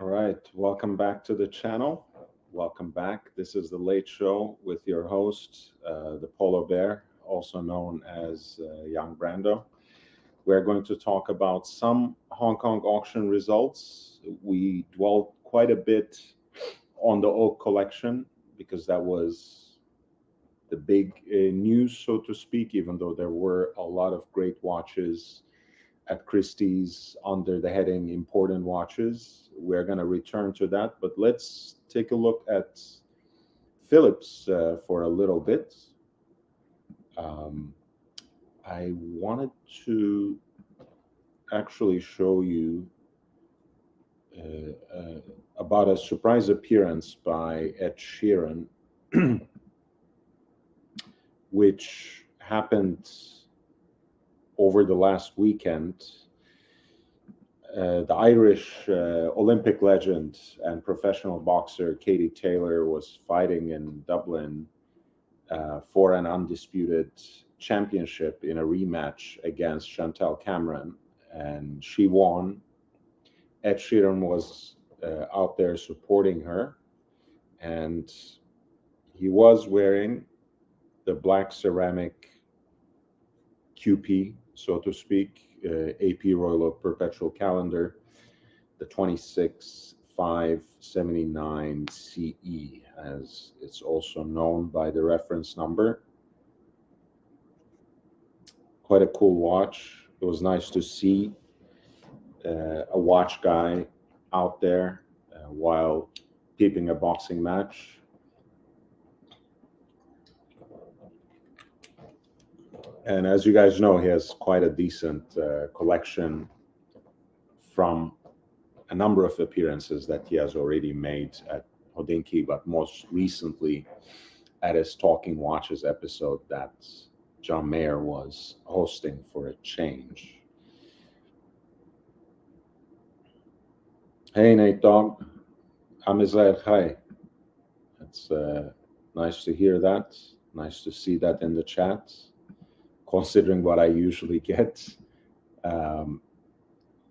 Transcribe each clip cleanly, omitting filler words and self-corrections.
All right, welcome back to the channel. Welcome back. This is the Late Show with your host, the Polar Bear, also known as Young Brando. We're going to talk about some Hong Kong auction results. We dwelled quite a bit on the oak collection because that was the big news, so to speak, even though there were a lot of great watches at Christie's under the heading Important Watches. We're going to return to that, but let's take a look at Phillips for a little bit. Um, I wanted to actually show you about a surprise appearance by Ed Sheeran, which happened over the last weekend. The Irish Olympic legend and professional boxer Katie Taylor was fighting in Dublin for an undisputed championship in a rematch against Chantal Cameron, and she won. Ed Sheeran was out there supporting her, and he was wearing the black ceramic QP, so to speak, AP Royal Oak Perpetual Calendar, the 26579 CE, as it's also known by the reference number. Quite a cool watch. It was nice to see a watch guy out there while peeping a boxing match. And as you guys know, he has quite a decent collection from a number of appearances that he has already made at Hodinkee, but most recently at his Talking Watches episode that John Mayer was hosting for a change. Hey, Nate Dog. I'm Israel Chai. It's nice to hear that. Nice to see that in the chat, considering what I usually get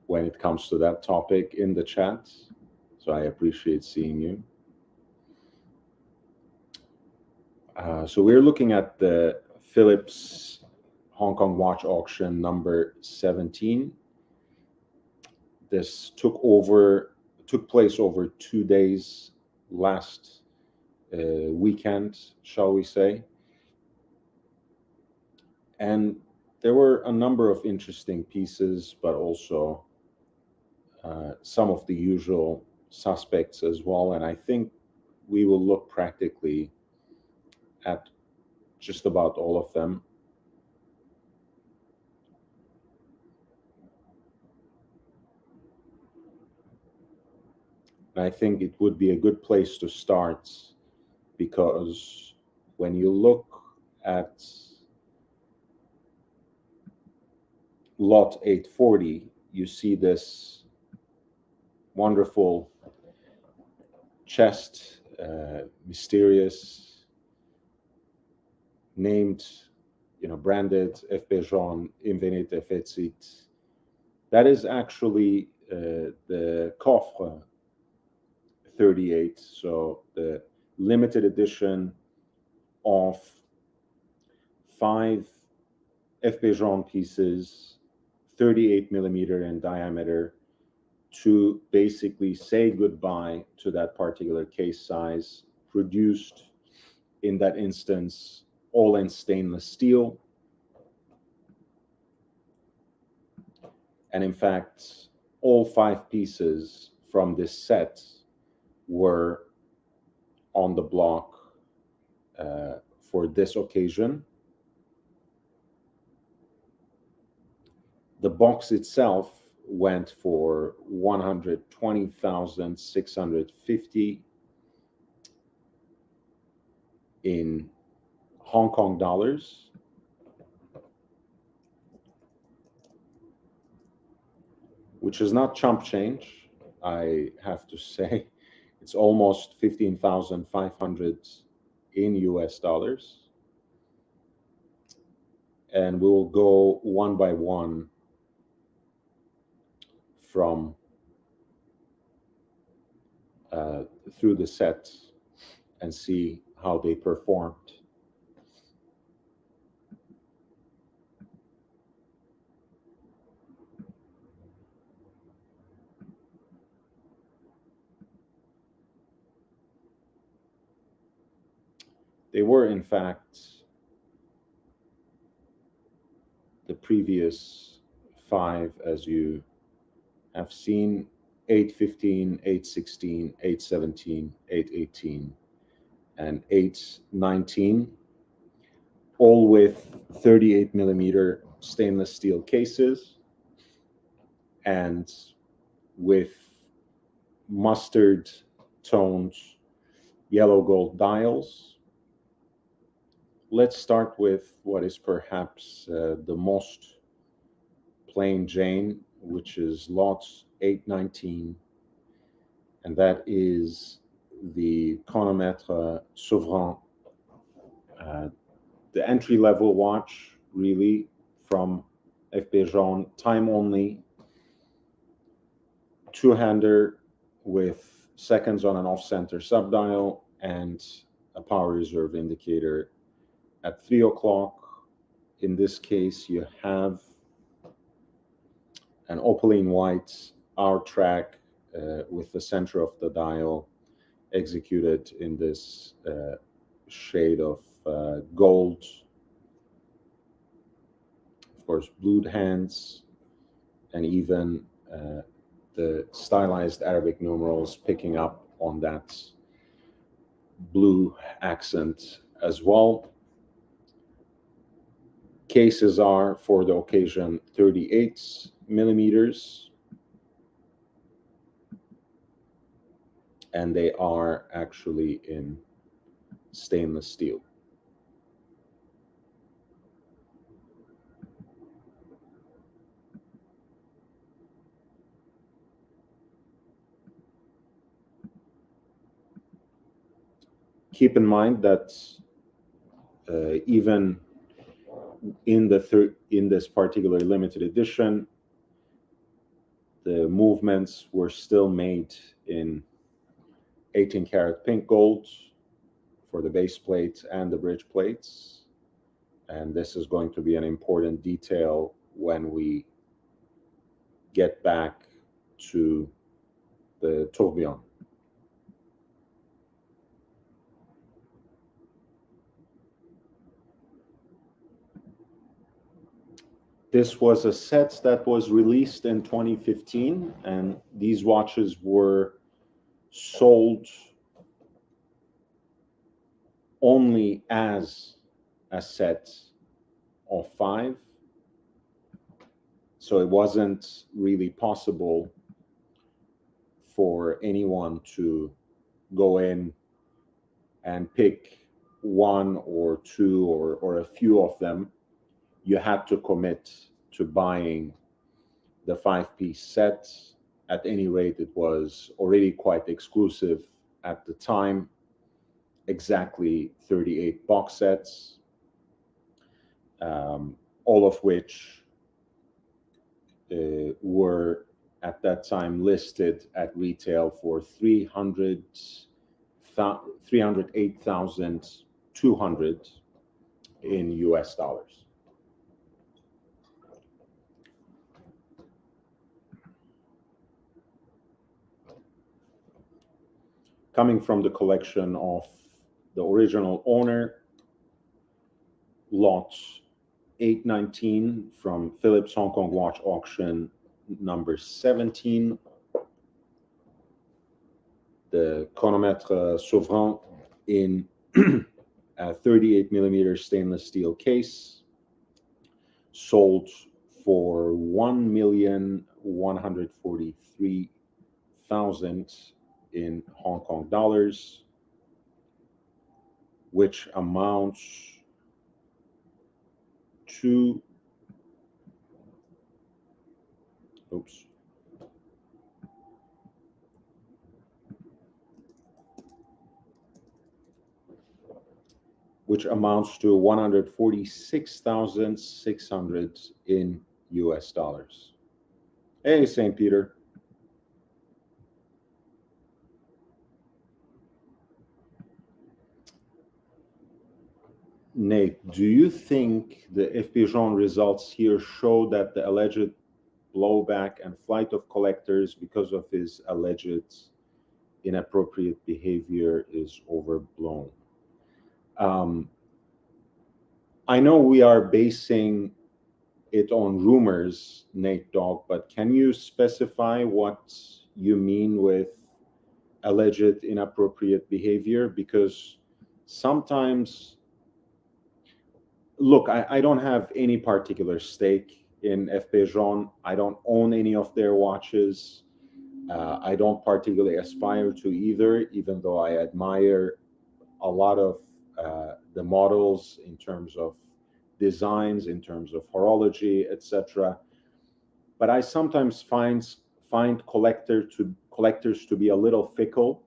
when it comes to that topic in the chat. So I appreciate seeing you. So we're looking at the Phillips Hong Kong watch auction number 17. This took place over 2 days last weekend, shall we say. And there were a number of interesting pieces, but also some of the usual suspects as well. And I think we will look practically at just about all of them. And I think it would be a good place to start because when you look at lot 840, you see this wonderful chest, mysterious, named, branded FP Jaune, Invenit Effetsit. That is actually the Coffre 38, so the limited edition of 5 FP Jaune pieces, 38 millimeter in diameter, to basically say goodbye to that particular case size, produced in that instance all in stainless steel. And in fact, all 5 pieces from this set were on the block for this occasion. The box itself went for 120,650 in Hong Kong dollars. Which is not chump change, I have to say. It's almost 15,500 in US dollars. And we'll go one by one from uh, through the set and see how they performed. They were, in fact, the previous five, as you have seen: 815, 816, 817, 818, and 819, all with 38 millimeter stainless steel cases and with mustard toned yellow gold dials. Let's start with what is perhaps the most plain Jane, which is lot 819, and that is the chronomètre Souverain, the entry-level watch, really, from FP Jaune, time only, two-hander with seconds on and off-center subdial and a power reserve indicator. At 3 o'clock, in this case, you have an opaline white hour track with the center of the dial executed in this shade of gold. Of course, blued hands, and even the stylized Arabic numerals picking up on that blue accent as well. Cases are, for the occasion, 38 millimeters, and they are actually in stainless steel. Keep in mind that even in this particular limited edition, the movements were still made in 18 karat pink gold for the base plate and the bridge plates. And this is going to be an important detail when we get back to the tourbillon. This was a set that was released in 2015, and these watches were sold only as a set of 5. So it wasn't really possible for anyone to go in and pick one or two or a few of them. You had to commit to buying the 5-piece set. At any rate, it was already quite exclusive at the time. Exactly 38 box sets, all of which were at that time listed at retail for $308,200 in US dollars. Coming from the collection of the original owner, lot 819 from Phillips Hong Kong Watch Auction number 17, the chronomètre Souverain in a 38 millimeter stainless steel case, sold for $1,143,000 in Hong Kong dollars, which amounts to $146,600 in US dollars. Hey, St. Peter. Nate, do you think the F. Pigeon results here show that the alleged blowback and flight of collectors because of his alleged inappropriate behavior is overblown? I know we are basing it on rumors, Nate Dog, but can you specify what you mean with alleged inappropriate behavior? Because sometimes, look, I don't have any particular stake in F. Pigeon. I don't own any of their watches. I don't particularly aspire to either, even though I admire a lot of the models in terms of designs, in terms of horology, etc. But I sometimes find collectors to be a little fickle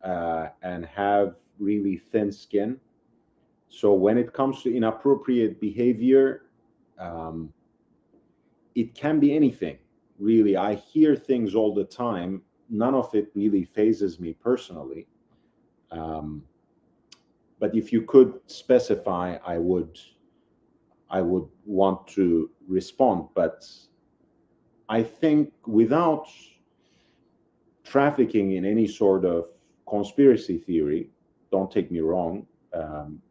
and have really thin skin. So when it comes to inappropriate behavior, um, it can be anything, really. I hear things all the time. None of it really phases me personally. Um, but if you could specify, I would want to respond. But I think without trafficking in any sort of conspiracy theory, don't take me wrong, um,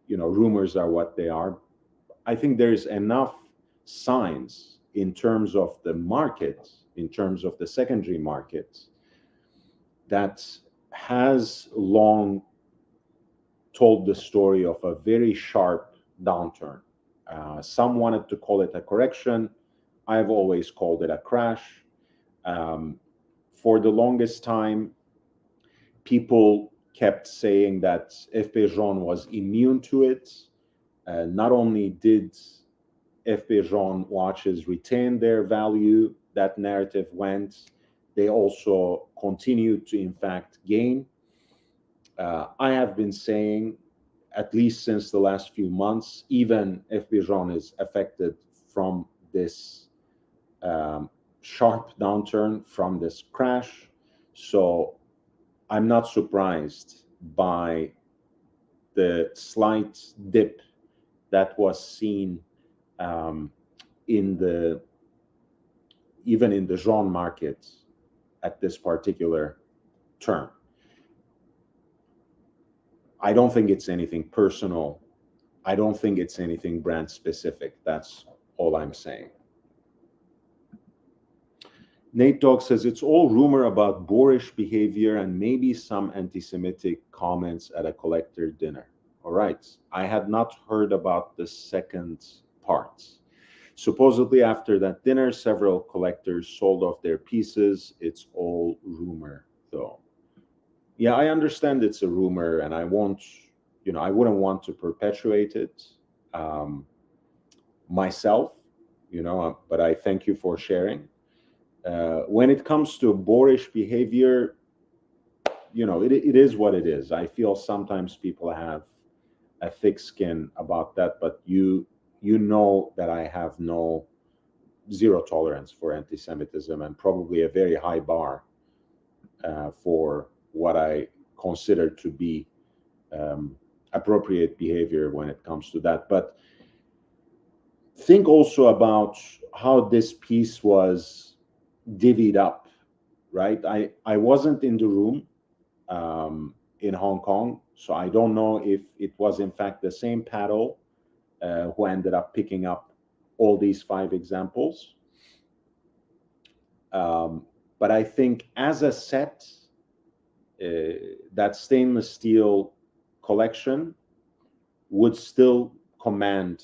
rumors are what they are. I think there's enough signs in terms of the market, in terms of the secondary market, that has long told the story of a very sharp downturn. Some wanted to call it a correction. I've always called it a crash. Um, for the longest time, people kept saying that F. Pigeon was immune to it. Not only did F. Pigeon watches retain their value, that narrative went, they also continued to, in fact, gain. I have been saying, at least since the last few months, even F. Pigeon is affected from this sharp downturn, from this crash. So I'm not surprised by the slight dip that was seen um, in the even in the Jean market at this particular term. I don't think it's anything personal. I don't think it's anything brand specific. That's all I'm saying. Nate Dogg says it's all rumor about boorish behavior and maybe some anti-Semitic comments at a collector dinner. All right. I had not heard about the second part. Supposedly, after that dinner, several collectors sold off their pieces. It's all rumor, though. Yeah, I understand it's a rumor, and I wouldn't want to perpetuate it myself, but I thank you for sharing. When it comes to boorish behavior, it is what it is. I feel sometimes people have a thick skin about that, but you know that I have zero tolerance for anti-Semitism and probably a very high bar for what I consider to be appropriate behavior when it comes to that. But think also about how this piece was divvied up, right? I wasn't in the room in Hong Kong, so I don't know if it was in fact the same paddle who ended up picking up all these 5 examples. But I think as a set, that stainless steel collection would still command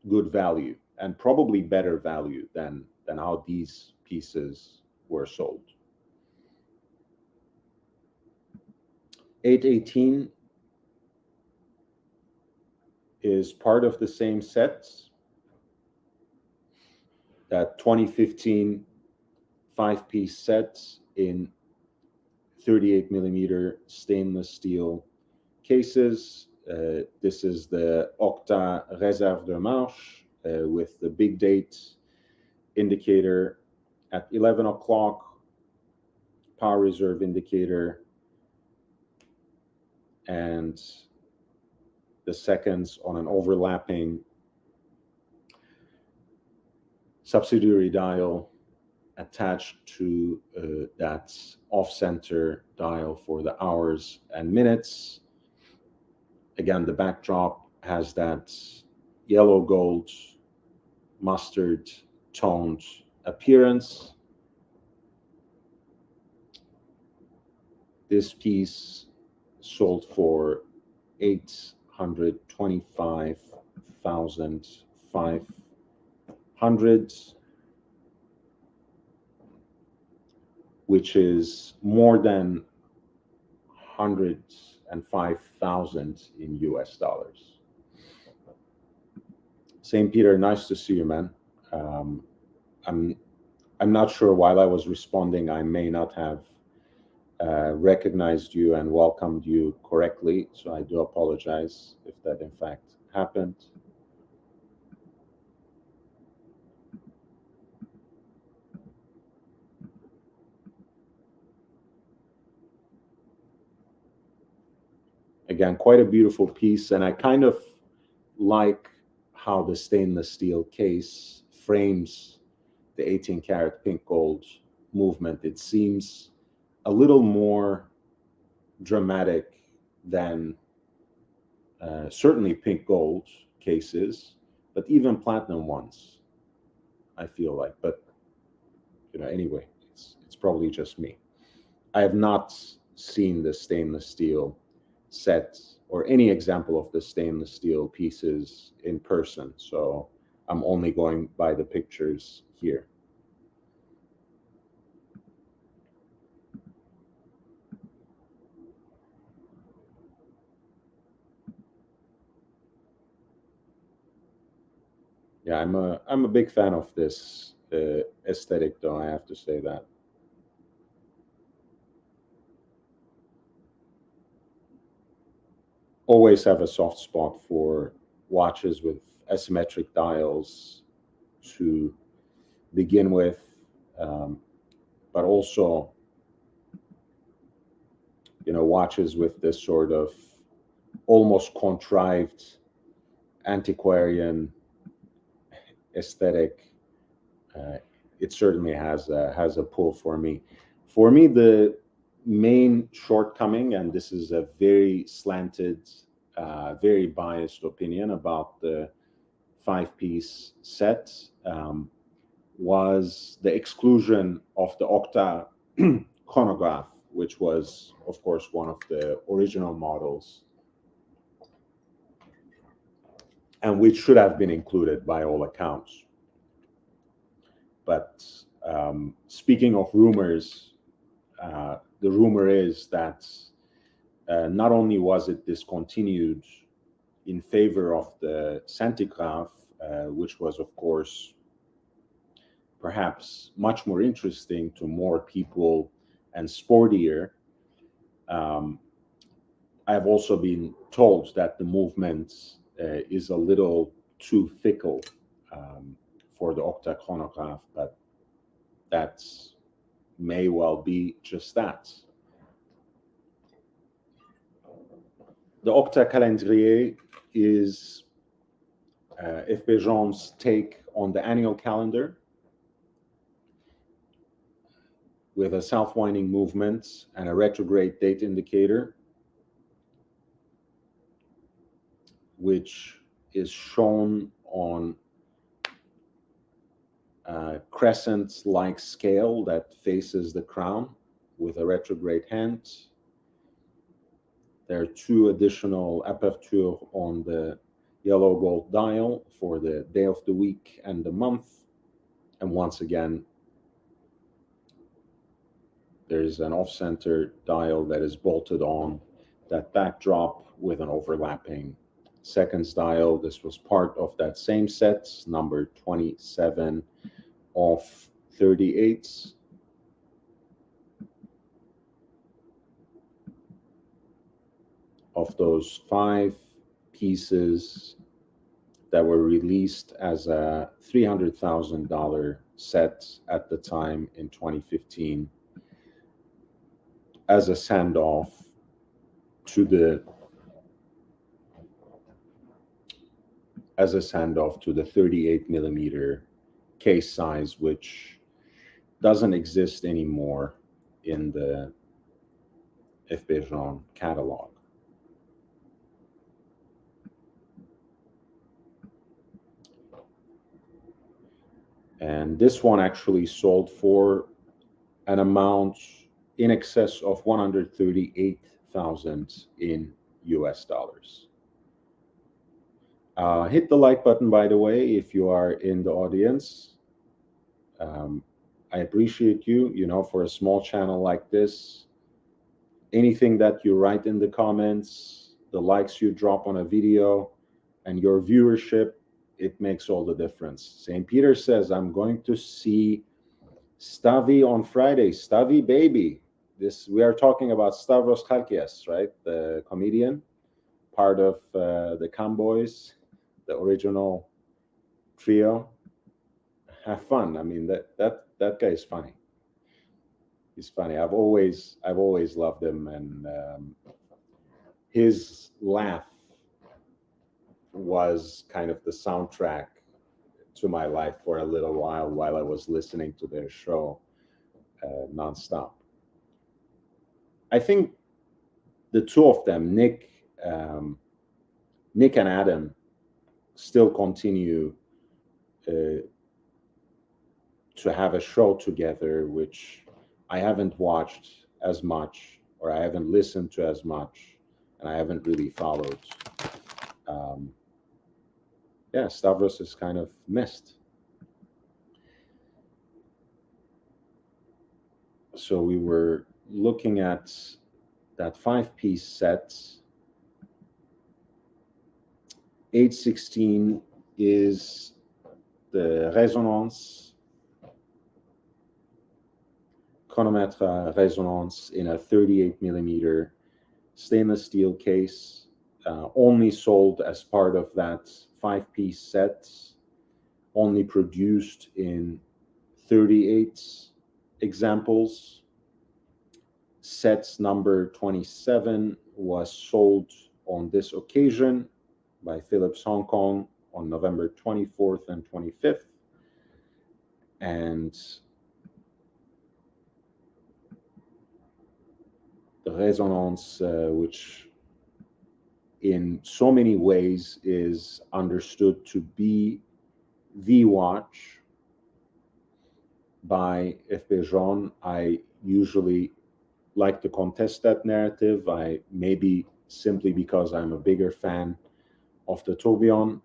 good value and probably better value than how these pieces were sold. 818 is part of the same set. That 2015 5-piece set in 38 millimeter stainless steel cases. This is the Octa Réserve de Marche with the big date indicator at 11 o'clock, power reserve indicator and the seconds on an overlapping subsidiary dial attached to that off-center dial for the hours and minutes. Again, the backdrop has that yellow gold mustard toned appearance. This piece sold for $825,500, which is more than 105,000 in US dollars. St. Peter, nice to see you, man. I'm not sure while I was responding, I may not have recognized you and welcomed you correctly, so I do apologize if that in fact happened. Again, quite a beautiful piece, and I kind of like how the stainless steel case frames the 18 karat pink gold movement. It seems a little more dramatic than certainly pink gold cases, but even platinum ones, I feel like. But anyway, it's probably just me. I have not seen the stainless steel set or any example of the stainless steel pieces in person, so I'm only going by the pictures here. Yeah, I'm a big fan of this aesthetic, though, I have to say that. Always have a soft spot for watches with asymmetric dials to begin with, but also, watches with this sort of almost contrived antiquarian aesthetic. It certainly has a pull for me. For me, the main shortcoming, and this is a very slanted, very biased opinion about the 5-piece set, was the exclusion of the octa chronograph, which was, of course, one of the original models, and which should have been included by all accounts. But speaking of rumors, the rumor is that not only was it discontinued in favor of the centigraph, which was, of course, perhaps much more interesting to more people and sportier, I have also been told that the movement is a little too fickle for the octa chronograph, but that may well be just that. The octa calendrier is F.B. Jean's take on the annual calendar, with a self-winding movement and a retrograde date indicator, which is shown on a crescent-like scale that faces the crown with a retrograde hand. There are 2 additional apertures on the yellow gold dial for the day of the week and the month. And once again, there's an off-center dial that is bolted on that backdrop with an overlapping seconds dial. This was part of that same set, number 27 of 38. Of those 5 pieces that were released as a $300,000 set at the time in 2015, as a send-off to the as a send-off to the 38 millimeter case size, which doesn't exist anymore in the FP Jean catalog. And this one actually sold for an amount in excess of 138,000 in US dollars. Hit the like button, by the way, if you are in the audience. I appreciate you. You know, for a small channel like this, anything that you write in the comments, the likes you drop on a video, and your viewership, it makes all the difference. St. Peter says, I'm going to see Stavi on Friday. Stavi, baby. We are talking about Stavros Chalkias, right? The comedian, part of the Camboys, the original trio. Have fun. I mean, that guy is funny. He's funny. I've always loved him, and his laugh was kind of the soundtrack to my life for a little while I was listening to their show nonstop. I think the two of them, Nick and Adam, still continue to have a show together, which I haven't watched as much, or I haven't listened to as much, and I haven't really followed. Yeah, Stavros is kind of missed. So we were looking at that 5-piece set. 816 is the Résonance, chronomètre Résonance in a 38 millimeter stainless steel case, only sold as part of that 5-piece set, only produced in 38 examples. Set number 27 was sold on this occasion by Phillips Hong Kong on November 24th and 25th. And the Résonance, which in so many ways is understood to be the watch by FP Jean. I usually like to contest that narrative. Maybe simply because I'm a bigger fan of the tourbillon.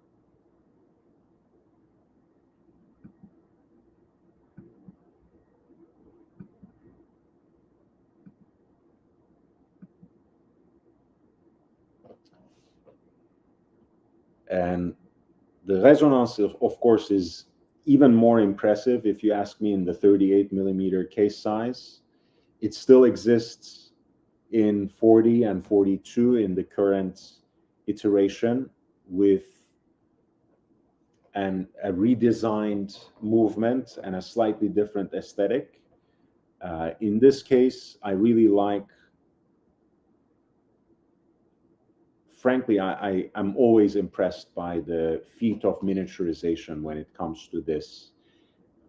And the Résonance, of course, is even more impressive if you ask me in the 38 millimeter case size. It still exists in 40 and 42 in the current iteration, with a redesigned movement and a slightly different aesthetic. In this case, I really like, frankly, I'm always impressed by the feat of miniaturization when it comes to this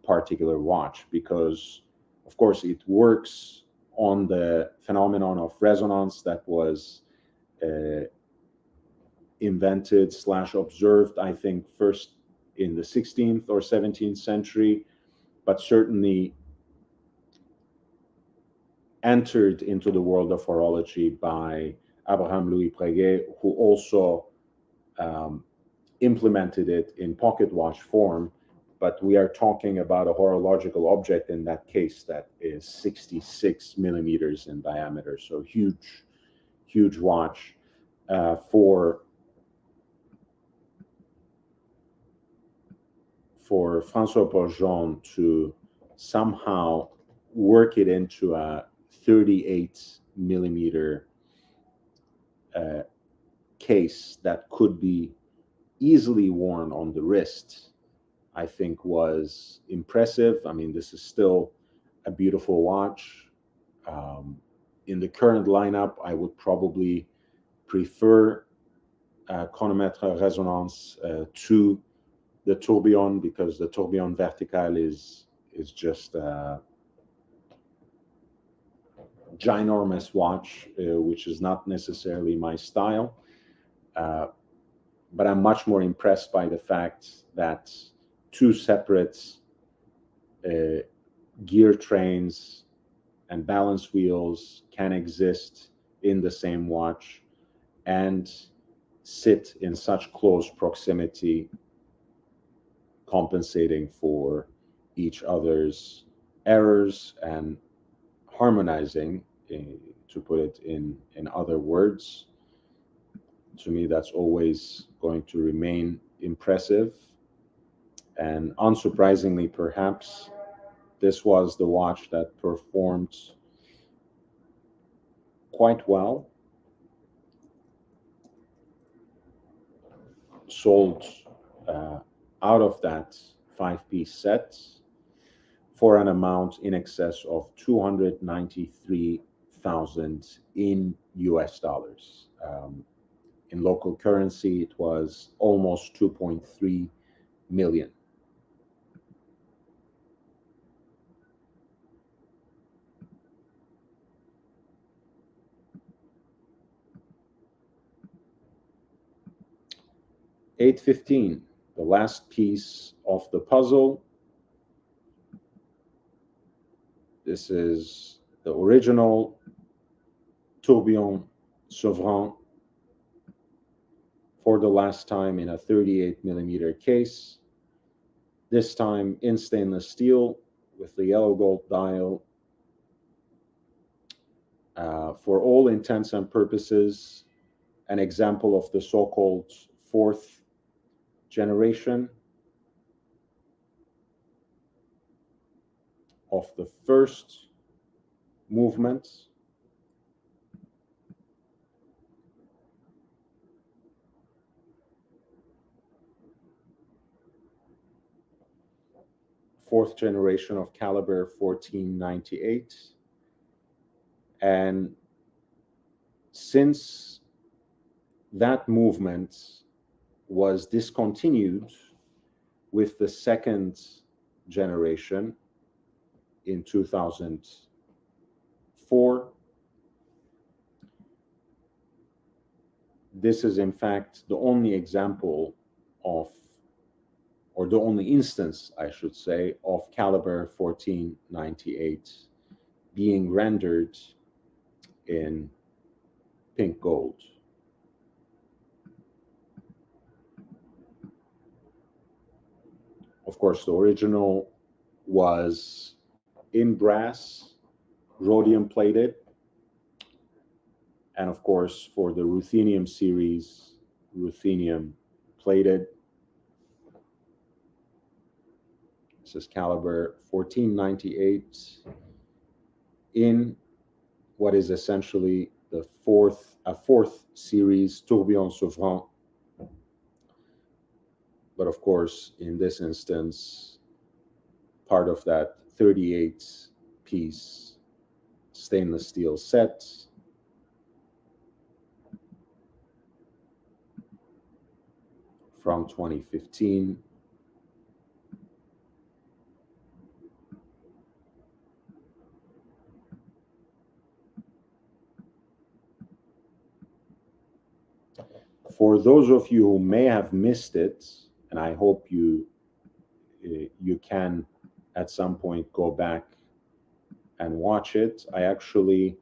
particular watch, because, of course, it works on the phenomenon of resonance that was invented / observed, I think, first in the 16th or 17th century, but certainly entered into the world of horology by Abraham Louis Breguet, who also implemented it in pocket watch form. But we are talking about a horological object in that case that is 66 millimeters in diameter. So huge, huge watch. For François Bourgeon to somehow work it into a 38 millimeter case that could be easily worn on the wrist, I think was impressive. I mean, this is still a beautiful watch. In the current lineup, I would probably prefer chronomètre résonance to the tourbillon, because the tourbillon vertical is just a ginormous watch, which is not necessarily my style. But I'm much more impressed by the fact that two separate gear trains and balance wheels can exist in the same watch and sit in such close proximity, compensating for each other's errors and harmonizing, to put it in other words. To me, that's always going to remain impressive. And unsurprisingly, perhaps, this was the watch that performed quite well. Sold out of that 5-piece set for an amount in excess of $293,000 in US dollars. In local currency, it was almost 2.3 million. $815, the last piece of the puzzle. This is the original tourbillon Sovereign, for the last time in a 38 millimeter case, this time in stainless steel with the yellow gold dial. For all intents and purposes, an example of the so-called fourth generation of the first movement. Fourth generation of caliber 1498. And since that movement was discontinued with the second generation in 2004, this is in fact the only example of, or the only instance, I should say, of caliber 1498 being rendered in pink gold. Of course, the original was in brass, rhodium plated, and of course, for the ruthenium series, ruthenium plated. This is caliber 1498 in what is essentially a fourth series tourbillon Sovereign. But of course, in this instance, part of that 38-piece stainless steel set. From 2015. For those of you who may have missed it, and I hope you can at some point go back and watch it, I actually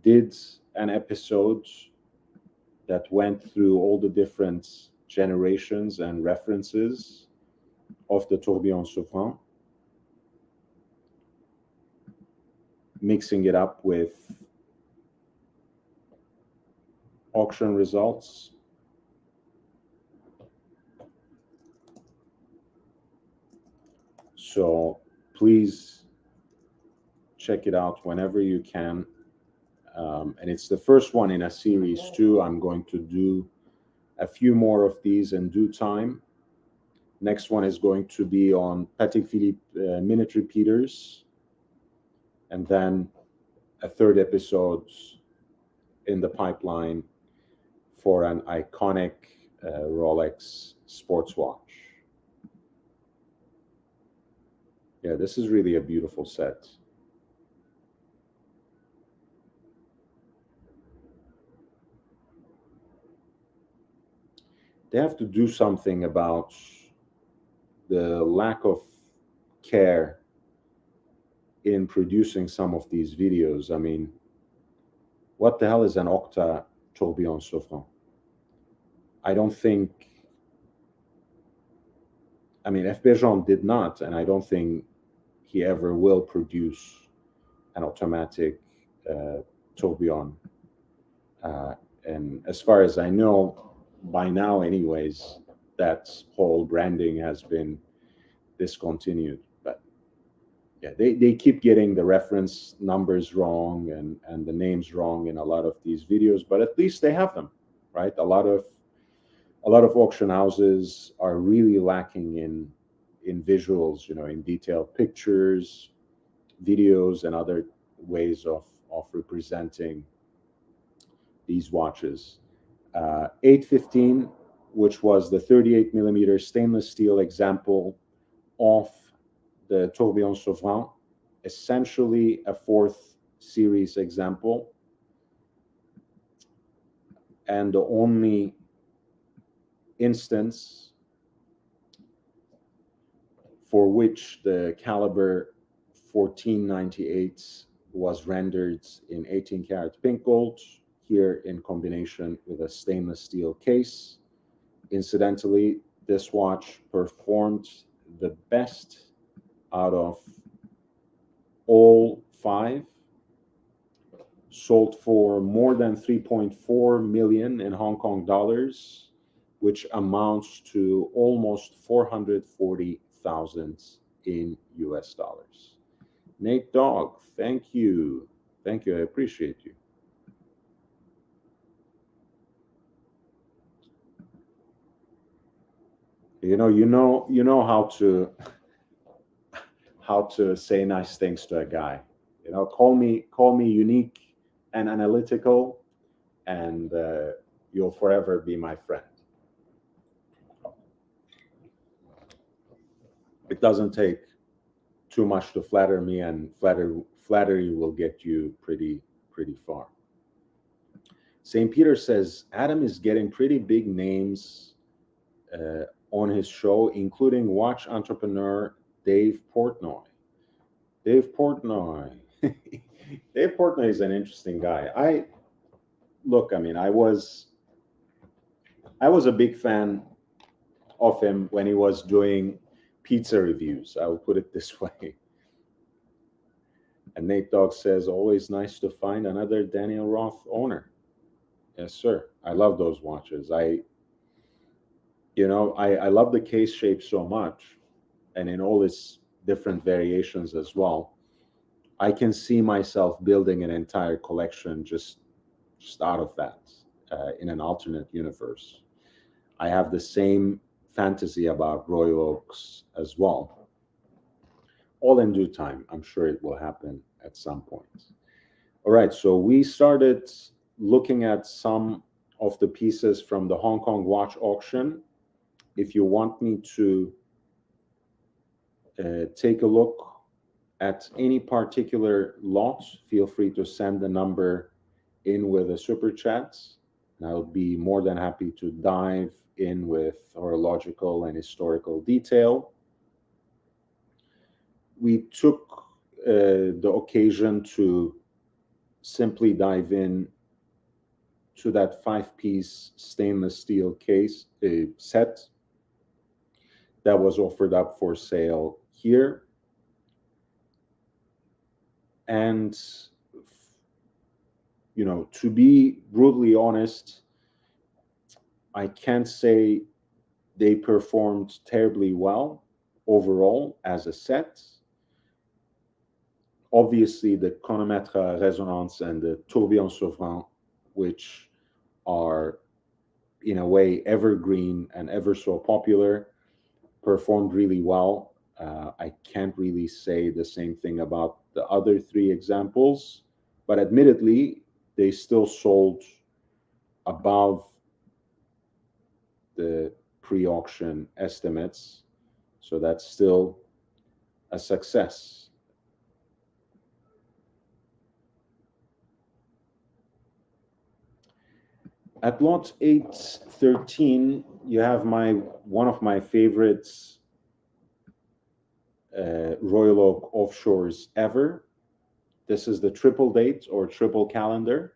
did an episode that went through all the different generations and references of the tourbillon Sovereign, mixing it up with auction results. So please check it out whenever you can. And it's the first one in a series too. I'm going to do a few more of these in due time. Next one is going to be on Patek Philippe minute repeaters. And then a third episode in the pipeline for an iconic Rolex sports watch. Yeah, this is really a beautiful set. They have to do something about the lack of care in producing some of these videos. I mean, what the hell is an Octa tourbillon Souffrant? I don't think, I mean, F. Bergeron did not, and I don't think he ever will produce an automatic tourbillon. And as far as I know, by now, anyways, that whole branding has been discontinued. But yeah, they keep getting the reference numbers wrong and the names wrong in a lot of these videos, but at least they have them, right? A lot of auction houses are really lacking in visuals, in detailed pictures, videos, and other ways of representing these watches. 815, which was the 38 millimeter stainless steel example of the Tourbillon Souffrant, essentially a fourth series example, and the only instance for which the caliber 1498 was rendered in 18 karat pink gold, here in combination with a stainless steel case. Incidentally, this watch performed the best out of all five, sold for more than 3.4 million in Hong Kong dollars, which amounts to almost 440,000 in US dollars. Nate Dogg, thank you. Thank you. I appreciate you. You know how to say nice things to a guy. Call me unique and analytical, and you'll forever be my friend. It doesn't take too much to flatter me, and flattery will get you pretty far. St. Peter says Adam is getting pretty big names on his show, including watch entrepreneur Dave Portnoy. Dave Portnoy. Dave Portnoy is an interesting guy. I mean, I was a big fan of him when he was doing pizza reviews. I will put it this way. And Nate Dogg says, always nice to find another Daniel Roth owner. Yes, sir. I love those watches. I love the case shape so much, and in all its different variations as well. I can see myself building an entire collection just out of that in an alternate universe. I have the same fantasy about Royal Oaks as well. All in due time. I'm sure it will happen at some point. All right, so we started looking at some of the pieces from the Hong Kong watch auction. If you want me to take a look at any particular lot, feel free to send the number in with a super chat, and I'll be more than happy to dive in with horological and historical detail. We took the occasion to simply dive in to that 5-piece stainless steel case set that was offered up for sale here. And to be brutally honest, I can't say they performed terribly well overall as a set. Obviously, the chronometre Resonance and the Tourbillon Souffrant, which are in a way evergreen and ever so popular, performed really well. I can't really say the same thing about the other three examples, but admittedly, they still sold above the pre-auction estimates. So that's still a success. At lot 813, you have one of my favorites Royal Oak offshores ever. This is the triple date or triple calendar,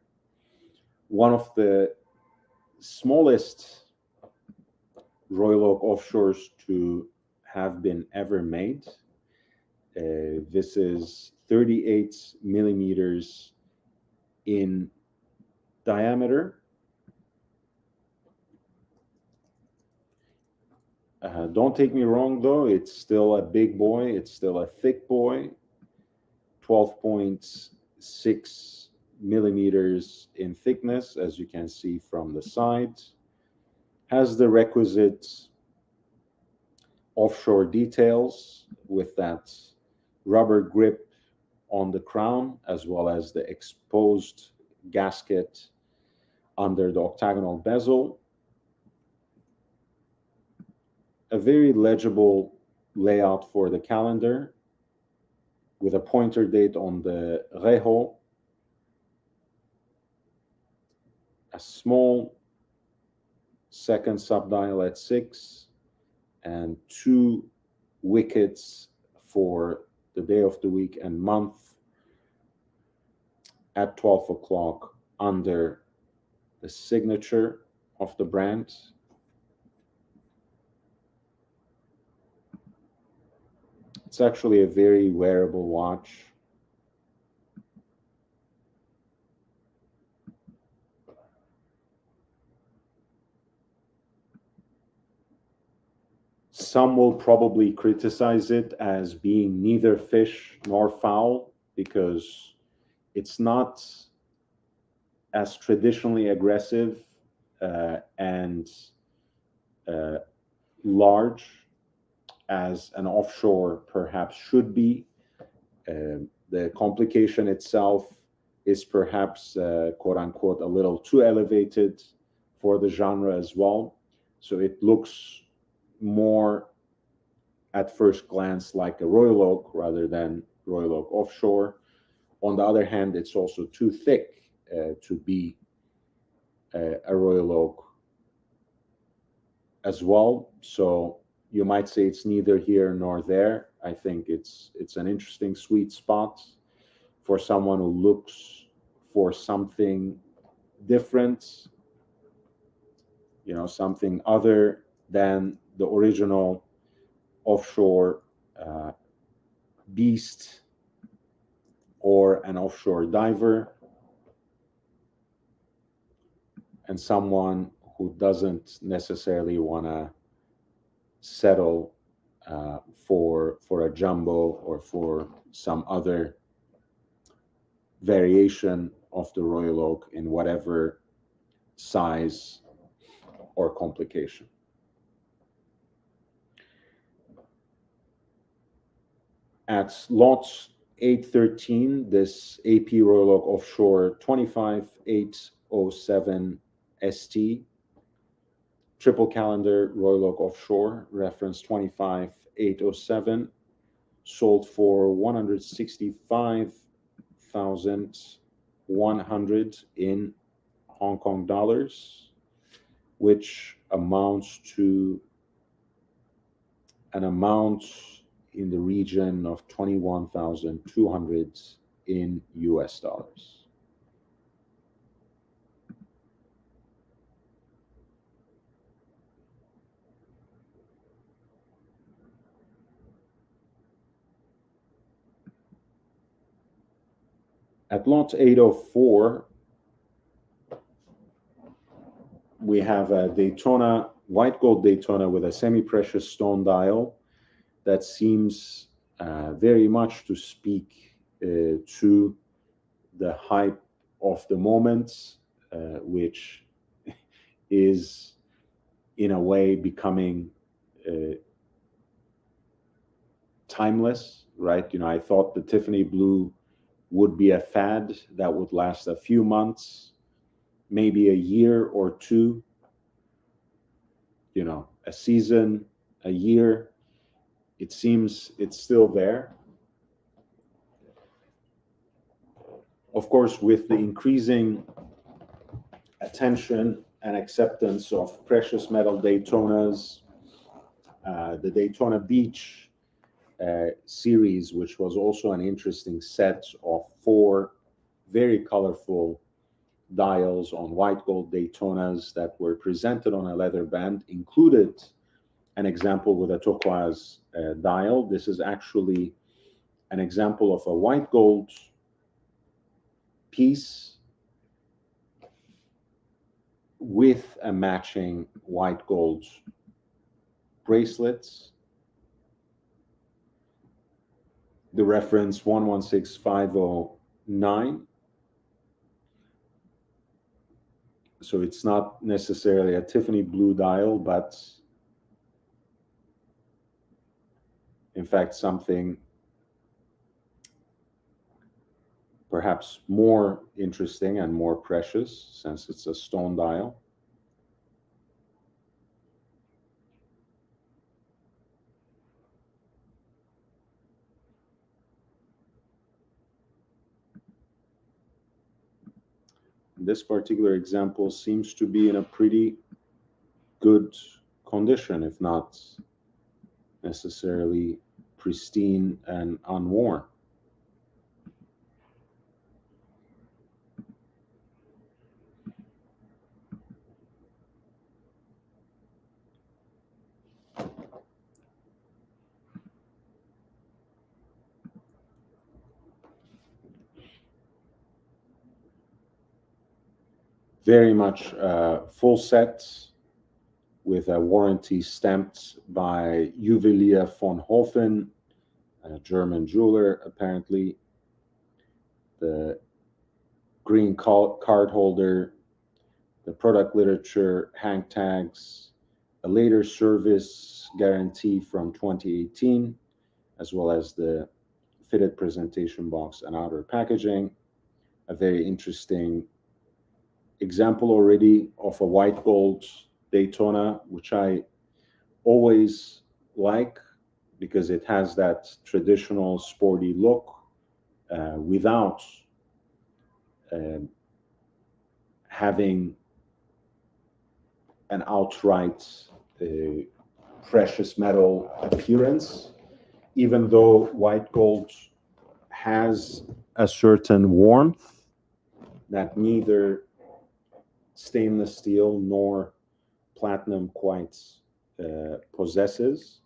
one of the smallest Royal Oak offshores to have been ever made. This is 38 millimeters in diameter. Don't take me wrong, though. It's still a big boy. It's still a thick boy. 12.6 millimeters in thickness, as you can see from the sides. Has the requisite offshore details with that rubber grip on the crown, as well as the exposed gasket under the octagonal bezel. A very legible layout for the calendar with a pointer date on the rejo, a small second subdial at 6, and 2 wickets for the day of the week and month at 12 o'clock under the signature of the brand. It's actually a very wearable watch. Some will probably criticize it as being neither fish nor fowl because it's not as traditionally aggressive and large as an offshore perhaps should be. The complication itself is perhaps, quote unquote, a little too elevated for the genre as well. So it looks more at first glance like a Royal Oak rather than Royal Oak offshore. On the other hand, it's also too thick to be a Royal Oak as well. So you might say it's neither here nor there. I think it's an interesting sweet spot for someone who looks for something different, something other than the original offshore beast or an offshore diver, and someone who doesn't necessarily want to settle for a jumbo or for some other variation of the Royal Oak in whatever size or complication. At lot 813, this AP Royal Oak Offshore 25807 ST, triple calendar Royal Oak Offshore, reference 25807, sold for 165,100 in Hong Kong dollars, which amounts to an amount in the region of 21,200 in US dollars. At lot 804, we have a Daytona, white gold Daytona with a semi-precious stone dial that seems very much to speak to the hype of the moment, which is in a way becoming timeless, right? I thought the Tiffany blue would be a fad that would last a few months, maybe a year or two. a season, a year, it seems it's still there. Of course, with the increasing attention and acceptance of precious metal Daytonas, the Daytona Beach series, which was also an interesting set of four very colorful dials on white gold Daytonas that were presented on a leather band, included an example with a turquoise dial. This is actually an example of a white gold piece with a matching white gold bracelets. The reference 116509. So it's not necessarily a Tiffany blue dial, but in fact something perhaps more interesting and more precious, since it's a stone dial. This particular example seems to be in a pretty good condition, if not necessarily pristine and unworn. Very much full set with a warranty stamped by Juwelier von Hofen, a German jeweler, apparently. The green card holder, the product literature, hang tags, a later service guarantee from 2018, as well as the fitted presentation box and outer packaging. A very interesting example already of a white gold Daytona, which I always like because it has that traditional sporty look without having an outright precious metal appearance, even though white gold has a certain warmth that neither stainless steel nor platinum quite possesses.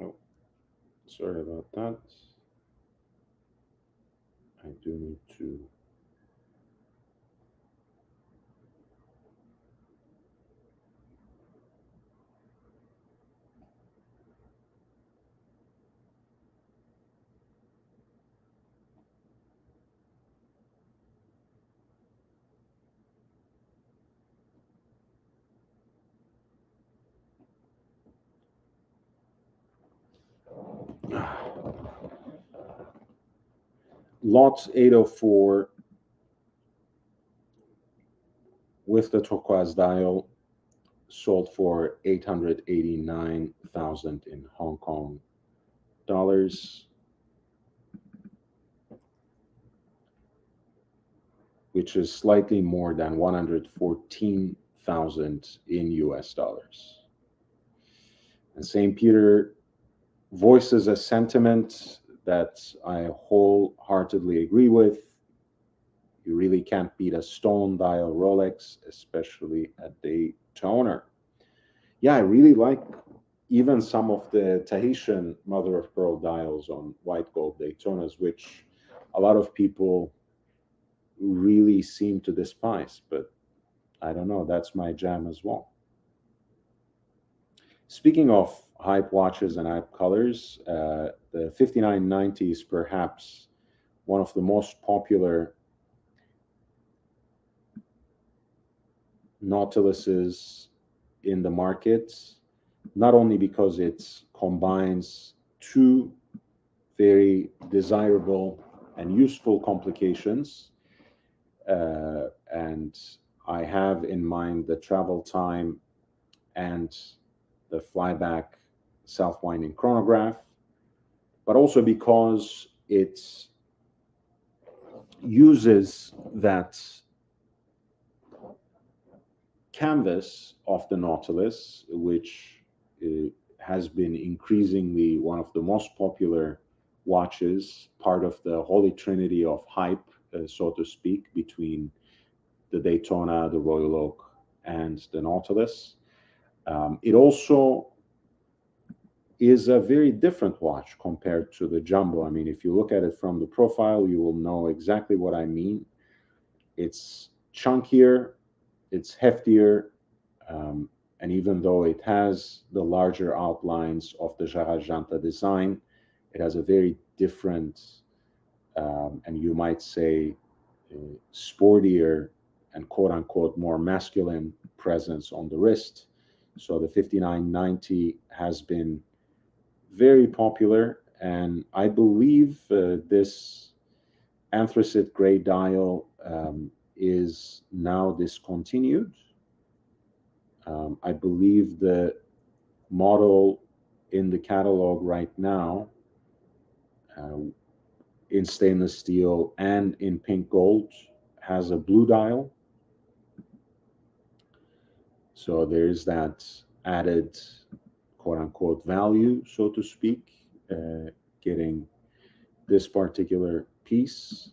Oh, sorry about that. I do need to lot 804 with the turquoise dial sold for 889,000 in Hong Kong dollars, which is slightly more than 114,000 in US dollars. And St. Peter voices a sentiment that I wholeheartedly agree with. You really can't beat a stone dial Rolex, especially a Daytona. Yeah, I really like even some of the Tahitian mother of pearl dials on white gold Daytonas, which a lot of people really seem to despise, but I don't know, that's my jam as well. Speaking of hype watches and hype colors, the 5990 is perhaps one of the most popular Nautiluses in the market, not only because it combines two very desirable and useful complications, and I have in mind the travel time and the flyback self-winding chronograph, but also because it uses that canvas of the Nautilus, which has been increasingly one of the most popular watches, part of the holy trinity of hype, so to speak, between the Daytona, the Royal Oak, and the Nautilus. It also is a very different watch compared to the Jumbo. I mean, if you look at it from the profile, you will know exactly what I mean. It's chunkier, it's heftier, and even though it has the larger outlines of the Jarajanta design, it has a very different, and you might say, sportier and quote-unquote more masculine presence on the wrist. So the 5990 has been very popular, and I believe this anthracite gray dial is now discontinued. I believe the model in the catalog right now, in stainless steel and in pink gold, has a blue dial. So there's that added quote unquote value, so to speak, getting this particular piece.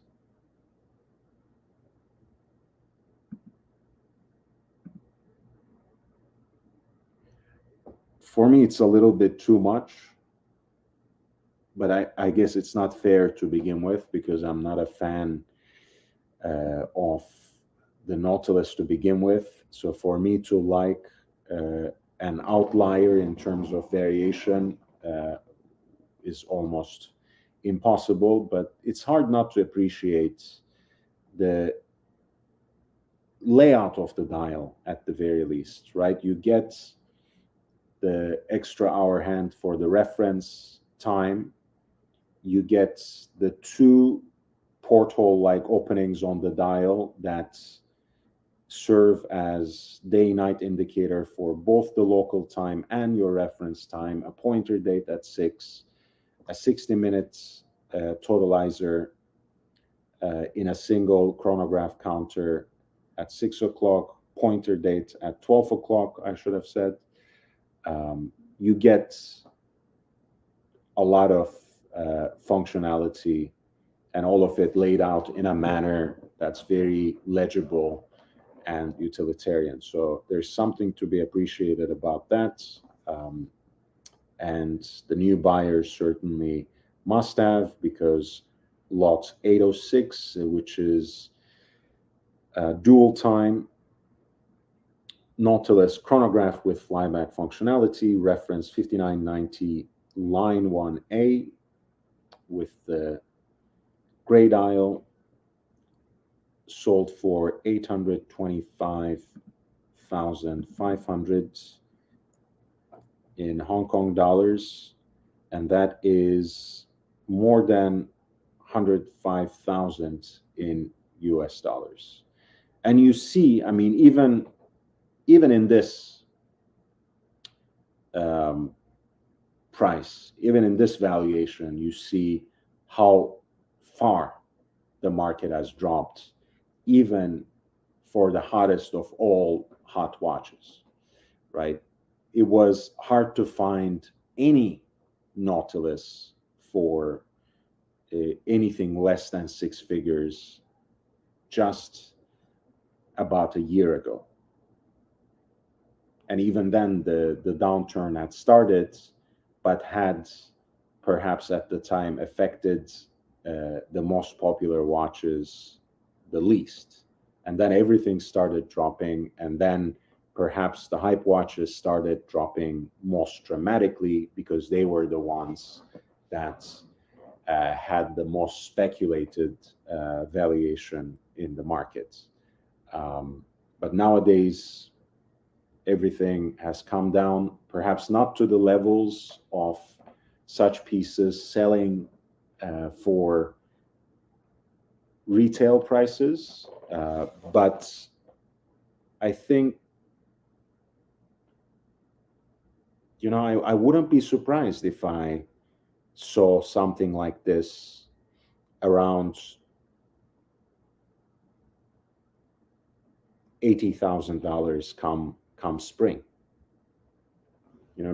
For me, it's a little bit too much, but I guess it's not fair to begin with because I'm not a fan of the Nautilus to begin with. So for me to like an outlier in terms of variation is almost impossible, but it's hard not to appreciate the layout of the dial at the very least, right? You get the extra hour hand for the reference time. You get the two porthole-like openings on the dial that serve as day-night indicator for both the local time and your reference time, a pointer date at 6, a 60-minute totalizer in a single chronograph counter at 6 o'clock, pointer date at 12 o'clock, I should have said. You get a lot of functionality and all of it laid out in a manner that's very legible and utilitarian. So there's something to be appreciated about that. And the new buyers certainly must have, because lot 806, which is dual time Nautilus chronograph with flyback functionality, reference 5990 line 1A with the gray dial, sold for 825,500 in Hong Kong dollars, and that is more than 105,000 in US dollars. And you see, I mean, even in this price, even in this valuation, you see how far the market has dropped, even for the hottest of all hot watches, right? It was hard to find any Nautilus for anything less than 6 figures just about a year ago. And even then, the downturn had started, but had perhaps at the time affected the most popular watches the least. And then everything started dropping, and then perhaps the hype watches started dropping most dramatically because they were the ones that had the most speculated valuation in the market. But nowadays, everything has come down, perhaps not to the levels of such pieces selling for retail prices, but I think, I wouldn't be surprised if I saw something like this around $80,000 come spring.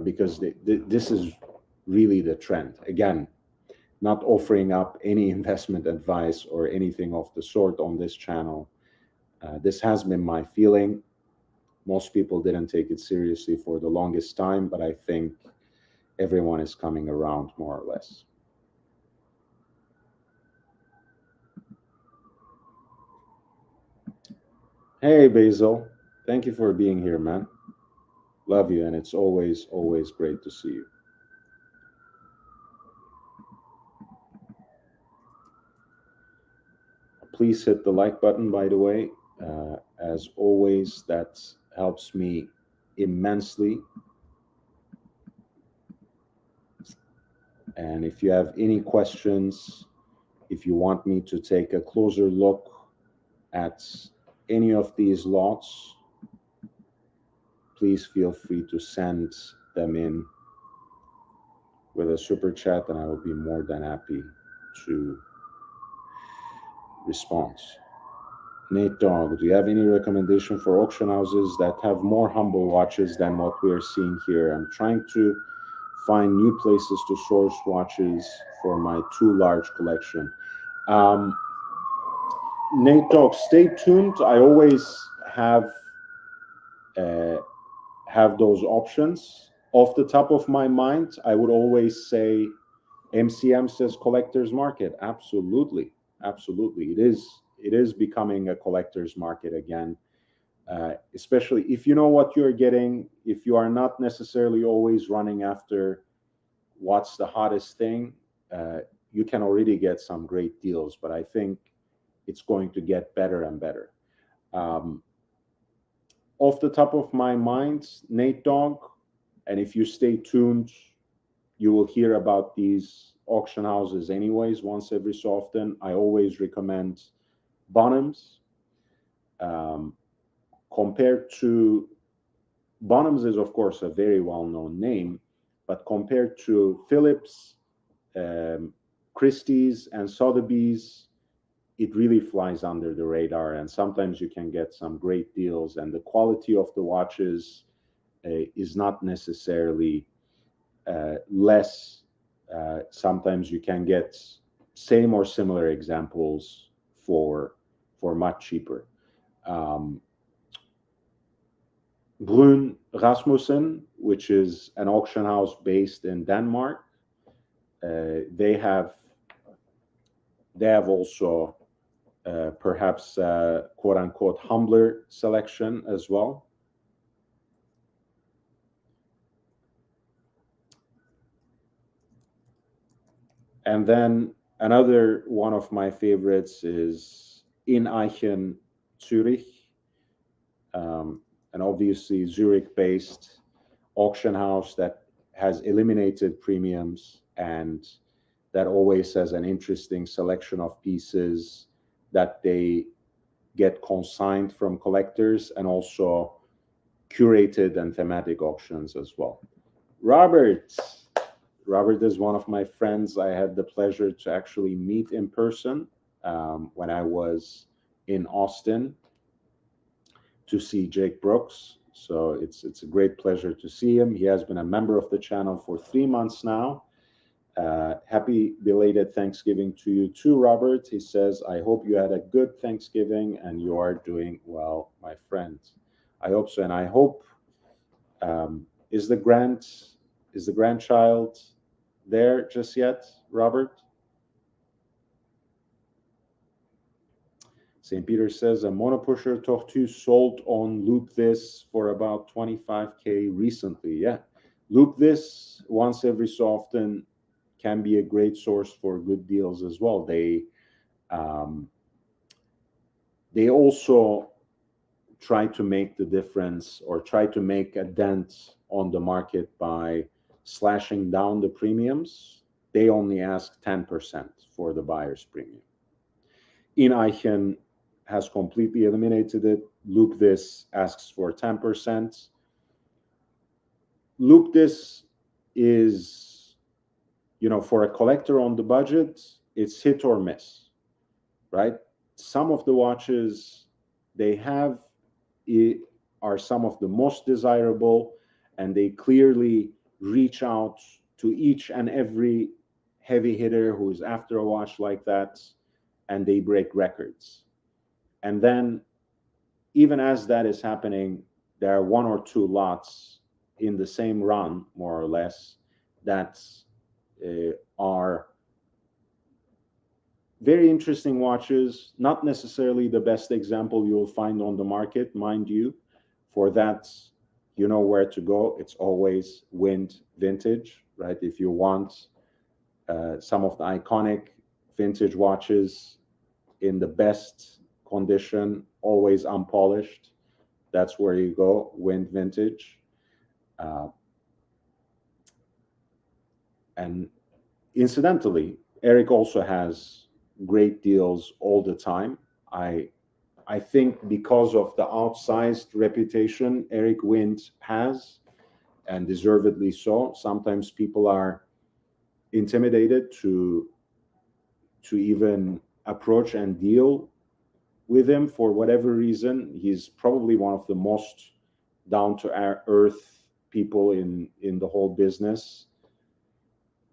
Because this is really the trend. Again, not offering up any investment advice or anything of the sort on this channel. This has been my feeling. Most people didn't take it seriously for the longest time, but I think everyone is coming around more or less. Hey, Basil. Thank you for being here, man. Love you, and it's always, always great to see you. Please hit the like button, by the way. As always, that helps me immensely. And if you have any questions, if you want me to take a closer look at any of these lots, please feel free to send them in with a super chat, and I will be more than happy to respond. Nate Dog, do you have any recommendation for auction houses that have more humble watches than what we are seeing here? I'm trying to find new places to source watches for my too large collection. Nate Dog, stay tuned. I always uh, have those options. Off the top of my mind, I would always say MCM says collector's market. Absolutely, absolutely. It is becoming a collector's market again. Especially if you know what you're getting, if you are not necessarily always running after what's the hottest thing, you can already get some great deals, but I think it's going to get better and better. Um, Off the top of my mind, Nate Dog, and if you stay tuned, you will hear about these auction houses anyways once every so often. I always recommend Bonhams. Um, Compared to Bonhams is of course a very well-known name, but compared to Phillips, um, Christie's, and Sotheby's, it really flies under the radar. And sometimes you can get some great deals, and the quality of the watches is not necessarily less. Sometimes you can get same or similar examples for much cheaper. Um, Brun Rasmussen, which is an auction house based in Denmark, they have also perhaps quote unquote humbler selection as well. And then another one of my favorites is in Eichen, Zurich, and obviously Zurich-based auction house that has eliminated premiums and that always has an interesting selection of pieces that they get consigned from collectors, and also curated and thematic auctions as well. Robert. Robert is one of my friends. I had the pleasure to actually meet in person when I was in Austin to see Jake Brooks. So it's a great pleasure to see him. He has been a member of the channel for 3 months now. Happy belated Thanksgiving to you too, Robert. He says, I hope you had a good Thanksgiving and you are doing well, my friend. I hope so. And I hope, is the grandchild there just yet, Robert? St. Peter says a monopusher Tortue sold on Loop This for about 25K recently. Yeah, Loop This once every so often can be a great source for good deals as well. They also try to make the difference or try to make a dent on the market by slashing down the premiums. They only ask 10% for the buyer's premium. In has completely eliminated it. Loop This asks for 10%. Loop This is, for a collector on the budget, it's hit or miss, right? Some of the watches they have are some of the most desirable, and they clearly reach out to each and every heavy hitter who is after a watch like that, and they break records. And then, even as that is happening, there are one or two lots in the same run, more or less, that are very interesting watches, not necessarily the best example you'll find on the market, mind you. For that, you know where to go. It's always Wind Vintage, right? If you want some of the iconic vintage watches in the best condition, always unpolished, that's where you go, Wind Vintage. And incidentally, Eric also has great deals all the time. I think because of the outsized reputation Eric Wind has, and deservedly so, sometimes people are intimidated to even approach and deal with him for whatever reason. He's probably one of the most down to earth people in the whole business.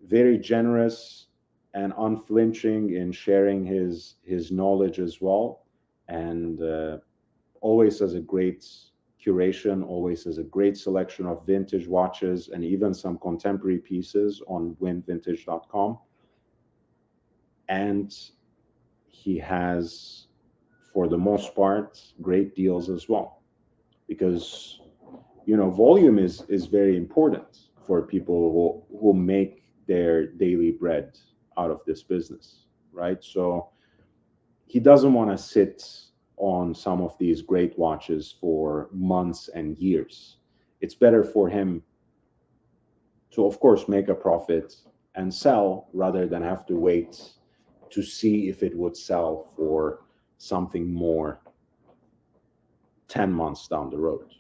Very generous and unflinching in sharing his knowledge as well, and always has a great curation, always has a great selection of vintage watches and even some contemporary pieces on windvintage.com. And he has, for the most part, great deals as well, because volume is very important for people who make their daily bread out of this business, right? So he doesn't want to sit on some of these great watches for months and years. It's better for him to, of course, make a profit and sell rather than have to wait to see if it would sell for something more 10 months down the road.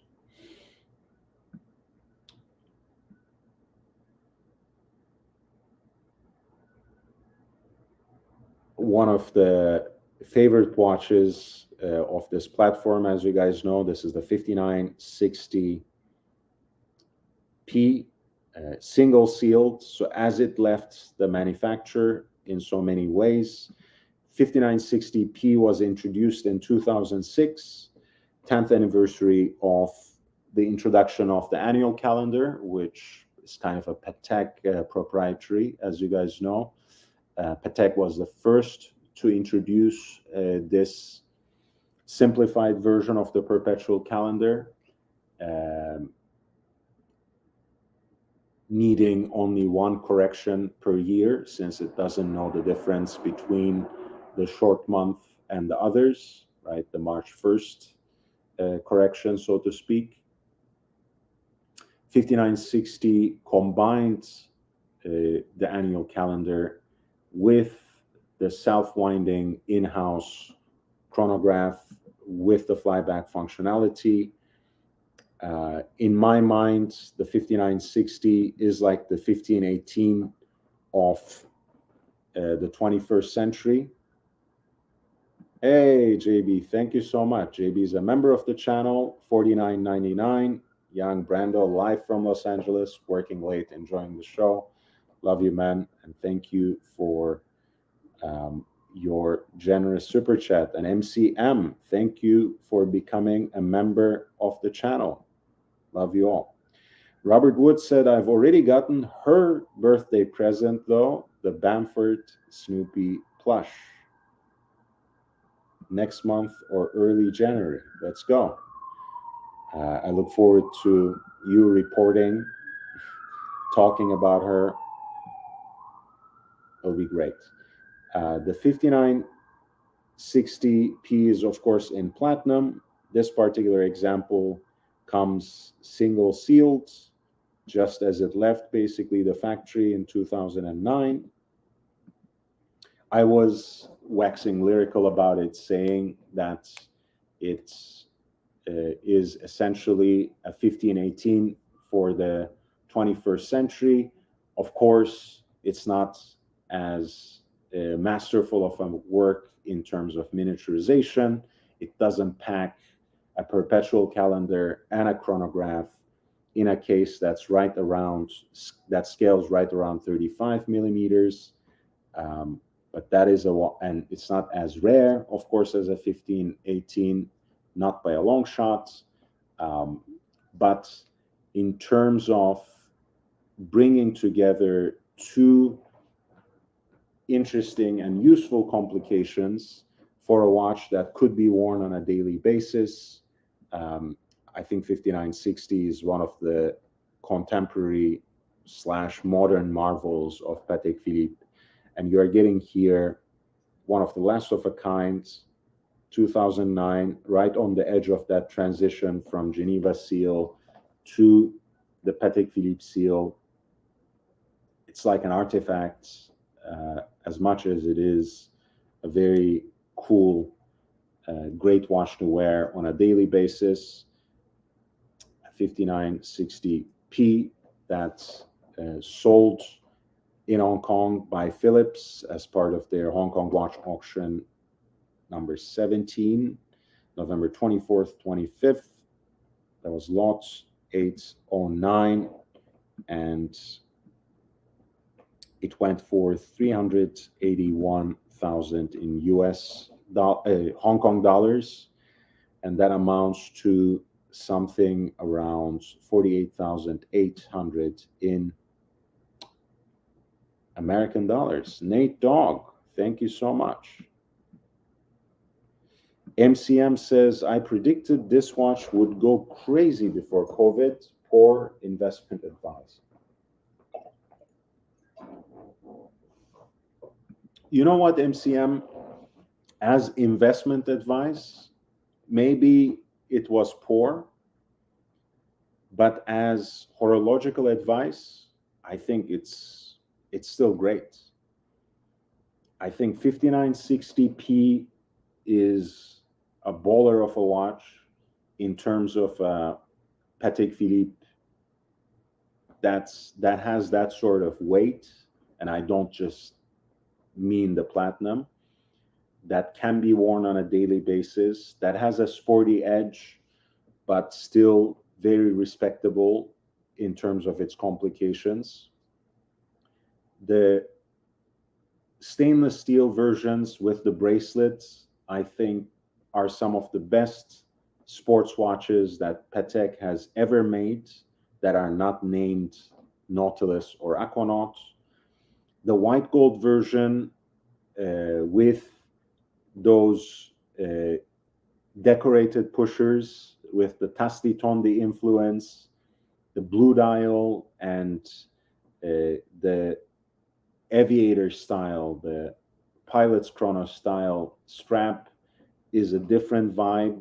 One of the favorite watches of this platform, as you guys know, this is the 5960P, single sealed. So as it left the manufacturer in so many ways, 5960P was introduced in 2006, 10th anniversary of the introduction of the annual calendar, which is kind of a Patek proprietary, as you guys know. Patek was the first to introduce this simplified version of the perpetual calendar, needing only one correction per year, since it doesn't know the difference between the short month and the others, right? The March 1st correction, so to speak. 5960 combined the annual calendar with the self-winding in-house chronograph with the flyback functionality. In my mind, the 5960 is like the 1518 of the 21st century. Hey, JB, thank you so much. JB is a member of the channel, $49.99. Young Brando, live from Los Angeles, working late, enjoying the show. Love you, man, and thank you for your generous super chat. And MCM, thank you for becoming a member of the channel. Love you all. Robert Wood said, I've already gotten her birthday present, though, the Bamford Snoopy plush. Next month or early January. Let's go. I look forward to you reporting, talking about her. It'll be great. The 5960P is, of course, in platinum. This particular example comes single sealed, just as it left basically the factory in 2009. I was waxing lyrical about it, saying that it's is essentially a 1518 for the 21st century. Of course, it's not as masterful of a work in terms of miniaturization. It doesn't pack a perpetual calendar and a chronograph in a case that scales right around 35 millimeters. But that is and it's not as rare, of course, as a 1518, not by a long shot. But in terms of bringing together two interesting and useful complications for a watch that could be worn on a daily basis, I think 5960 is one of the contemporary / modern marvels of Patek Philippe. And you are getting here one of the last of a kind, 2009, right on the edge of that transition from Geneva seal to the Patek Philippe seal. It's like an artifact, as much as it is a very cool, great watch to wear on a daily basis. 5960P that's sold in Hong Kong by Phillips as part of their Hong Kong watch auction number 17, November 24th, 25th. That was lot 809, and it went for 381,000 in Hong Kong dollars, and that amounts to something around 48,800 in American dollars. Nate Dogg, thank you so much. MCM says, I predicted this watch would go crazy before COVID. Poor investment advice. You know what, MCM? As investment advice, maybe it was poor, but as horological advice, I think it's still great. I think 5960P is a baller of a watch in terms of Patek Philippe that has that sort of weight, and I don't just mean the platinum, that can be worn on a daily basis, that has a sporty edge, but still very respectable in terms of its complications. The stainless steel versions with the bracelets, I think, are some of the best sports watches that Patek has ever made that are not named Nautilus or Aquanaut. The white gold version with those decorated pushers with the Tasti Tondi influence, the blue dial, and the aviator style, the pilot's chrono style strap is a different vibe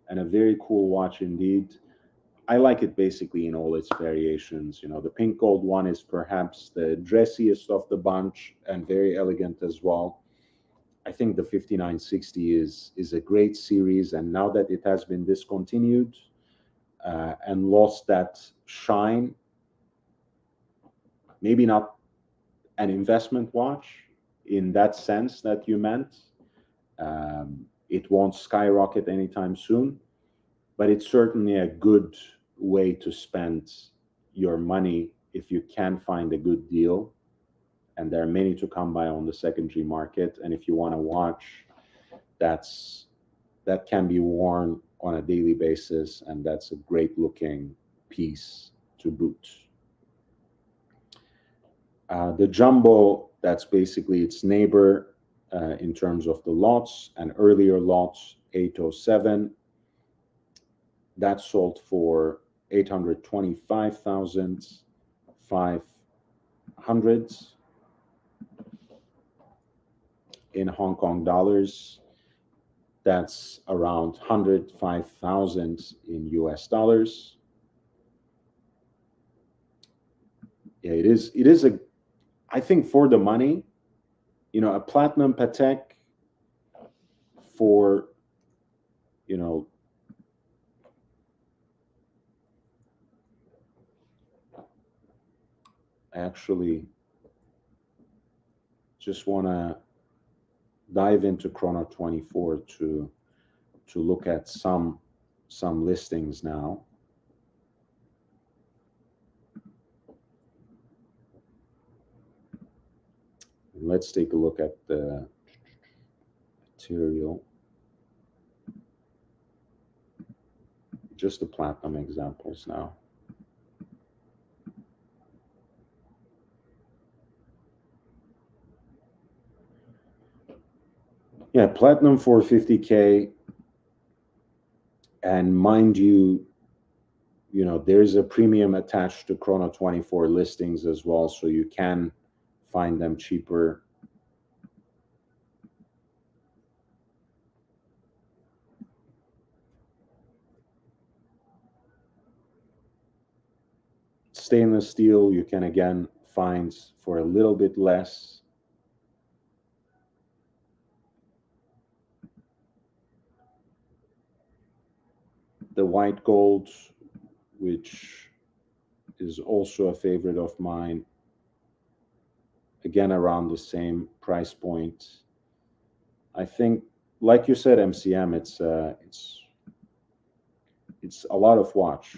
and a very cool watch indeed. I like it basically in all its variations. You know, the pink gold one is perhaps the dressiest of the bunch and very elegant as well. I think the 5960 is a great series, and now that it has been discontinued and lost that shine, maybe not an investment watch in that sense that you meant. It won't skyrocket anytime soon, but it's certainly a good way to spend your money if you can find a good deal. And there are many to come by on the secondary market. And if you want to watch that can be worn on a daily basis, and that's a great looking piece to boot. The Jumbo, that's basically its neighbor in terms of the lots, and earlier lots, 807, that sold for 825,500 in Hong Kong dollars. That's around 105,000 in US dollars. Yeah, it is a, I think for the money, a platinum Patek for, you know, actually just want to dive into Chrono 24 to look at some listings now. Let's take a look at the material. Just the platinum examples now. Yeah, platinum for 50K. And mind you, there's a premium attached to Chrono 24 listings as well, so you can find them cheaper. Stainless steel, you can again find for a little bit less. The white gold, which is also a favorite of mine, again around the same price point. I think, like you said, MCM, it's a lot of watch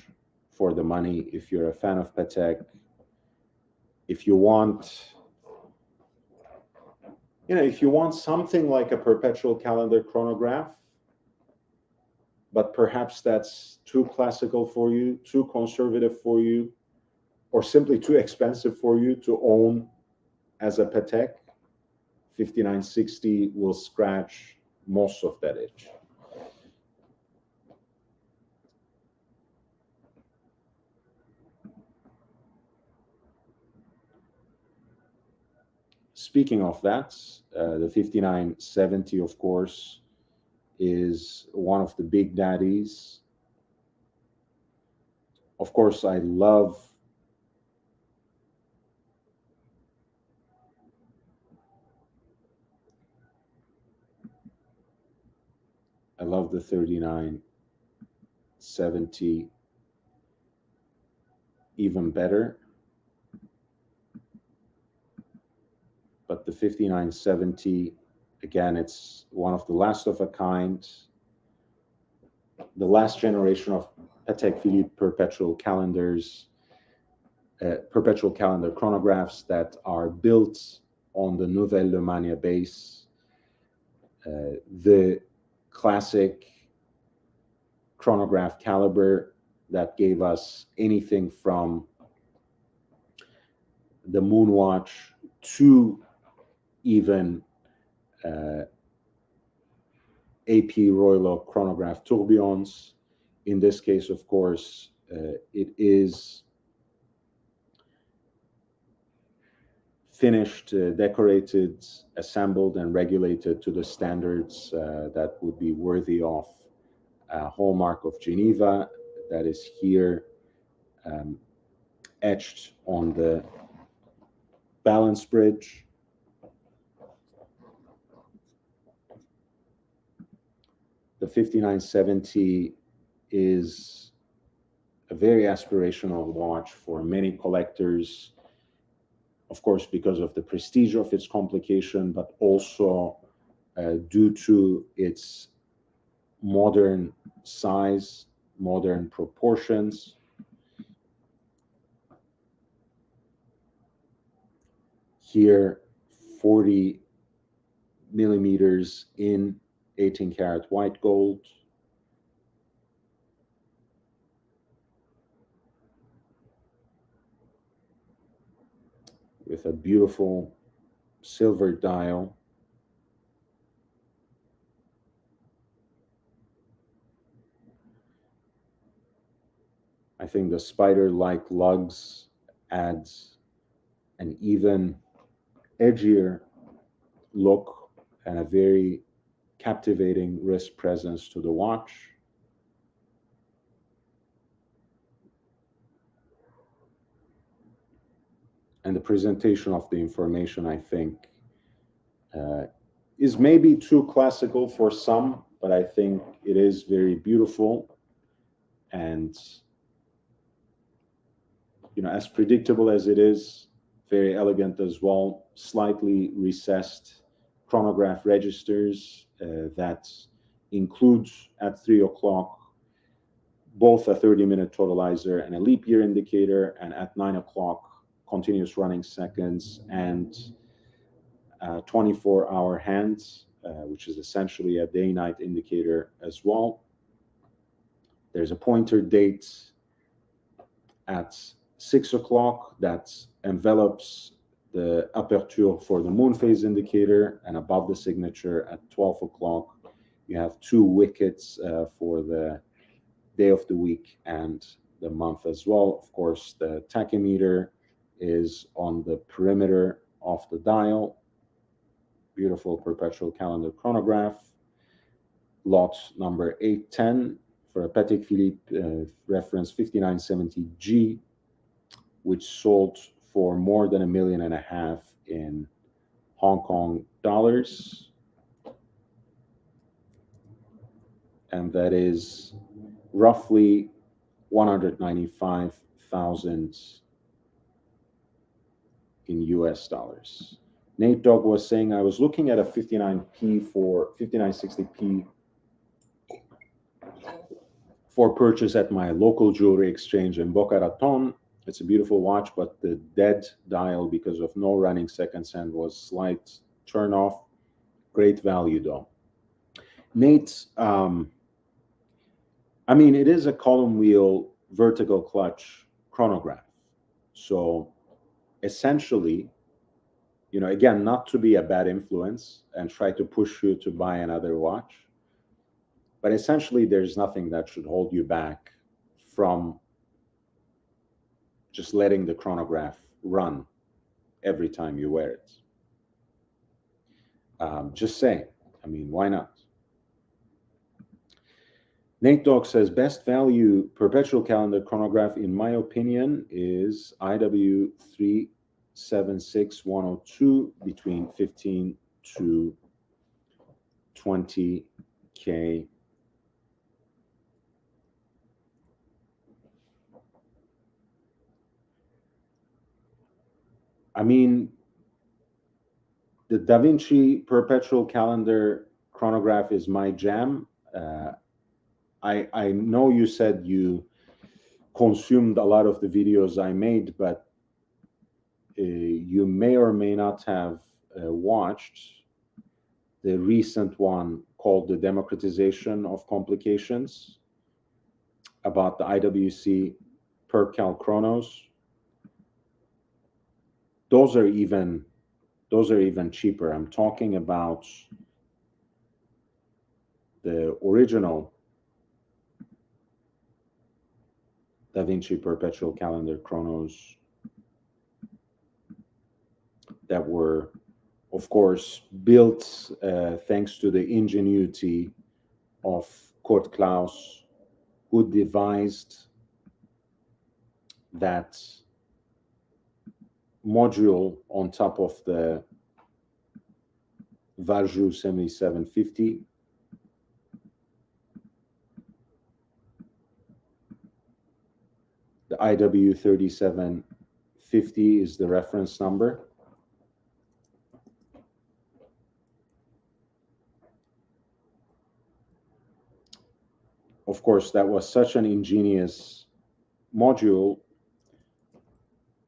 for the money if you're a fan of Patek. If you want, something like a perpetual calendar chronograph, but perhaps that's too classical for you, too conservative for you, or simply too expensive for you to own as a Patek, 5960 will scratch most of that itch. Speaking of that, the 5970, of course, is one of the big daddies. Of course, I love the 3970 even better. But the 5970, again, it's one of the last of a kind, the last generation of Patek Philippe perpetual calendars, perpetual calendar chronographs that are built on the Nouvelle Lemania base, the classic chronograph caliber that gave us anything from the Moonwatch to even AP Royal Oak chronograph tourbillons. In this case, of course, it is finished, decorated, assembled, and regulated to the standards that would be worthy of a hallmark of Geneva that is here etched on the balance bridge. The 5970 is a very aspirational watch for many collectors, of course, because of the prestige of its complication, but also due to its modern size, modern proportions. Here, 40 millimeters in 18 karat white gold. With a beautiful silver dial. I think the spider-like lugs adds an even edgier look and a very captivating wrist presence to the watch. And the presentation of the information, I think, is maybe too classical for some, but I think it is very beautiful and, as predictable as it is, very elegant as well. Slightly recessed chronograph registers that includes at 3 o'clock both a 30-minute totalizer and a leap year indicator, and at 9 o'clock continuous running seconds and 24-hour hands, which is essentially a day-night indicator as well. There's a pointer date at 6 o'clock that envelops the aperture for the moon phase indicator, and above the signature at 12 o'clock, you have 2 wickets for the day of the week and the month as well. Of course, the tachymeter is on the perimeter of the dial. Beautiful perpetual calendar chronograph. Lot number 810 for a Patek Philippe reference 5970G, which sold for more than $1.5 million in Hong Kong dollars. And that is roughly 195,000 in US dollars. Nate Dogg was saying, I was looking at a 5960p for purchase at my local jewelry exchange in Boca Raton. It's a beautiful watch, but the dead dial, because of no running seconds hand, was slight turn off. Great value though. Nate, it is a column wheel vertical clutch chronograph. So essentially, again, not to be a bad influence and try to push you to buy another watch, but essentially there's nothing that should hold you back from just letting the chronograph run every time you wear it. Just saying, why not? Nate Dogg says, best value perpetual calendar chronograph, in my opinion, is IW 376102, between 15 to 20K. The Da Vinci perpetual calendar chronograph is my jam. I know you said you consumed a lot of the videos I made, but you may or may not have watched the recent one called The Democratization of Complications about the IWC per cal chronos. Those are even cheaper. I'm talking about the original Da Vinci perpetual calendar chronos that were, of course, built thanks to the ingenuity of Kurt Klaus, who devised that module on top of the Valjoux 7750. The IW 3750 is the reference number. Of course, that was such an ingenious module.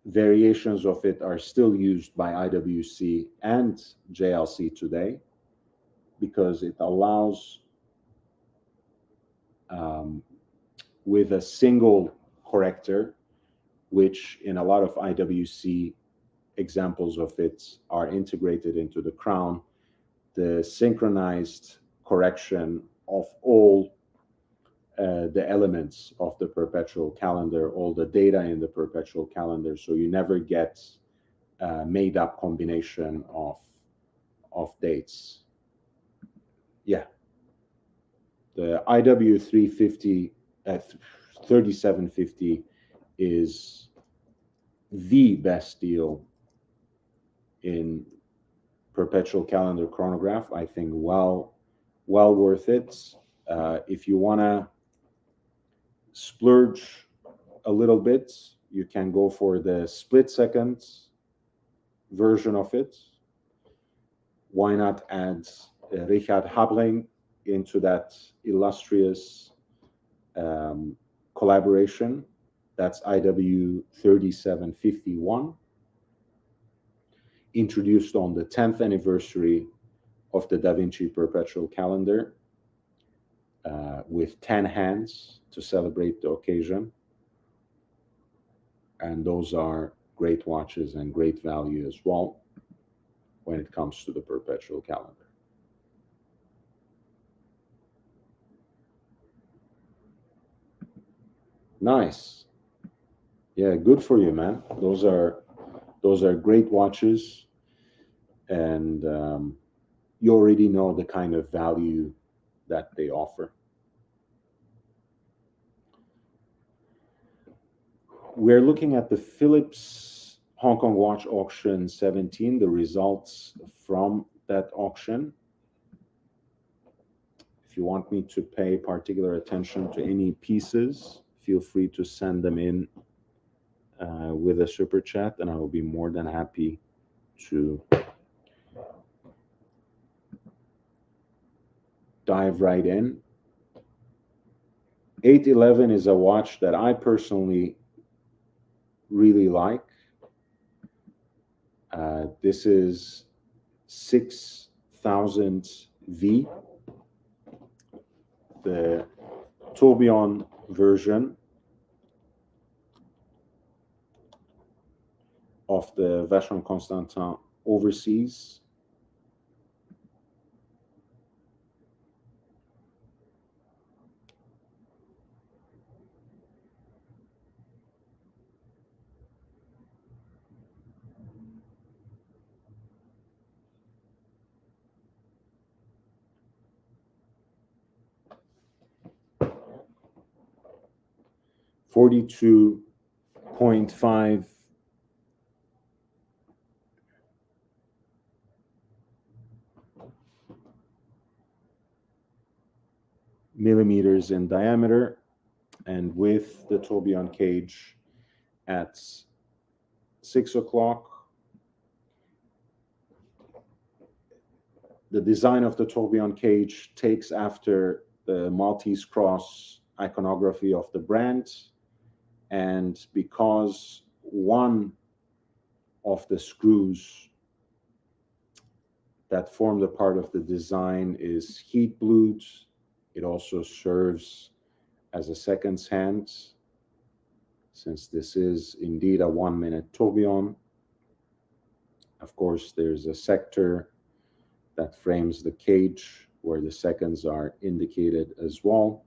Variations of it are still used by IWC and JLC today because it allows, with a single corrector, which in a lot of IWC examples of it are integrated into the crown, the synchronized correction of all the elements of the perpetual calendar, all the data in the perpetual calendar, so you never get a made-up combination of dates. Yeah, the IW 350 at 3750 is the best deal in perpetual calendar chronograph. I think well worth it. If you want to splurge a little bit, you can go for the split seconds version of it. Why not add Richard Habring into that illustrious collaboration? That's IW 3751, introduced on the 10th anniversary of the Da Vinci Perpetual Calendar, with 10 hands to celebrate the occasion. And those are great watches and great value as well when it comes to the perpetual calendar. Nice. Yeah, good for you, man. Those are great watches, and you already know the kind of value that they offer. We're looking at the Phillips Hong Kong Watch Auction 17, the results from that auction. If you want me to pay particular attention to any pieces, feel free to send them in with a super chat, and I will be more than happy to dive right in. 811 is a watch that I personally really like. This is 6000 V, the tourbillon version of the Vacheron Constantin Overseas. .5 millimeters in diameter, and with the tourbillon cage at 6 o'clock. The design of the tourbillon cage takes after the Maltese cross iconography of the brand, and because one of the screws that form the part of the design is heat blued, it also serves as a seconds hand, since this is indeed a 1-minute tourbillon. Of course, there's a sector that frames the cage where the seconds are indicated as well.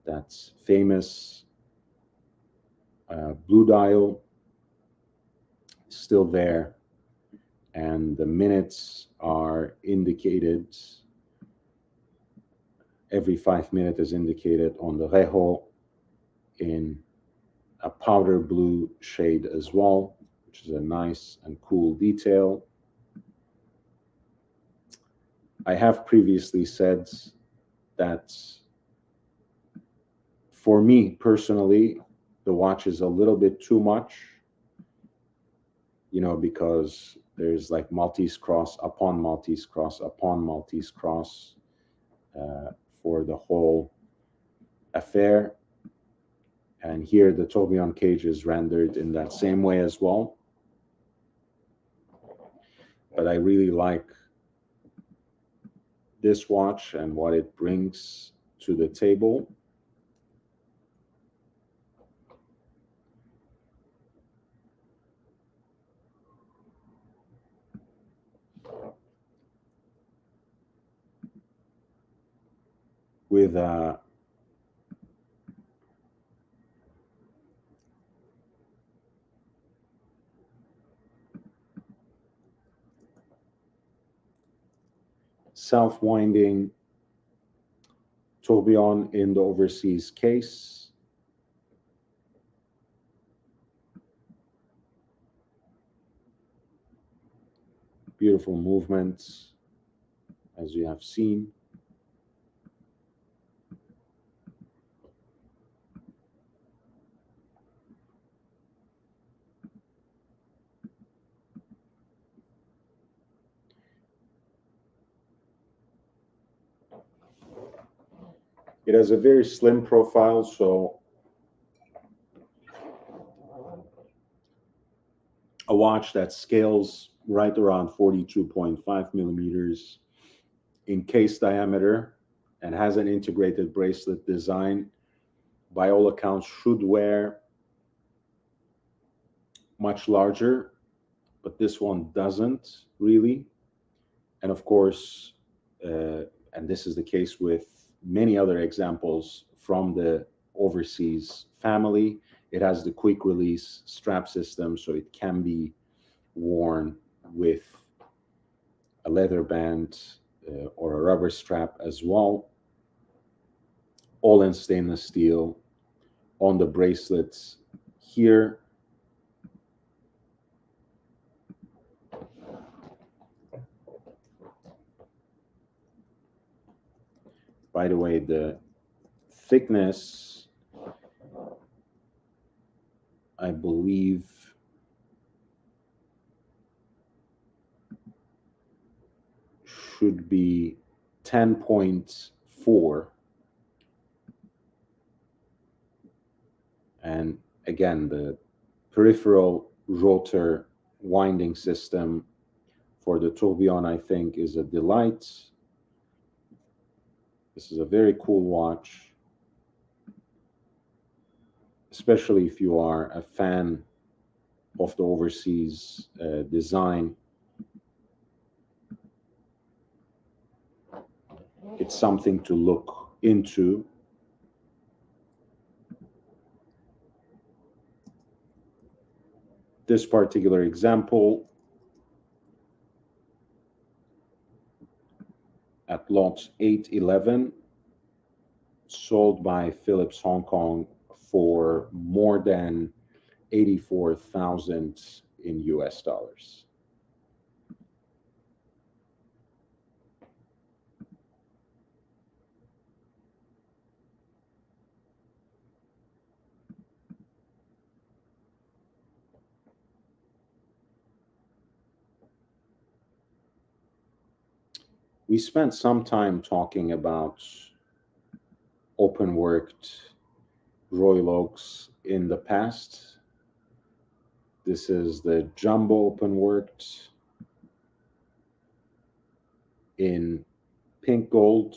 That's famous blue dial, still there, and the minutes are indicated. Every 5 minutes is indicated on the rejo in a powder blue shade as well, which is a nice and cool detail. I have previously said that for me personally, the watch is a little bit too much, because there's like Maltese cross upon Maltese cross upon Maltese cross for the whole affair. And here the tourbillon cage is rendered in that same way as well. But I really like this watch and what it brings to the table. With self-winding tourbillon in the overseas case. Beautiful movements, as you have seen. It has a very slim profile, so a watch that scales right around 42.5 millimeters in case diameter and has an integrated bracelet design, by all accounts, should wear much larger, but this one doesn't really. And of course, and this is the case with many other examples from the overseas family, it has the quick release strap system, so it can be worn with a leather band or a rubber strap as well, all in stainless steel. On the bracelets here, by the way, the thickness, I believe, should be 10.4. And again, the peripheral rotor winding system for the tourbillon, I think, is a delight. This is a very cool watch, especially if you are a fan of the overseas design. It's something to look into. This particular example at lot 811, sold by Phillips Hong Kong for more than 84,000 in US dollars. We spent some time talking about open worked Royal Oaks in the past. This is the jumbo open worked in pink gold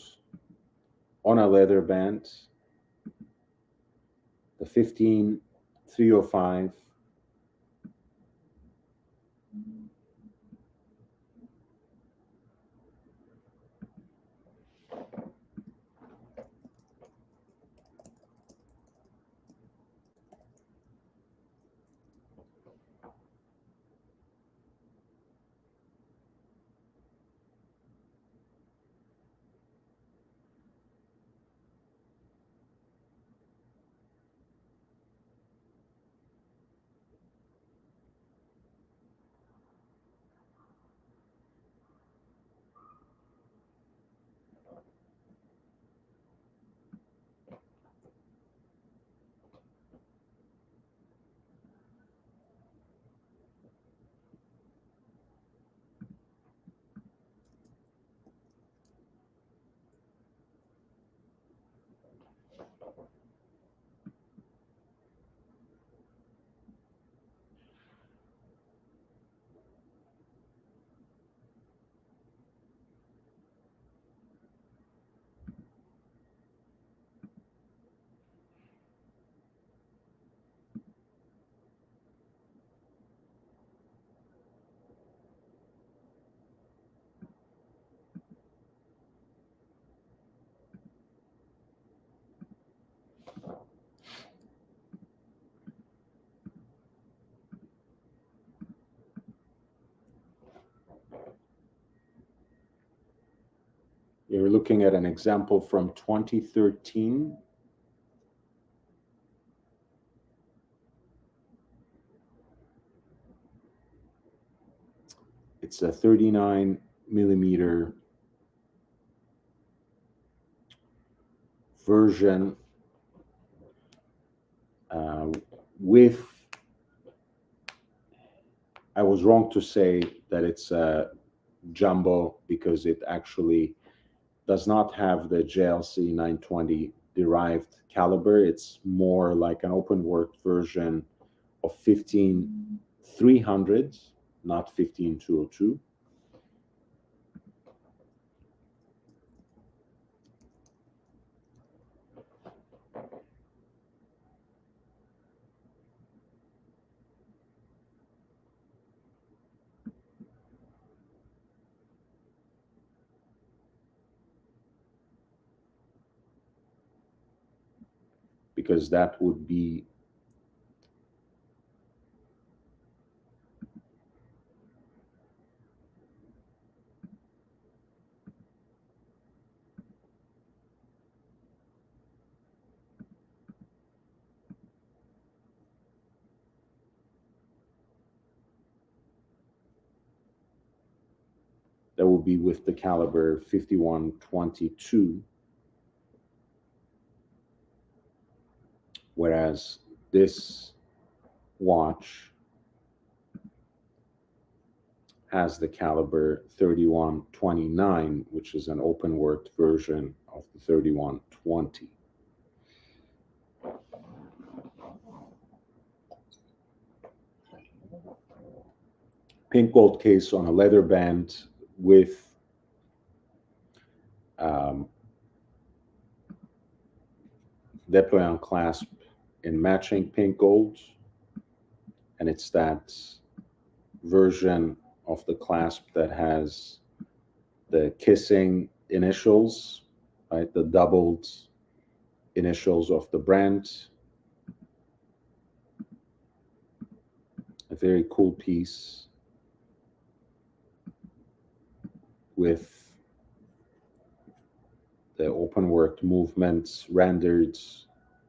on a leather band. The 15305. You're looking at an example from 2013. It's a 39 millimeter version with, I was wrong to say that it's a jumbo because it actually does not have the JLC 920 derived caliber. It's more like an open work version of 15300, not 15202. Because that would be that would be with the caliber 5122, whereas this watch has the caliber 3129, which is an open worked version of the 3120. Pink gold case on a leather band with déployant clasp in matching pink gold, and it's that version of the clasp that has the kissing initials, right? The doubled initials of the brand. A very cool piece with the open worked movements rendered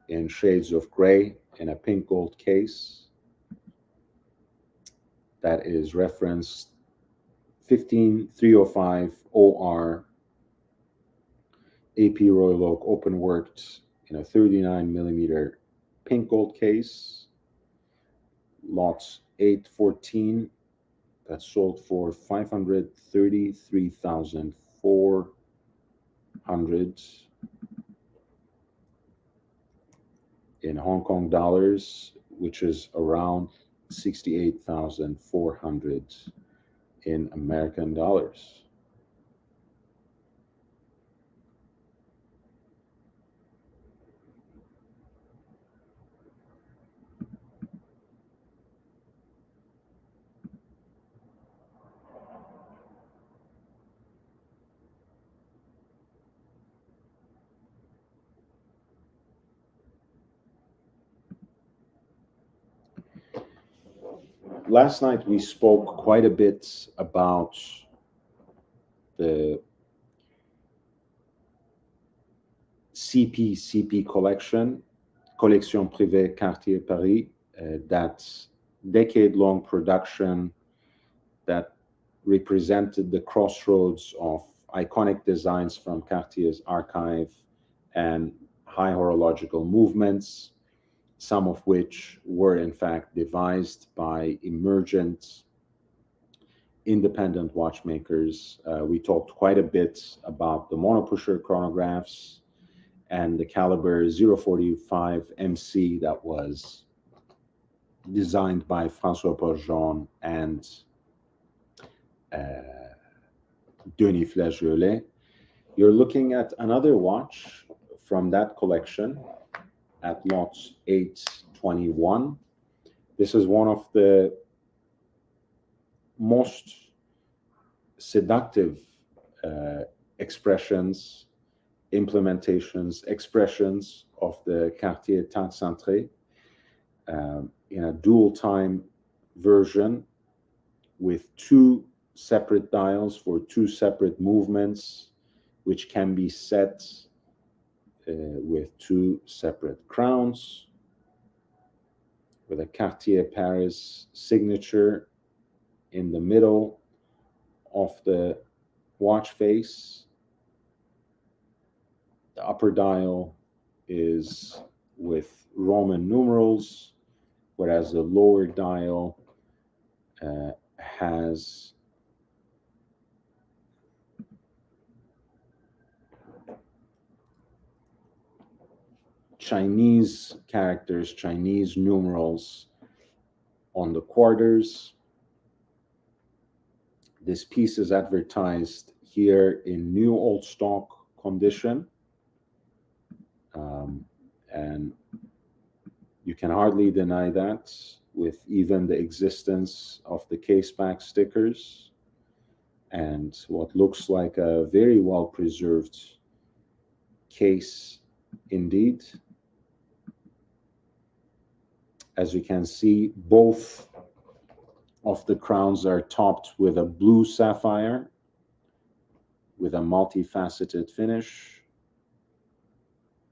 in shades of gray in a pink gold case. That is referenced 15305 OR AP Royal Oak open worked in a 39 millimeter pink gold case. Lots 814 that sold for 533,400 in Hong Kong dollars, which is around 68,400 in American dollars. Last night we spoke quite a bit about the CP collection, Collection Privée Cartier Paris, that decade-long production that represented the crossroads of iconic designs from Cartier's archive and high horological movements, some of which were in fact devised by emergent independent watchmakers. We talked quite a bit about the monopusher chronographs and the caliber 045 MC that was designed by François Paulhan and Denis Flageolet. You're looking at another watch from that collection at lot 821. This is one of the most seductive expressions, implementations, expressions of the Cartier Teinte Cintrée in a dual time version with two separate dials for two separate movements which can be set with two separate crowns, with a Cartier Paris signature in the middle of the watch face. The upper dial is with Roman numerals, whereas the lower dial has Chinese characters, Chinese numerals on the quarters. This piece is advertised here in new old stock condition. And you can hardly deny that with even the existence of the case back stickers and what looks like a very well preserved case indeed. As you can see, both of the crowns are topped with a blue sapphire with a multifaceted finish.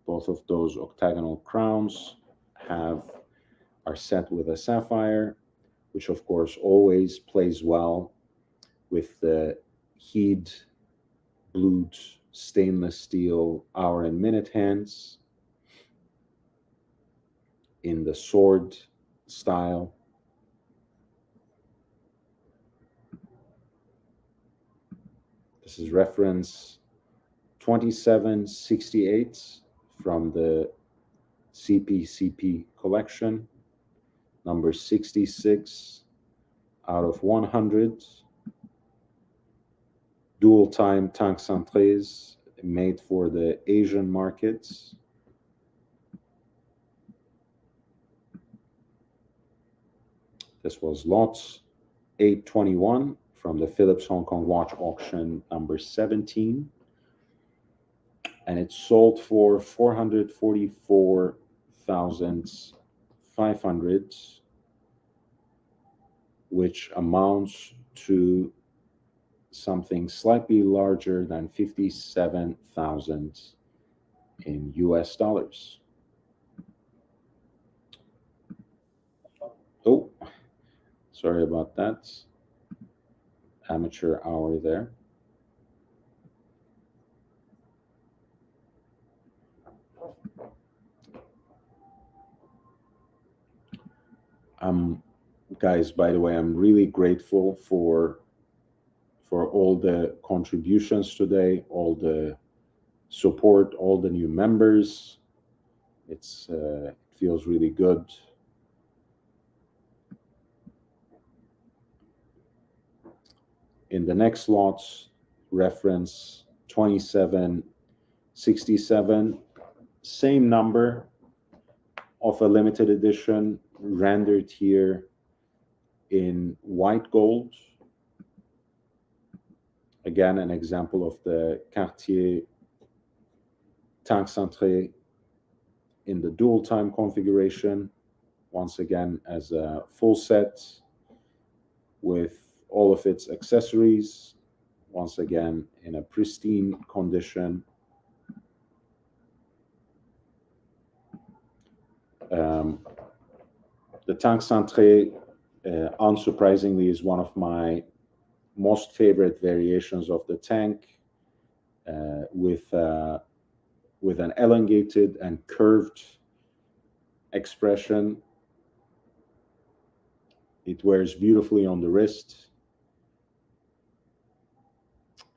Both of those octagonal crowns are set with a sapphire, which of course always plays well with the keyed blued stainless steel hour and minute hands in the sword style. This is reference 2768 from the CPCP collection, number 66 out of 100. Dual time tank centrés made for the Asian markets. This was lot 821 from the Phillips Hong Kong watch auction number 17. And it sold for 444,500, which amounts to something slightly larger than 57,000 in US dollars. Oh, sorry about that. Amateur hour there. Guys, by the way, I'm really grateful for all the contributions today, all the support, all the new members. It feels really good. In the next lots, reference 2767, same number of a limited edition rendered here in white gold. Again, an example of the Cartier tank centré in the dual time configuration, once again as a full set with all of its accessories, once again in a pristine condition. The tank centré, unsurprisingly, is one of my most favorite variations of the tank, with an elongated and curved expression. It wears beautifully on the wrist,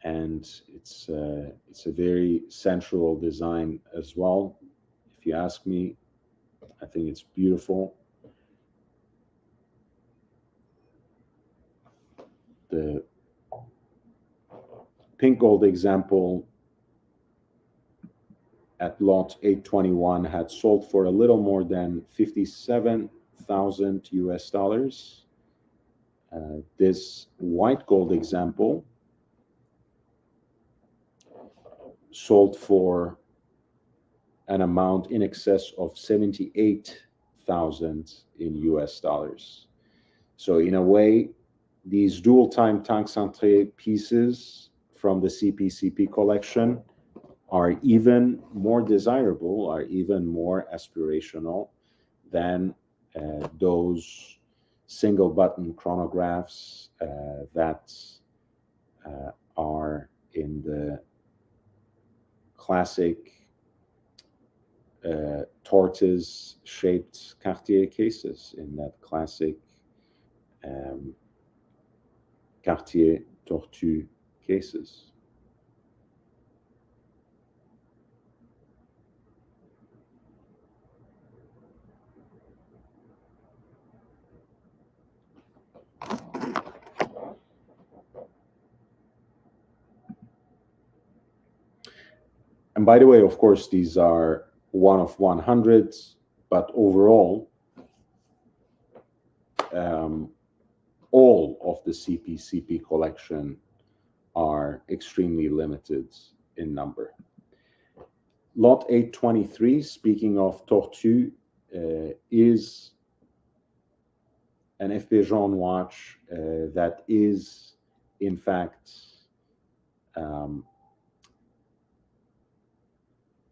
and it's a very sensual design as well. If you ask me, I think it's beautiful. The pink gold example at lot 821 had sold for a little more than 57,000 US dollars. This white gold example sold for an amount in excess of 78,000 in US dollars. So in a way, these dual time tank centré pieces from the CPCP collection are even more desirable, are even more aspirational than those single button chronographs that are in the classic tortoise-shaped Cartier cases, in that classic Cartier Tortue cases. And by the way, of course, these are 1 of 100, but overall, all of the CPCP collection are extremely limited in number. Lot 823, speaking of Tortue, is an F.P. Journe watch that is, in fact,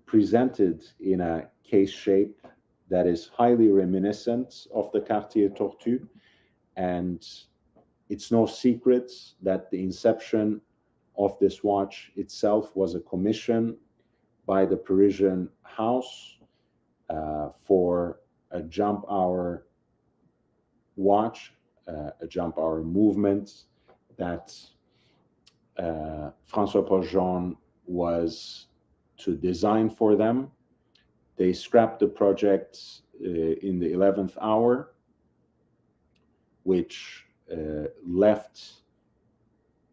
presented in a case shape that is highly reminiscent of the Cartier Tortue. And it's no secret that the inception of this watch itself was a commission by the Parisian house for a jump hour watch, a jump hour movement that François-Paul Journe was to design for them. They scrapped the project in the 11th hour, which left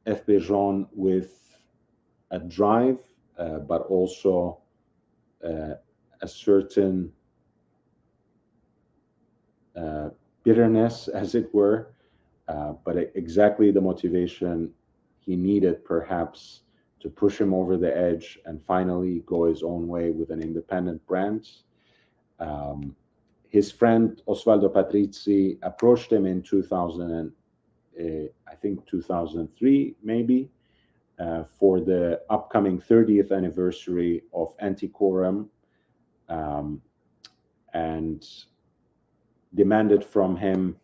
F.P. Journe with a drive, but also a certain bitterness, as it were, but exactly the motivation he needed, perhaps, to push him over the edge and finally go his own way with an independent brand. His friend Osvaldo Patrizzi approached him in 2003, maybe, for the upcoming 30th anniversary of Antiquorum, and demanded from him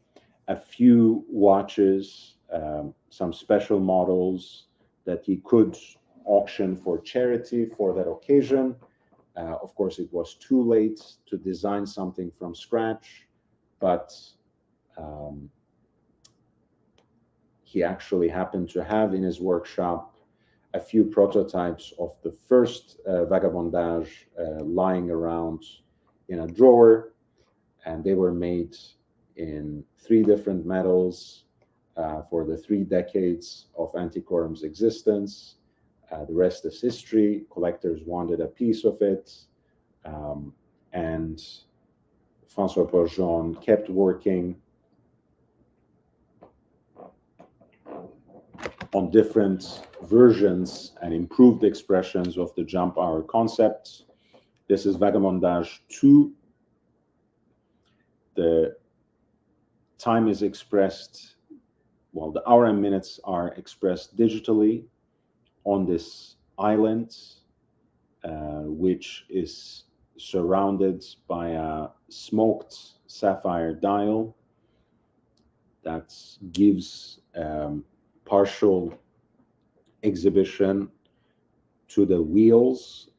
a few watches, some special models that he could auction for charity for that occasion. Of course, it was too late to design something from scratch, but he actually happened to have in his workshop a few prototypes of the first Vagabondage lying around in a drawer, and they were made in 3 different metals for the 3 decades of Antiquorum's existence. The rest is history. Collectors wanted a piece of it, and François-Paul Journe kept working on different versions and improved expressions of the jump hour concept. This is Vagabondage 2. The time is expressed, well, the hour and minutes are expressed digitally on this island, which is surrounded by a smoked sapphire dial that gives partial exhibition to the wheels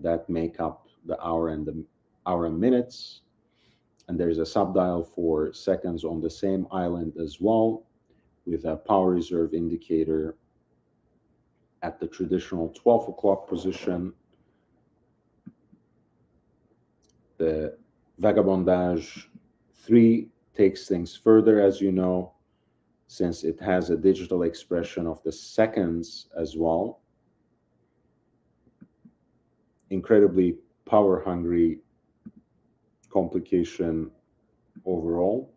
that make up the hour and minutes. And there's a subdial for seconds on the same island as well, with a power reserve indicator at the traditional 12 o'clock position. The Vagabondage 3 takes things further, as you know, since it has a digital expression of the seconds as well. Incredibly power-hungry complication overall.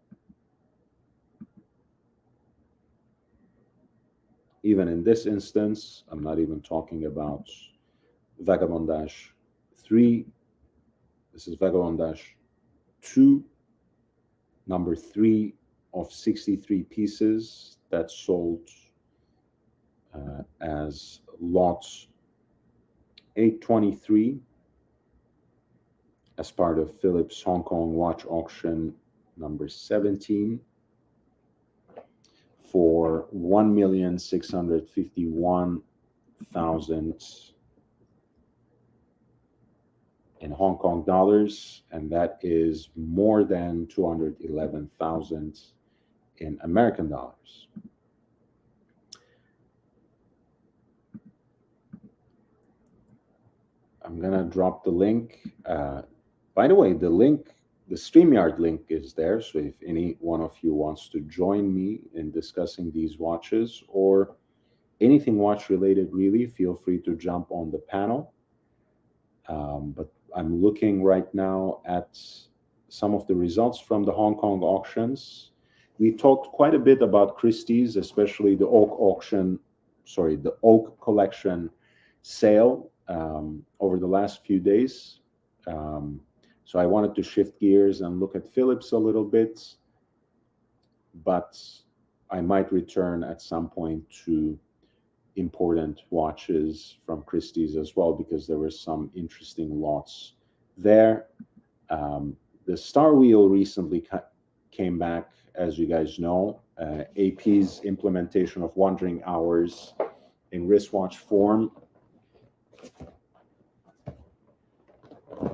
Even in this instance, I'm not even talking about Vagabondage 3. This is Vagabondage 2, number 3 of 63 pieces that sold as lot 823 as part of Phillips Hong Kong watch auction number 17 for 1,651,000 in Hong Kong dollars, and that is more than 211,000 in American dollars. I'm gonna drop the link. By the way, the StreamYard link is there. So if any one of you wants to join me in discussing these watches or anything watch related, really, feel free to jump on the panel. But I'm looking right now at some of the results from the Hong Kong auctions. We talked quite a bit about Christie's, especially the the Oak Collection sale over the last few days. So I wanted to shift gears and look at Phillips a little bit, but I might return at some point to important watches from Christie's as well, because there were some interesting lots there. The Star Wheel recently came back, as you guys know. AP's implementation of wandering hours in wristwatch form.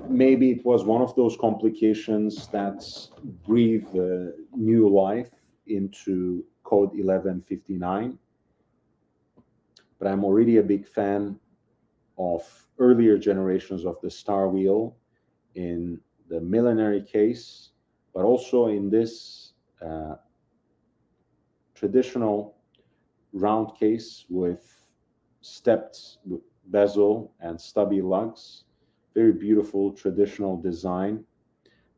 Maybe it was one of those complications that breathe new life into code 1159. But I'm already a big fan of earlier generations of the Star Wheel in the millenary case, but also in this traditional round case with stepped bezel and stubby lugs. Very beautiful traditional design,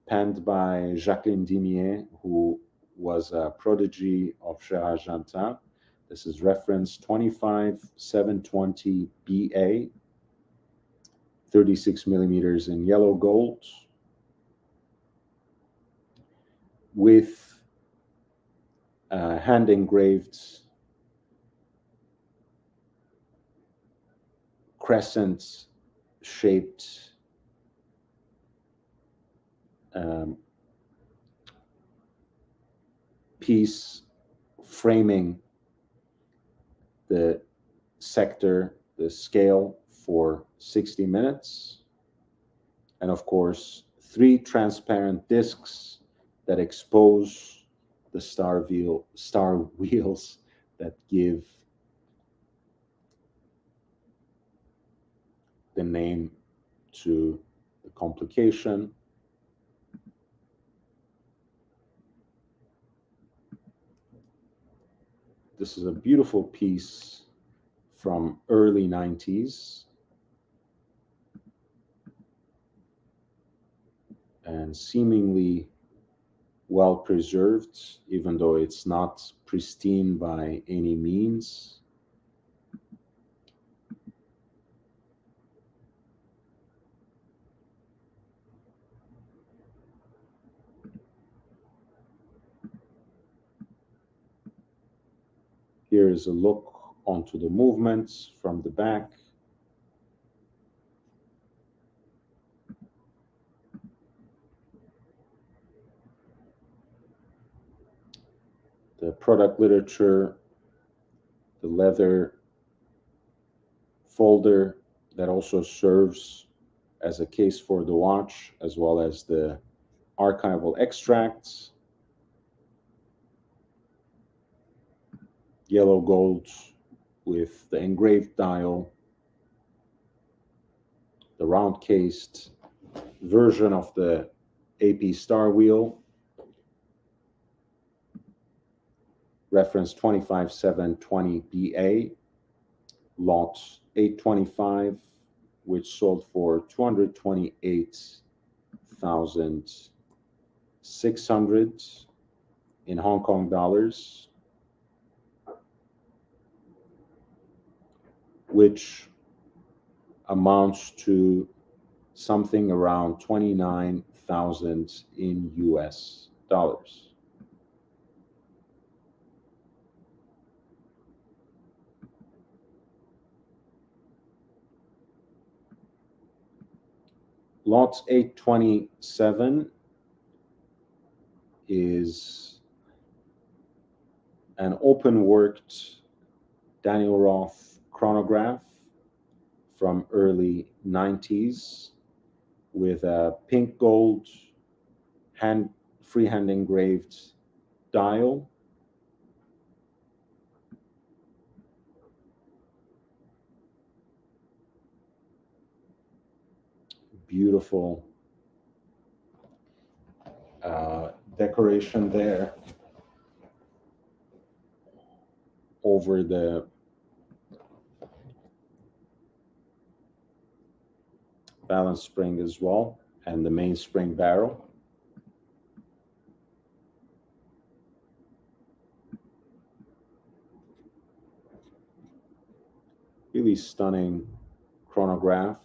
penned by Jacqueline Dimier, who was a prodigy of Gérard Jantin. This is reference 25720 BA, 36 millimeters in yellow gold, with hand engraved crescent shaped piece framing the sector, the scale for 60 minutes. And of course, 3 transparent discs that expose the star wheels that give the name to the complication. This is a beautiful piece from early 90s. And seemingly well preserved, even though it's not pristine by any means. Here is a look onto the movements from the back. The product literature, the leather folder that also serves as a case for the watch, as well as the archival extracts, yellow gold with the engraved dial, the round cased version of the AP Star Wheel, reference 25720 BA, lot 825, which sold for 228,600 in Hong Kong dollars, which amounts to something around 29,000 in US dollars. Lot 827 is an open-worked Daniel Roth chronograph from early 90s with a pink gold freehand engraved dial. Beautiful decoration there over the balance spring as well, and the mainspring barrel. Really stunning chronograph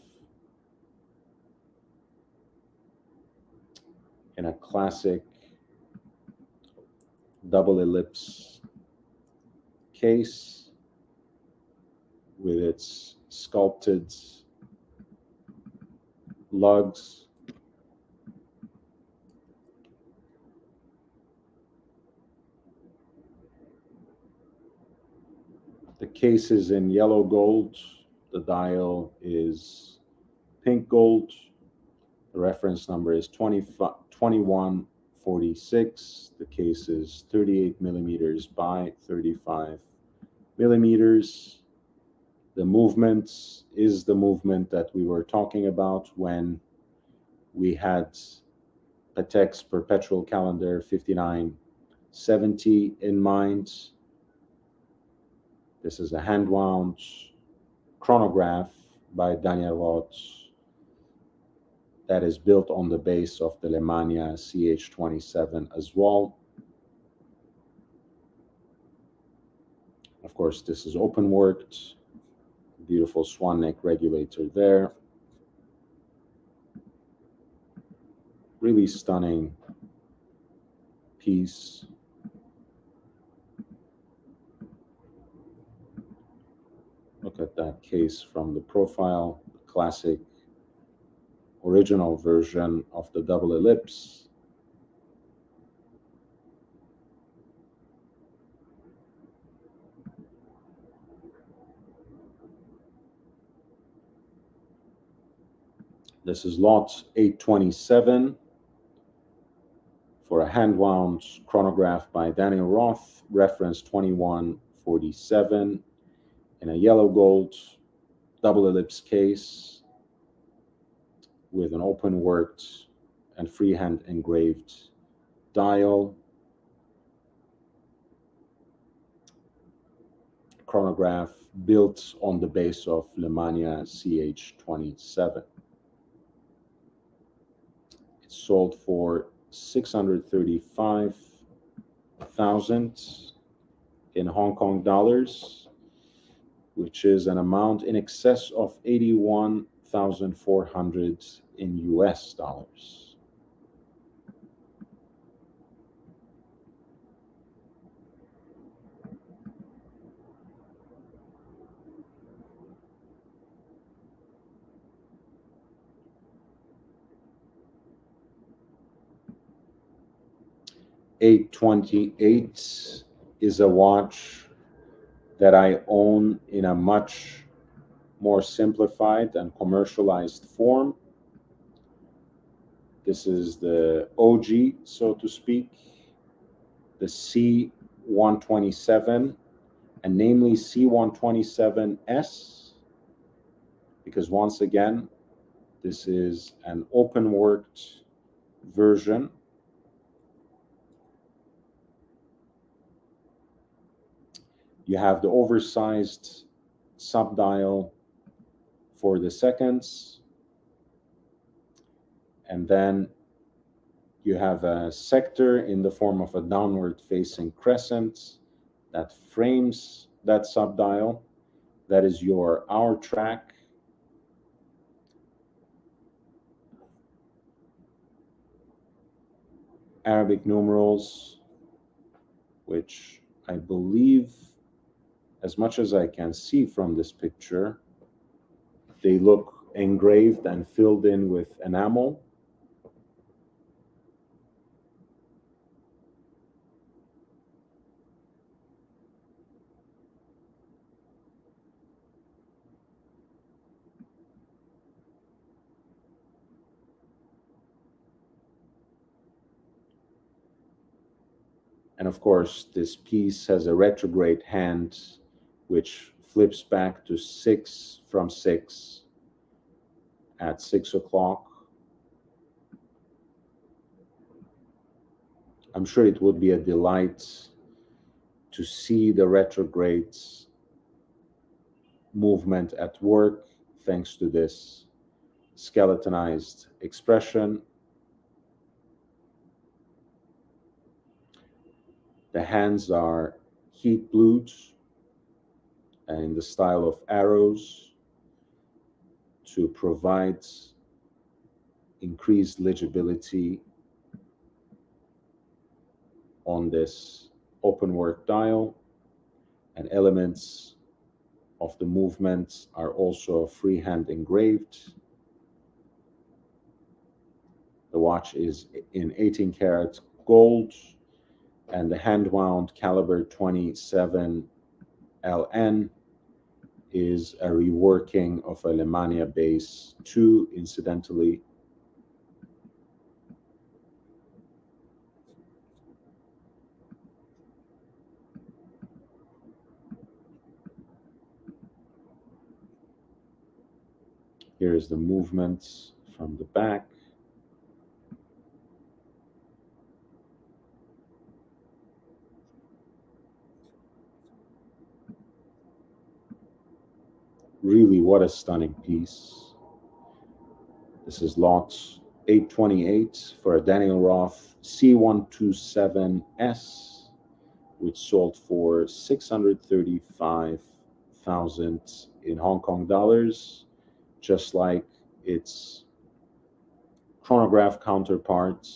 in a classic double ellipse case with its sculpted lugs. The case is in yellow gold. The dial is pink gold. The reference number is 2146. The case is 38 millimeters by 35 millimeters. The movement is the movement that we were talking about when we had Patek's perpetual calendar 5970 in mind. This is a hand-wound chronograph by Daniel Roth that is built on the base of the Lemania CH27 as well. Of course, this is open-worked. Beautiful swan neck regulator there. Really stunning piece. Look at that case from the profile, the classic original version of the double ellipse. This is lot 827 for a hand-wound chronograph by Daniel Roth, reference 2147, in a yellow gold double ellipse case with an open-worked and freehand engraved dial. Chronograph built on the base of Lemania CH27. It sold for 635,000 in Hong Kong dollars, which is an amount in excess of 81,400 in US dollars. $828 is a watch that I own in a much more simplified and commercialized form. This is the OG, so to speak, the C127, and namely C127S, because once again, this is an open-worked version. You have the oversized subdial for the seconds, and then you have a sector in the form of a downward-facing crescent that frames that subdial. That is your hour track. Arabic numerals, which I believe, as much as I can see from this picture, they look engraved and filled in with enamel. And of course, this piece has a retrograde hand, which flips back to 6 from 6 at 6 o'clock. I'm sure it would be a delight to see the retrograde movement at work thanks to this skeletonized expression. The hands are heat blued in the style of arrows to provide increased legibility on this open work dial, and elements of the movement are also freehand engraved. The watch is in 18 karat gold, and the hand wound caliber 27 LN is a reworking of a Lemania base 2, incidentally. Here is the movement from the back. Really, what a stunning piece. This is lot 828 for a Daniel Roth C127S, which sold for 635,000 in Hong Kong dollars, just like its chronograph counterpart,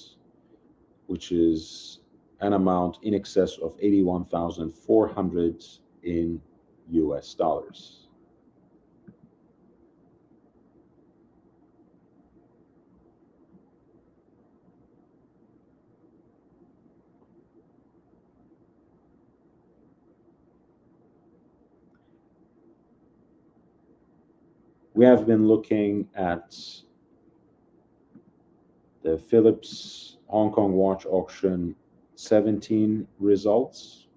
which is an amount in excess of 81,400 in US dollars. We have been looking at the Phillips Hong Kong Watch Auction 17 results.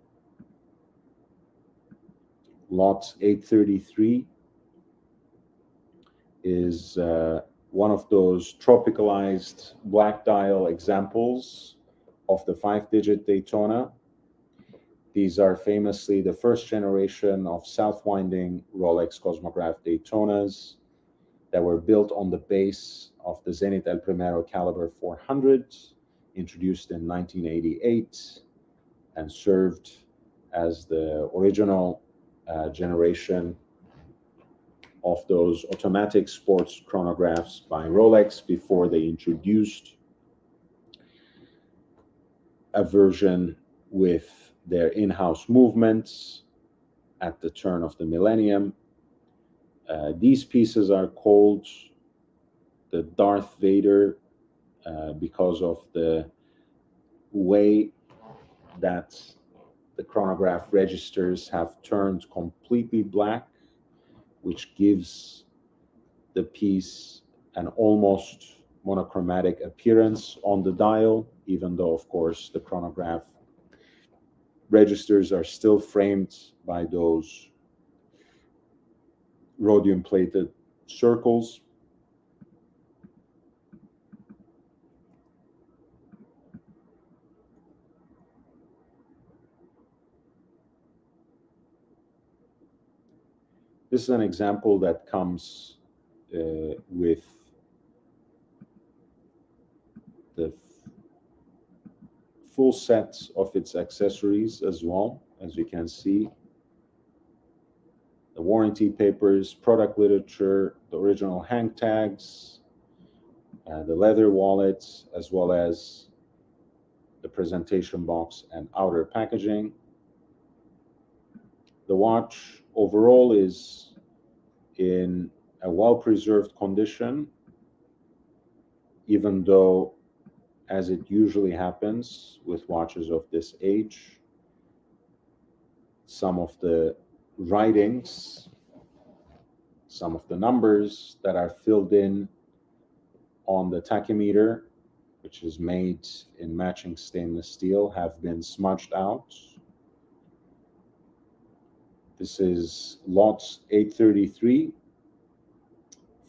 Lot 833 is one of those tropicalized black dial examples of the 5-digit Daytona. These are famously the first generation of south-winding Rolex Cosmograph Daytonas that were built on the base of the Zenith El Primero caliber 400, introduced in 1988 and served as the original generation of those automatic sports chronographs by Rolex before they introduced a version with their in-house movements at the turn of the millennium. These pieces are called the Darth Vader because of the way that the chronograph registers have turned completely black, which gives the piece an almost monochromatic appearance on the dial, even though, of course, the chronograph registers are still framed by those rhodium-plated circles. This is an example that comes with the full set of its accessories as well, as you can see. The warranty papers, product literature, the original hang tags, the leather wallets, as well as the presentation box and outer packaging. The watch overall is in a well-preserved condition, even though, as it usually happens with watches of this age, some of the writings, some of the numbers that are filled in on the tachymeter, which is made in matching stainless steel, have been smudged out. This is lot 833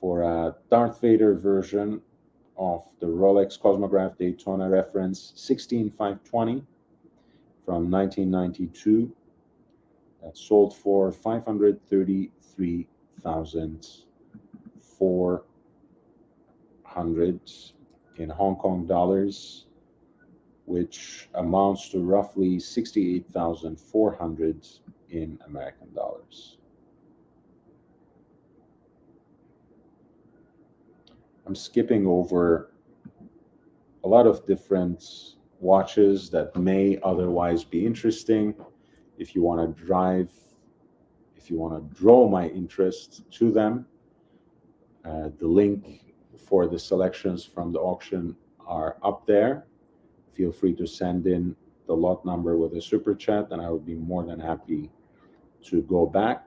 for a Darth Vader version of the Rolex Cosmograph Daytona reference 16520 from 1992 that sold for 533,400 in Hong Kong dollars, which amounts to roughly 68,400 in American dollars. I'm skipping over a lot of different watches that may otherwise be interesting. If you want to draw my interest to them, the link for the selections from the auction are up there. Feel free to send in the lot number with a super chat, and I would be more than happy to go back.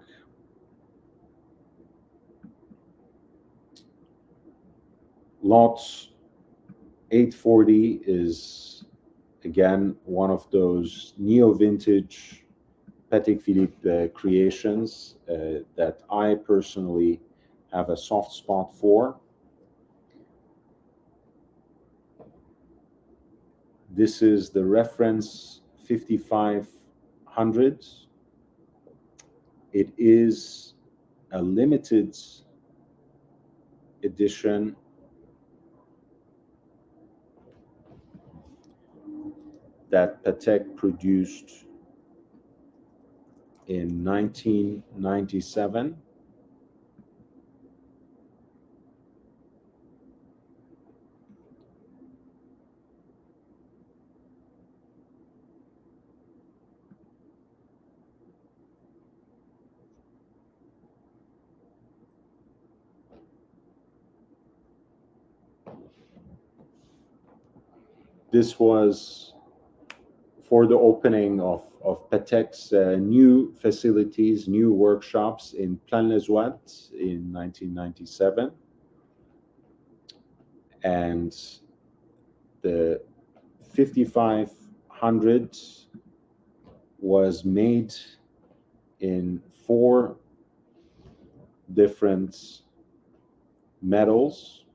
Lot 840 is, again, one of those neo-vintage Patek Philippe creations that I personally have a soft spot for. This is the reference 5500. It is a limited edition that Patek produced in 1997. This was for the opening of Patek's new facilities, new workshops in Plaine-les-Ouates in 1997. And the 5500 was made in 4 different metals,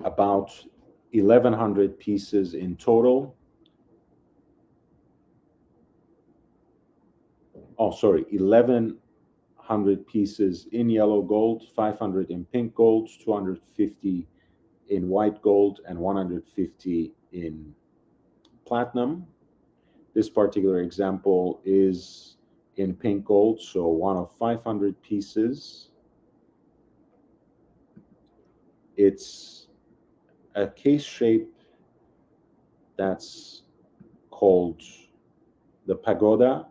about 1,100 pieces in total. 1,100 pieces in yellow gold, 500 in pink gold, 250 in white gold, and 150 in platinum. This particular example is in pink gold, so one of 500 pieces. It's a case shape that's called the pagoda,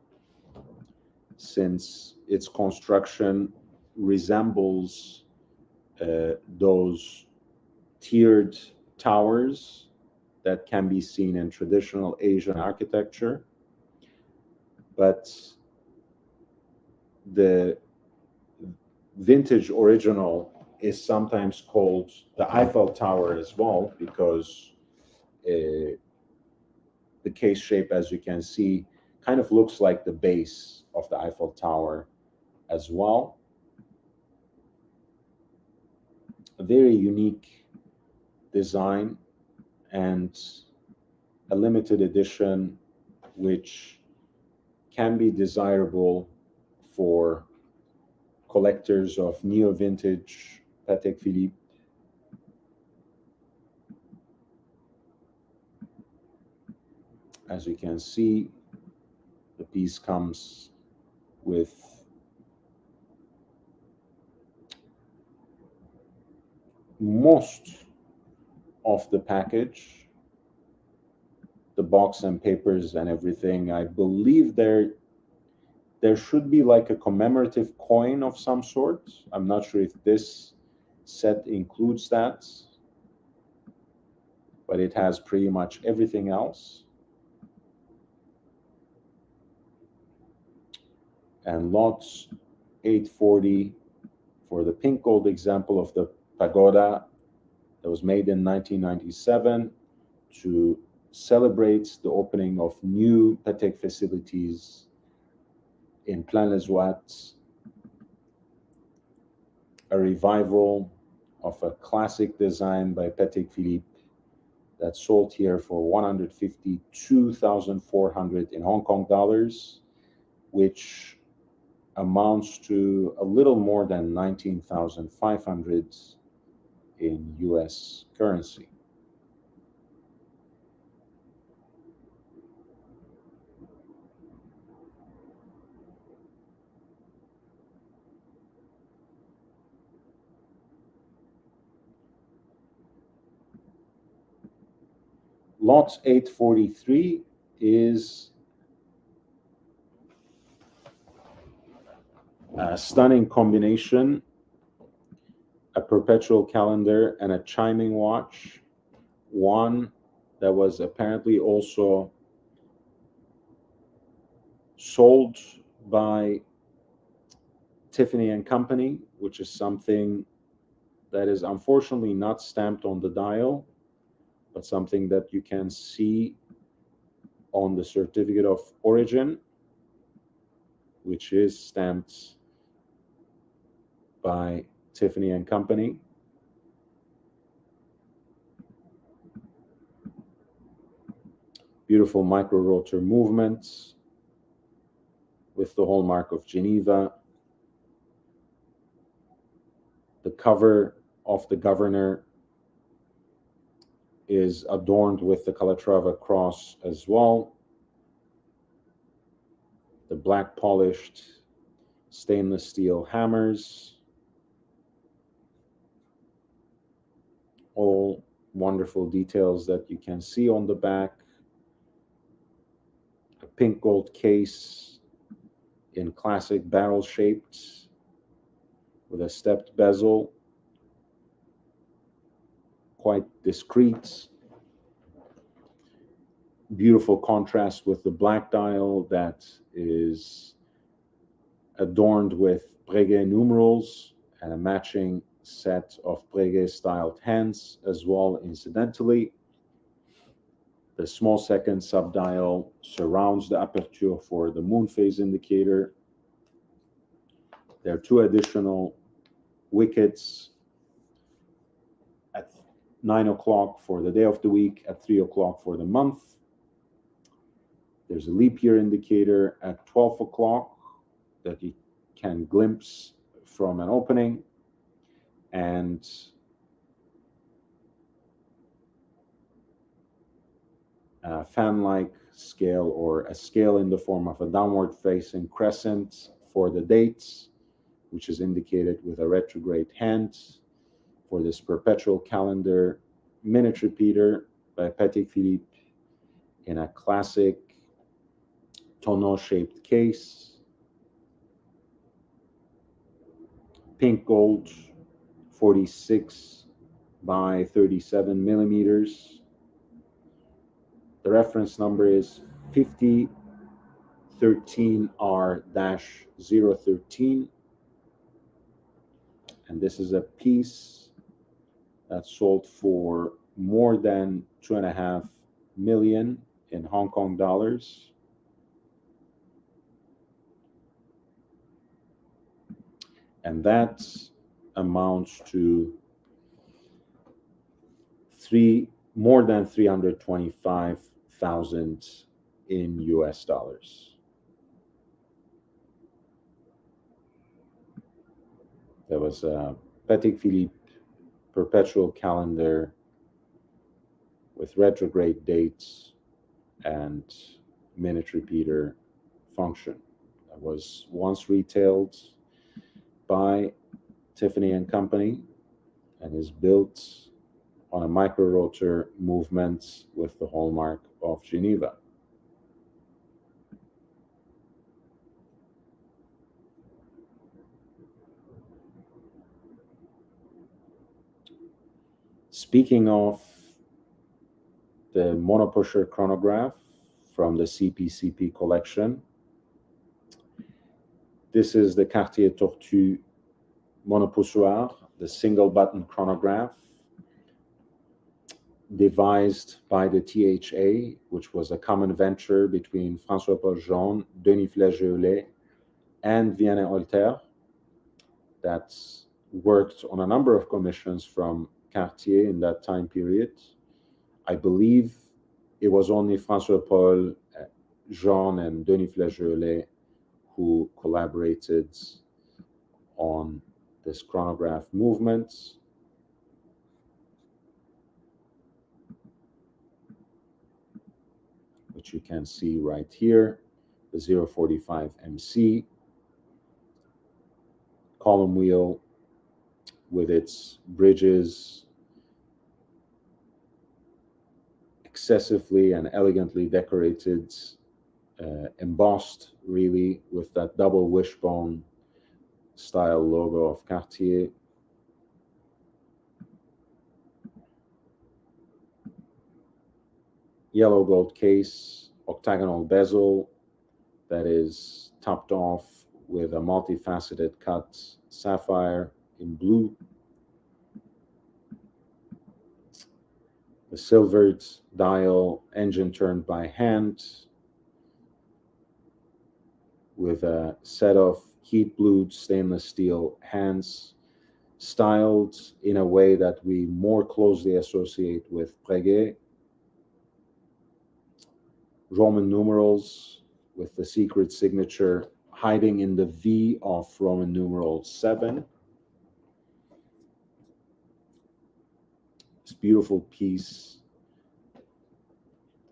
since its construction resembles those tiered towers that can be seen in traditional Asian architecture. But the vintage original is sometimes called the Eiffel Tower as well, because the case shape, as you can see, kind of looks like the base of the Eiffel Tower as well. A very unique design and a limited edition, which can be desirable for collectors of neo-vintage Patek Philippe. As you can see, the piece comes with most of the package, the box and papers and everything. I believe there There should be like a commemorative coin of some sort. I'm not sure if this set includes that, but it has pretty much everything else. And lots 840 for the pink gold example of the pagoda that was made in 1997 to celebrate the opening of new Patek facilities in Plaine-les-Ouates, a revival of a classic design by Patek Philippe that sold here for 152,400 in Hong Kong dollars, which amounts to a little more than 19,500 in US currency. Lot 843 is a stunning combination, a perpetual calendar and a chiming watch, one that was apparently also sold by Tiffany and Company, which is something that is unfortunately not stamped on the dial, but something that you can see on the certificate of origin, which is stamped by Tiffany and Company. Beautiful micro rotor movements with the hallmark of Geneva. The cover of the governor is adorned with the Calatrava cross as well. The black polished stainless steel hammers, all wonderful details that you can see on the back. A pink gold case in classic barrel shaped with a stepped bezel, quite discreet. Beautiful contrast with the black dial that is adorned with Breguet numerals and a matching set of Breguet styled hands as well, incidentally. The small second subdial surrounds the aperture for the moon phase indicator. There are two additional wickets at 9 o'clock for the day of the week, at 3 o'clock for the month. There's a leap year indicator at 12 o'clock that you can glimpse from an opening, and a fan-like scale, or a scale in the form of a downward facing crescent for the dates, which is indicated with a retrograde hand for this perpetual calendar minute repeater by Patek Philippe in a classic tonneau shaped case. Pink gold, 46 by 37 millimeters. The reference number is 5013R-013. And this is a piece that sold for more than 2.5 million in Hong Kong dollars. And that amounts to more than 325,000 in US dollars. There was a Patek Philippe perpetual calendar with retrograde dates and minute repeater function that was once retailed by Tiffany and Company and is built on a micro rotor movement with the hallmark of Geneva. Speaking of the monopusher chronograph from the CPCP collection, this is the Cartier Tortue monopoussoir, the single button chronograph devised by the THA, which was a common venture between François-Paul Jean, Denis Flageolet, and Vianney Olter, that's worked on a number of commissions from Cartier in that time period. I believe it was only François-Paul Jean and Denis Flageolet who collaborated on this chronograph movement. Which you can see right here, the 045 MC column wheel with its bridges excessively and elegantly decorated, embossed really with that double wishbone style logo of Cartier. Yellow gold case, octagonal bezel that is topped off with a multifaceted cut sapphire in blue. The silvered dial, engine turned by hand, with a set of heat blued stainless steel hands, styled in a way that we more closely associate with Breguet. Roman numerals with the secret signature hiding in the V of Roman numeral 7. This beautiful piece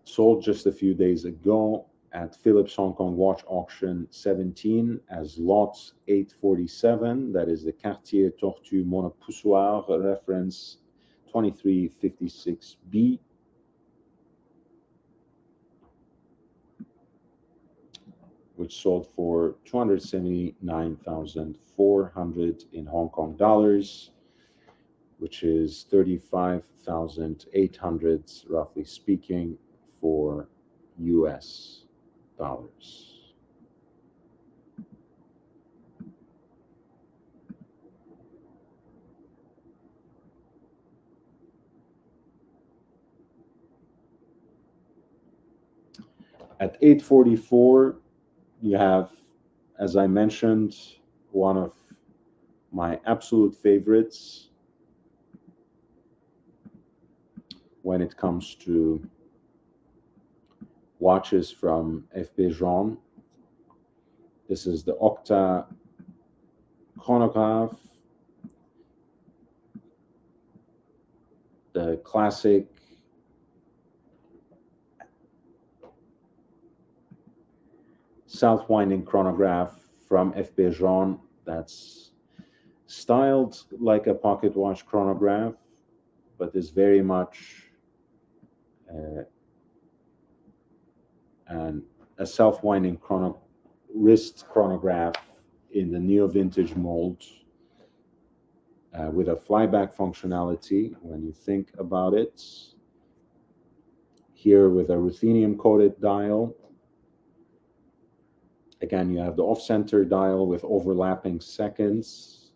sold just a few days ago at Phillips Hong Kong Watch Auction 17 as lot 847. That is the Cartier Tortue monopoussoir, reference 2356B. Which sold for $279,400 in Hong Kong dollars, which is 35,800, roughly speaking, for US dollars. At 844, you have, as I mentioned, one of my absolute favorites when it comes to watches from F.B. Jean. This is the Octa chronograph, the classic south-winding chronograph from F.B. Jean that's styled like a pocket watch chronograph, but is very much a self-winding wrist chronograph in the neo-vintage mold with a flyback functionality when you think about it. Here with a ruthenium-coated dial. Again, you have the off-center dial with overlapping seconds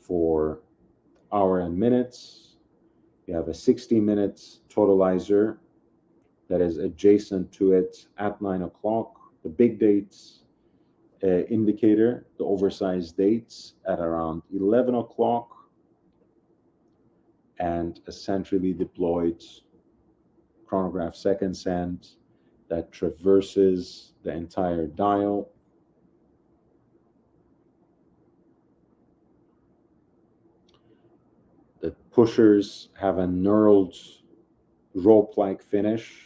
for hour and minutes. You have a 60-minute totalizer that is adjacent to it at 9 o'clock. The big dates indicator, the oversized dates at around 11 o'clock, and a centrally deployed chronograph seconds hand that traverses the entire dial. The pushers have a knurled rope-like finish.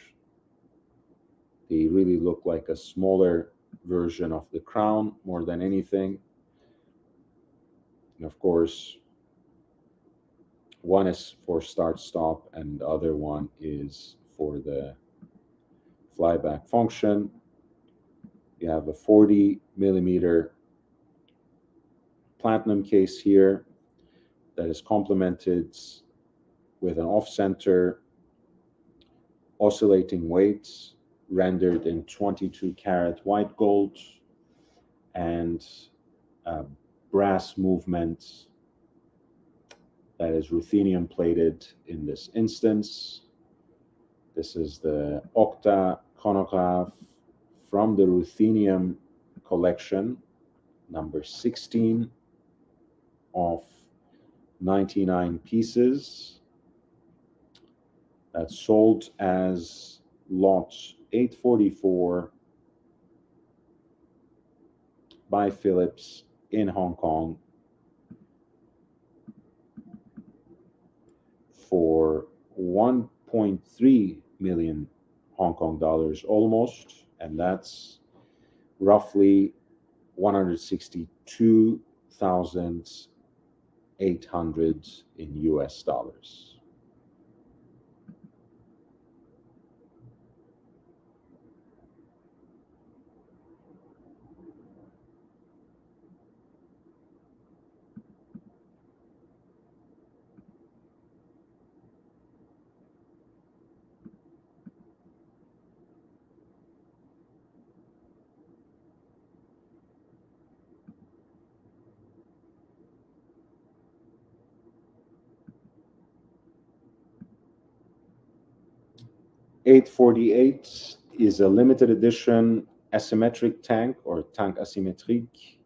They really look like a smaller version of the crown more than anything. And of course, one is for start-stop and the other one is for the flyback function. You have a 40 millimeter platinum case here that is complemented with an off-center oscillating weight rendered in 22 karat white gold and a brass movement that is ruthenium plated in this instance. This is the Octa chronograph from the ruthenium collection, number 16 of 99 pieces. That's sold as lot 844 by Phillips in Hong Kong for 1.3 million Hong Kong dollars almost, and that's roughly 162,800 in US dollars. $848 is a limited edition asymmetric tank or tank asymétrique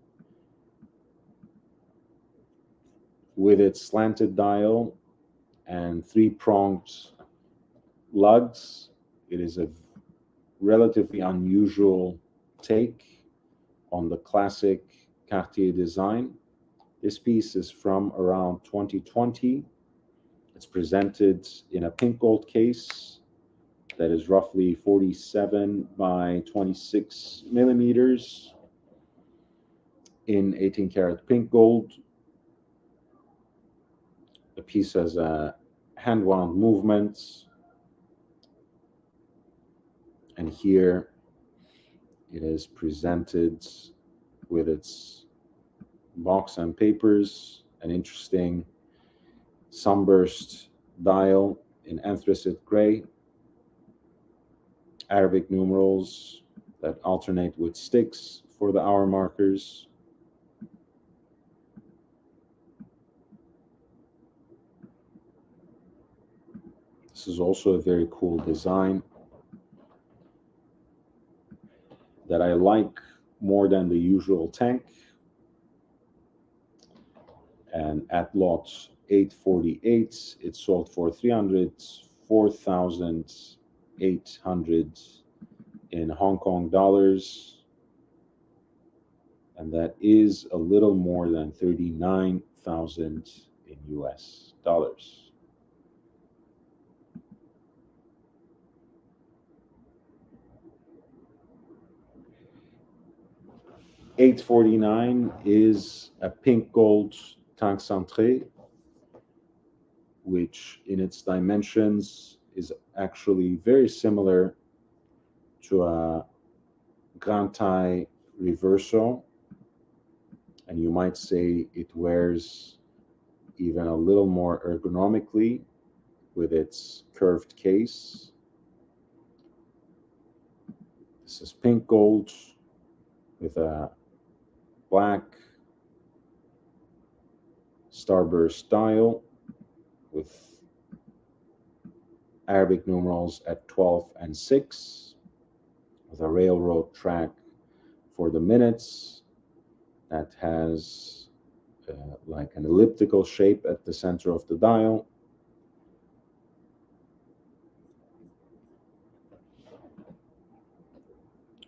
with its slanted dial and three-pronged lugs. It is a relatively unusual take on the classic Cartier design. This piece is from around 2020. It's presented in a pink gold case that is roughly 47 by 26 millimeters in 18 karat pink gold. The piece has a hand-wound movement, and here it is presented with its box and papers, an interesting sunburst dial in anthracite gray, Arabic numerals that alternate with sticks for the hour markers. This is also a very cool design that I like more than the usual tank. And at lot 848, it sold for 304,800 in Hong Kong dollars. And that is a little more than 39,000 in US dollars. $849 is a pink gold tank centré, which in its dimensions is actually very similar to a Grand Taille reverso, and you might say it wears even a little more ergonomically with its curved case. This is pink gold with a black starburst dial with Arabic numerals at 12 and 6, with a railroad track for the minutes that has like an elliptical shape at the center of the dial.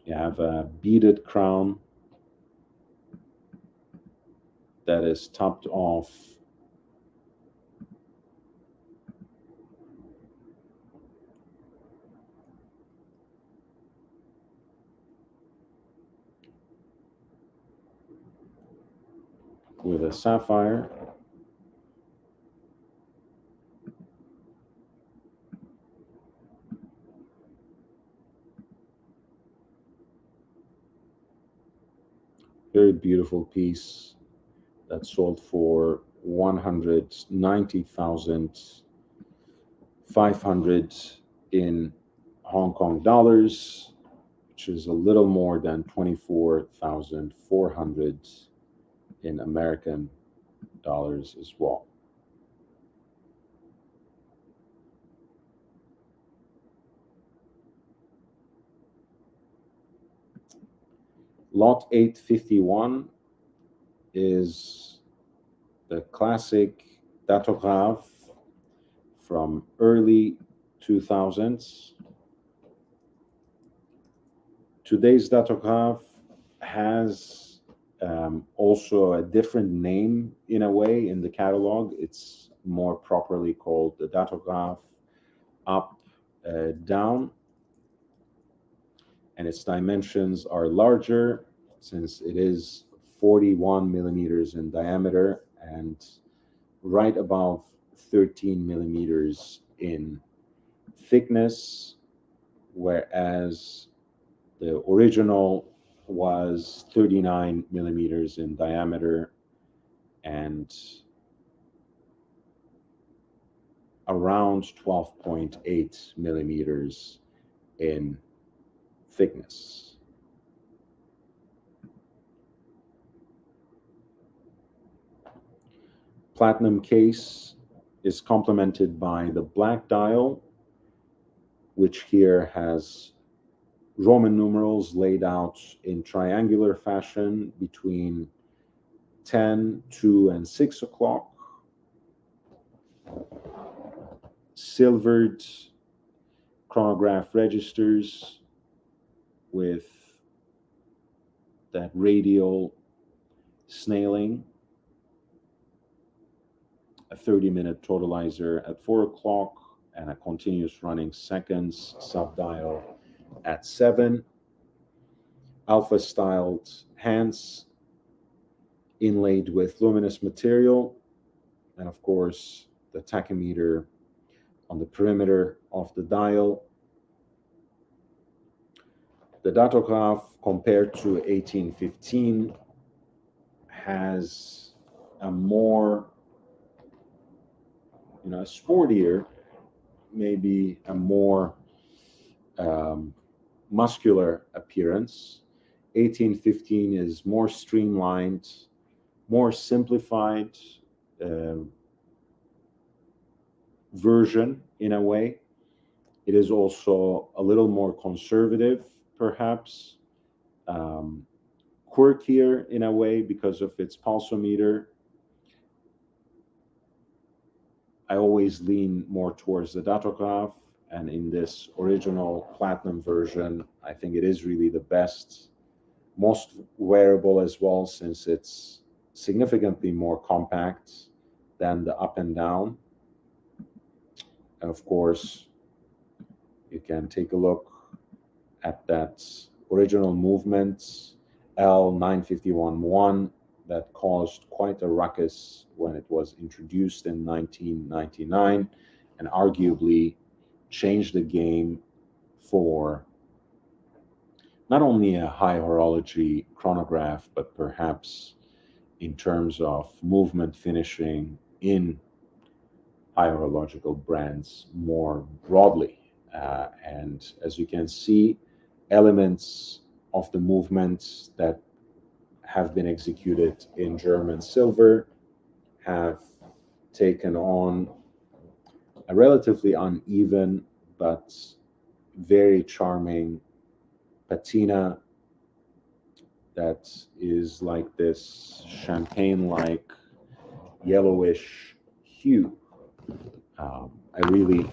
You have a beaded crown that is topped off with a sapphire. Very beautiful piece that sold for 190,000 500 in Hong Kong dollars, which is a little more than 24,400 in American dollars as well. Lot 851 is the classic datograph from early 2000s. Today's datograph has also a different name in a way in the catalog. It's more properly called the datograph up, down, and its dimensions are larger since it is 41 millimeters in diameter and right above 13 millimeters in thickness, whereas the original was 39 millimeters in diameter and around 12.8 millimeters in thickness. Platinum case is complemented by the black dial, which here has Roman numerals laid out in triangular fashion between 10, 2, and 6 o'clock. Silvered chronograph registers with that radial snailing, a 30-minute totalizer at 4 o'clock, and a continuous running seconds subdial at 7. Alpha-styled hands inlaid with luminous material, and of course the tachymeter on the perimeter of the dial. The datograph, compared to 1815, has a more, sportier, maybe a more muscular appearance. 1815 is more streamlined, more simplified version in a way. It is also a little more conservative, perhaps, quirkier in a way because of its pulsometer. I always lean more towards the datograph, and in this original platinum version, I think it is really the best, most wearable as well, since it's significantly more compact than the up and down. And of course, you can take a look at that original movement, L951-1, that caused quite a ruckus when it was introduced in 1999 and arguably changed the game for not only a high horology chronograph, but perhaps in terms of movement finishing in high horological brands more broadly. And as you can see, elements of the movements that have been executed in German silver have taken on a relatively uneven but very charming patina that is like this champagne-like yellowish hue. I really,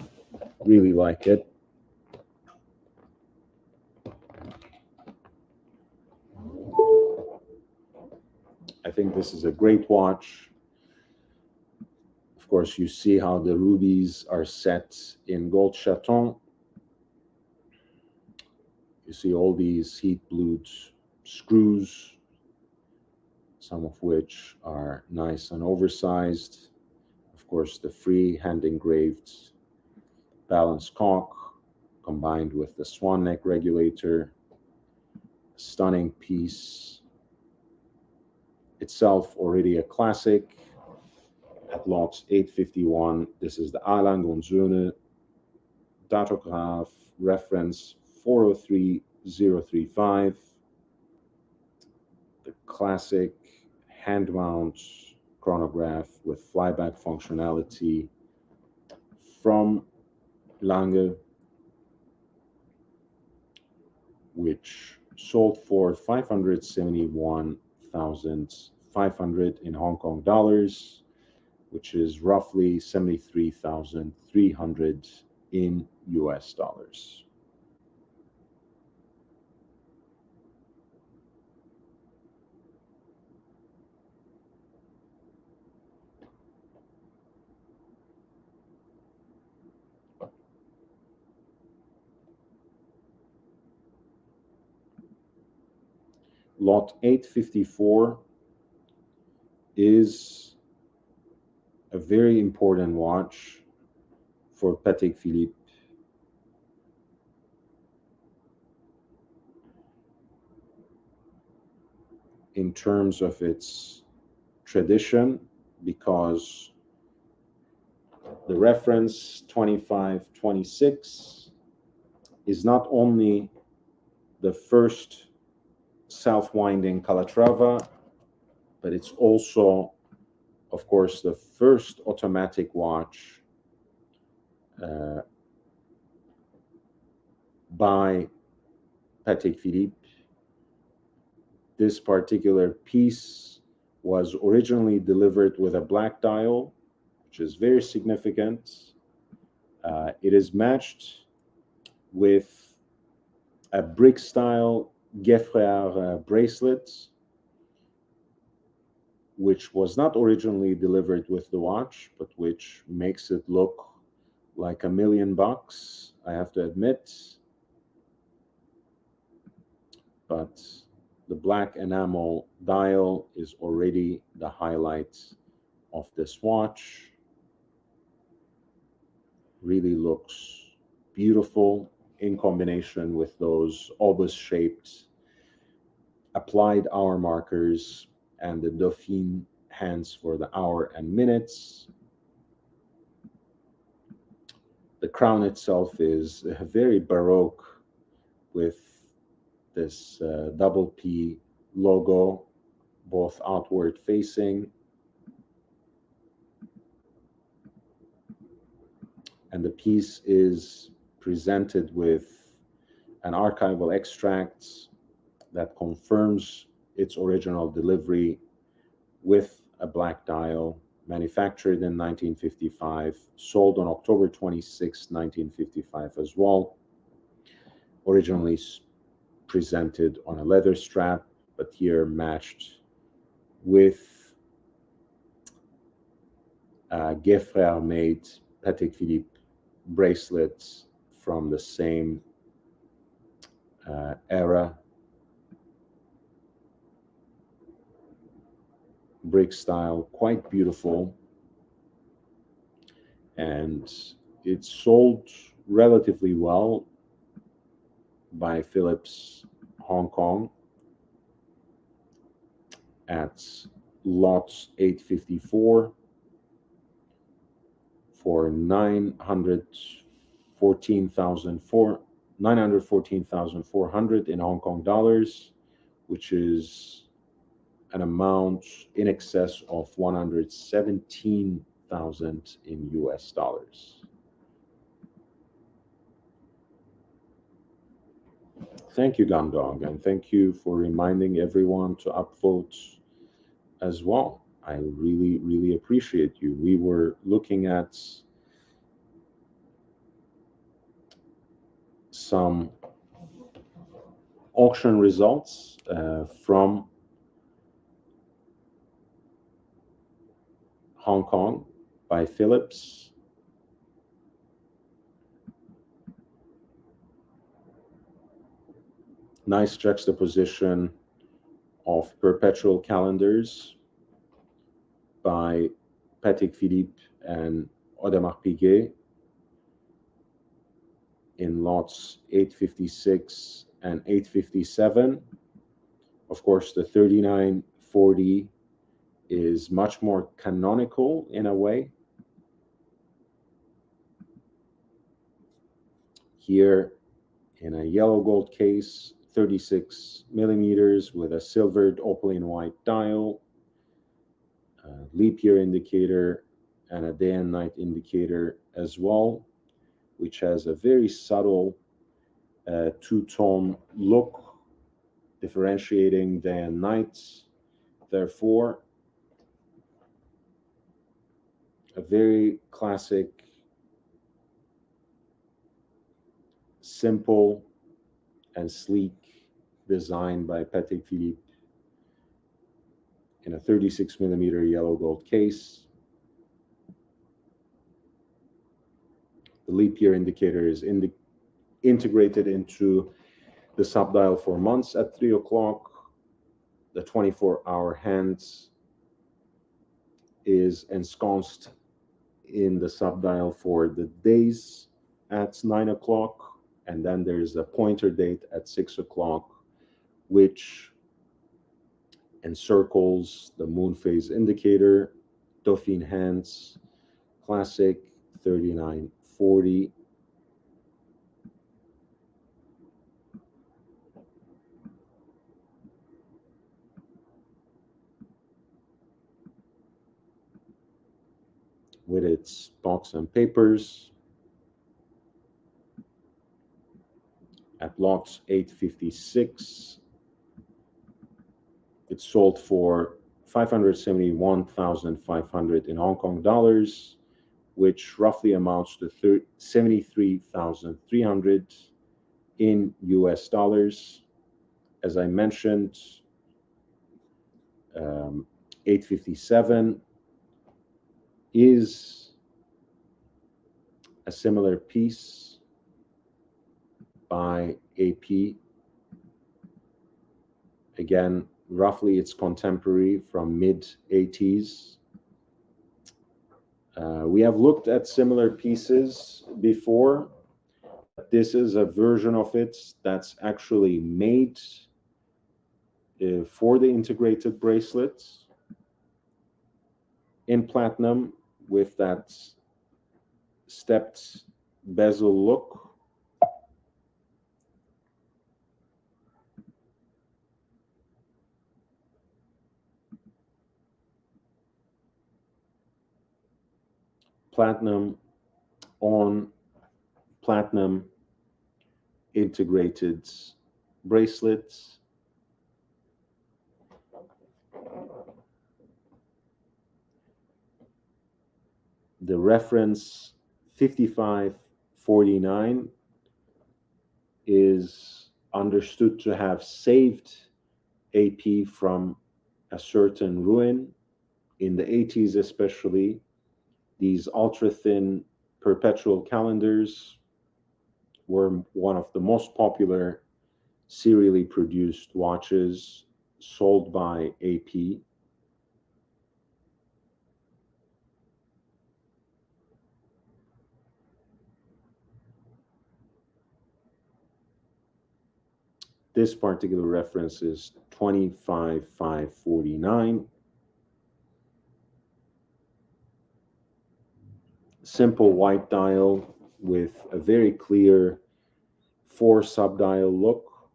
really like it. I think this is a great watch. Of course, you see how the rubies are set in gold chaton. You see all these heat-blued screws, some of which are nice and oversized. Of course, the free hand-engraved balance cock combined with the swan neck regulator. Stunning piece. Itself already a classic. At lot 851, this is the Alang und Söhne datograph reference 403035, the classic hand mount chronograph with flyback functionality from Lange, which sold for 571,500 in Hong Kong dollars, which is roughly 73,300 in US dollars. Lot 854 is a very important watch for Patek Philippe. In terms of its tradition, because the reference 2526 is not only the first self-winding Calatrava, but it's also, of course, the first automatic watch by Patek Philippe. This particular piece was originally delivered with a black dial, which is very significant. It is matched with a brick-style Gueffrère bracelet, which was not originally delivered with the watch, but which makes it look like $1 million, I have to admit. But the black enamel dial is already the highlight of this watch. Really looks beautiful in combination with those obus-shaped applied hour markers and the Dauphine hands for the hour and minutes. The crown itself is very Baroque with this double P logo, both outward facing. And the piece is presented with an archival extract that confirms its original delivery with a black dial, manufactured in 1955, sold on October 26, 1955 as well. Originally presented on a leather strap, but here matched with a Gueffrère-made Patek Philippe bracelets from the same era. Brick style, quite beautiful, and it sold relatively well by Phillips Hong Kong at lot 854 for 914,400 in Hong Kong dollars, which is an amount in excess of 117,000 in US dollars. Thank you, Gandog, and thank you for reminding everyone to upvote as well. I really, really appreciate you. We were looking at some auction results from Hong Kong by Phillips. Nice juxtaposition of perpetual calendars by Patek Philippe and Audemars Piguet in lots 856 and 857. Of course, the 3940 is much more canonical in a way. Here in a yellow gold case, 36 millimeters with a silvered opaline white dial, a leap year indicator, and a day and night indicator as well, which has a very subtle two-tone look, differentiating day and night. Therefore, a very classic, simple, and sleek design by Patek Philippe in a 36 millimeter yellow gold case. The leap year indicator is integrated into the subdial for months at 3 o'clock. The 24-hour hands is ensconced in the subdial for the days at 9 o'clock. And then there's a pointer date at 6 o'clock, which encircles the moon phase indicator, Dauphine hands, classic 3940. With its box and papers at lots 856. It sold for 571,500 in Hong Kong dollars, which roughly amounts to 73,300 in US dollars. As I mentioned, 857 is a similar piece by AP. Again, roughly its contemporary from mid-80s. We have looked at similar pieces before. This is a version of it that's actually made for the integrated bracelets in platinum with that stepped bezel look. Platinum on platinum integrated bracelets. The reference 5549 is understood to have saved AP from a certain ruin in the 80s, especially. These ultra-thin perpetual calendars were one of the most popular serially produced watches sold by AP. This particular reference is 25549. Simple white dial with a very clear 4 subdial look.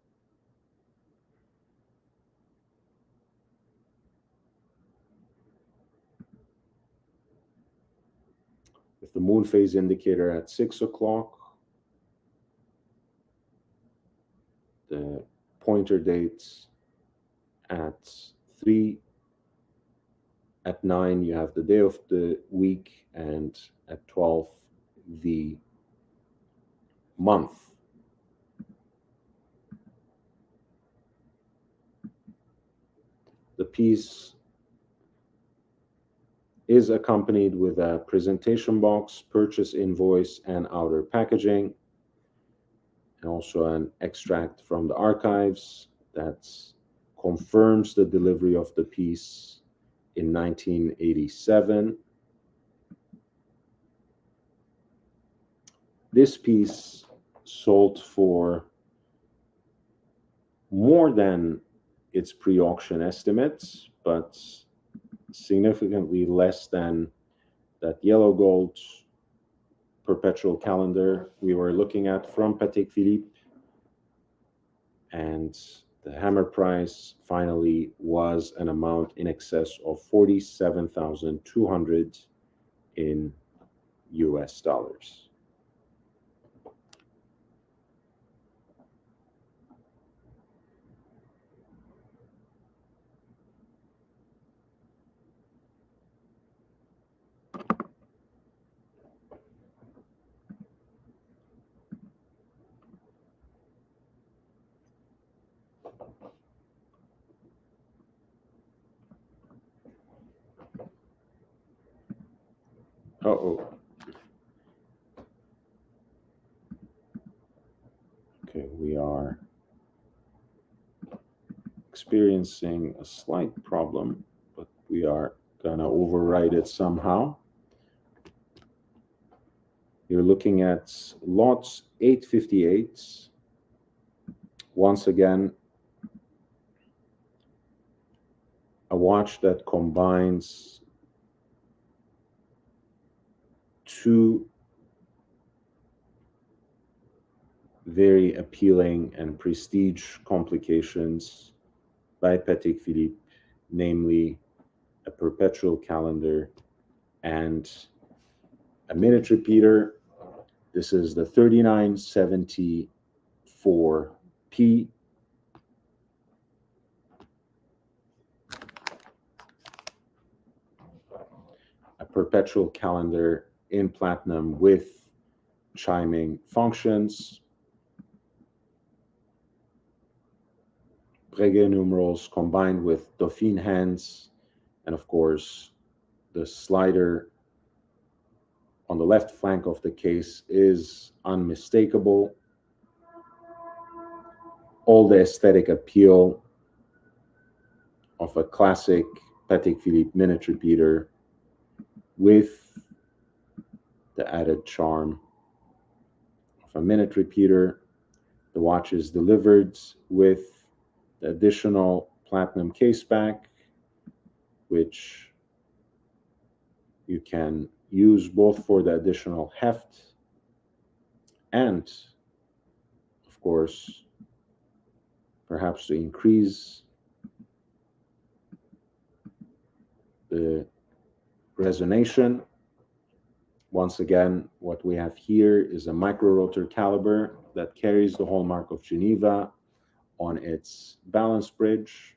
With the moon phase indicator at 6 o'clock. The pointer dates at 3. At 9, you have the day of the week, and at 12, the month. The piece is accompanied with a presentation box, purchase invoice, and outer packaging, and also an extract from the archives that confirms the delivery of the piece in 1987. This piece sold for more than its pre-auction estimates, but significantly less than that yellow gold perpetual calendar we were looking at from Patek Philippe, and the hammer price finally was an amount in excess of 47,200 in US dollars. Uh-oh. Okay, we are experiencing a slight problem, but we are gonna override it somehow. You're looking at lots 858. Once again, a watch that combines two very appealing and prestige complications by Patek Philippe, namely a perpetual calendar and a minute repeater. This is the 3974P. A perpetual calendar in platinum with chiming functions, Breguet numerals combined with Dauphine hands, and of course, the slider on the left flank of the case is unmistakable. All the aesthetic appeal of a classic Patek Philippe minute repeater with the added charm of a minute repeater. The watch is delivered with the additional platinum case back, which you can use both for the additional heft and, of course, perhaps to increase the resonation. Once again, what we have here is a micro rotor caliber that carries the hallmark of Geneva on its balance bridge.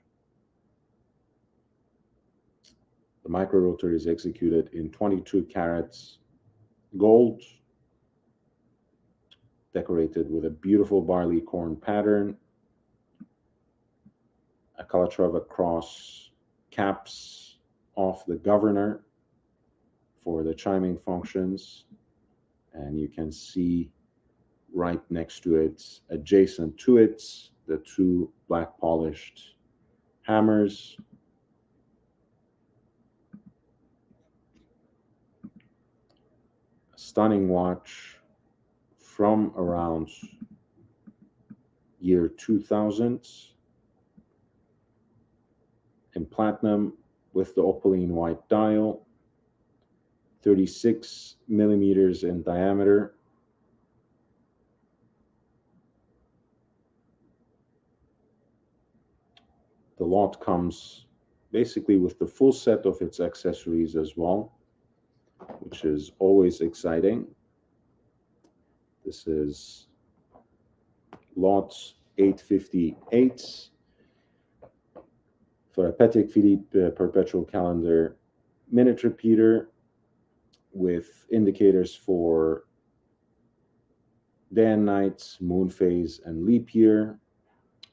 The micro rotor is executed in 22 carats gold, decorated with a beautiful barley corn pattern. A Calatrava cross caps off the governor for the chiming functions, and you can see right next to it, adjacent to it, the two black polished hammers. A stunning watch from around year 2000 in platinum with the opaline white dial, 36 millimeters in diameter. The lot comes basically with the full set of its accessories as well, which is always exciting. This is lot 858 for a Patek Philippe perpetual calendar minute repeater with indicators for day and night, moon phase, and leap year,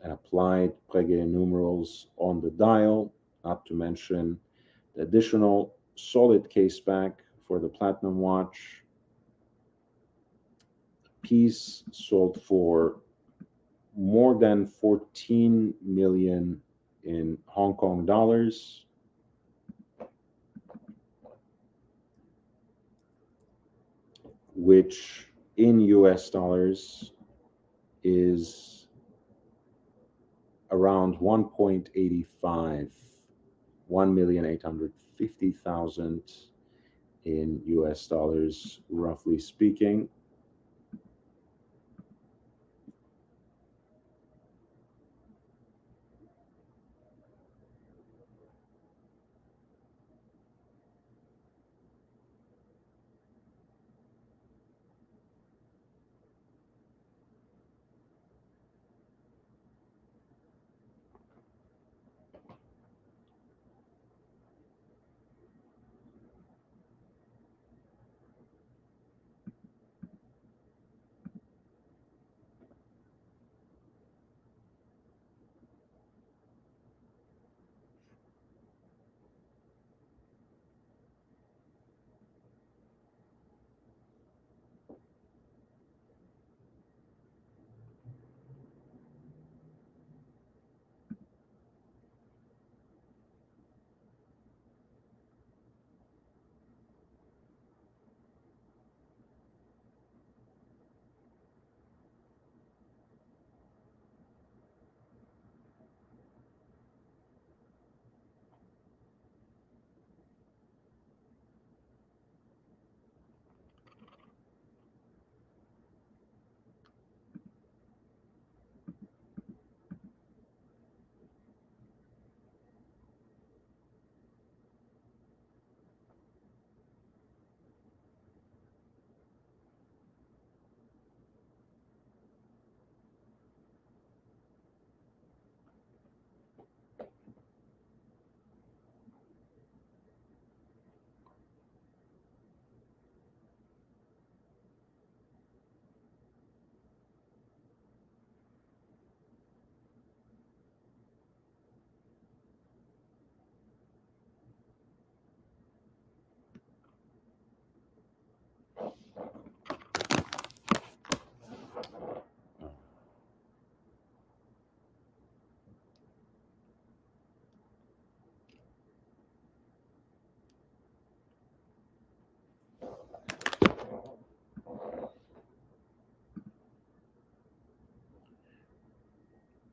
and applied Breguet numerals on the dial, not to mention the additional solid case back for the platinum watch. The piece sold for more than 14 million in Hong Kong dollars. Which in US dollars is around 1.85, 1,850,000 in US dollars, roughly speaking.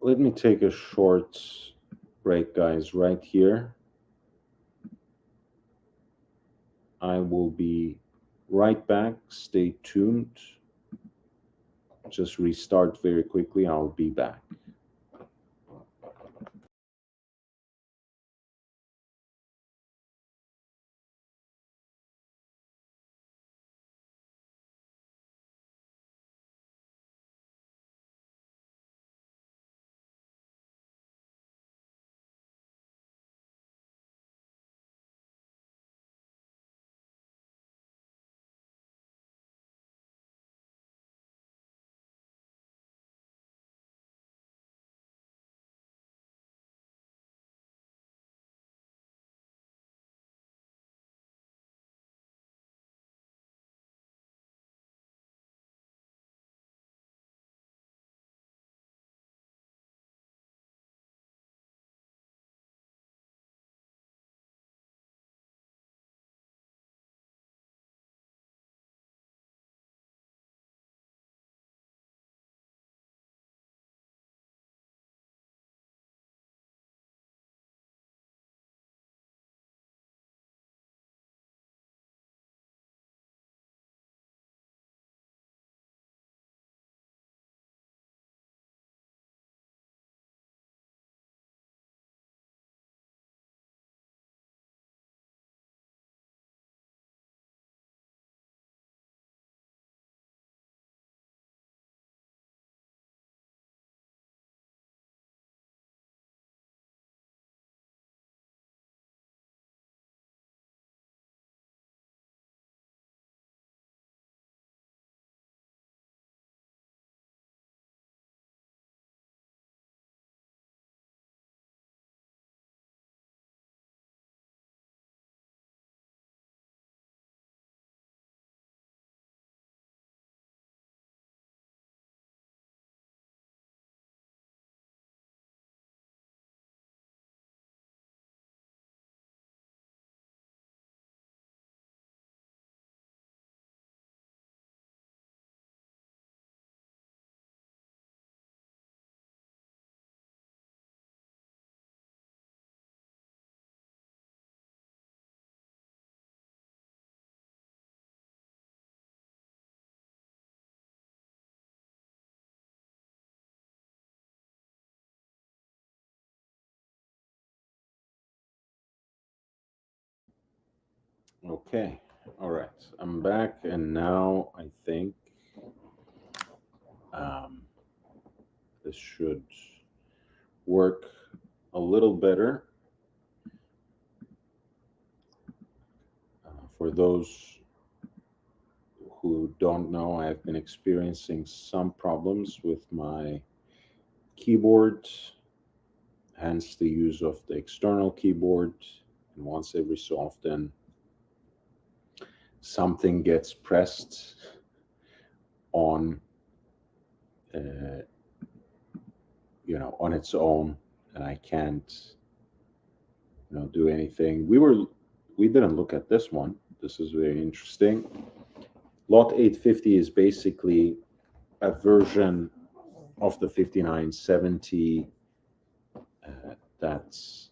Let me take a short break, guys, right here. I will be right back. Stay tuned. Just restart very quickly. I'll be back. Okay, all right. I'm back, and now I think um, this should work a little better. For those who don't know, I've been experiencing some problems with my keyboard, hence the use of the external keyboard. And once every so often, something gets pressed on, uh, on its own, and I can't, do anything. We didn't look at this one. This is very interesting. Lot 850 is basically a version of the 5970 that's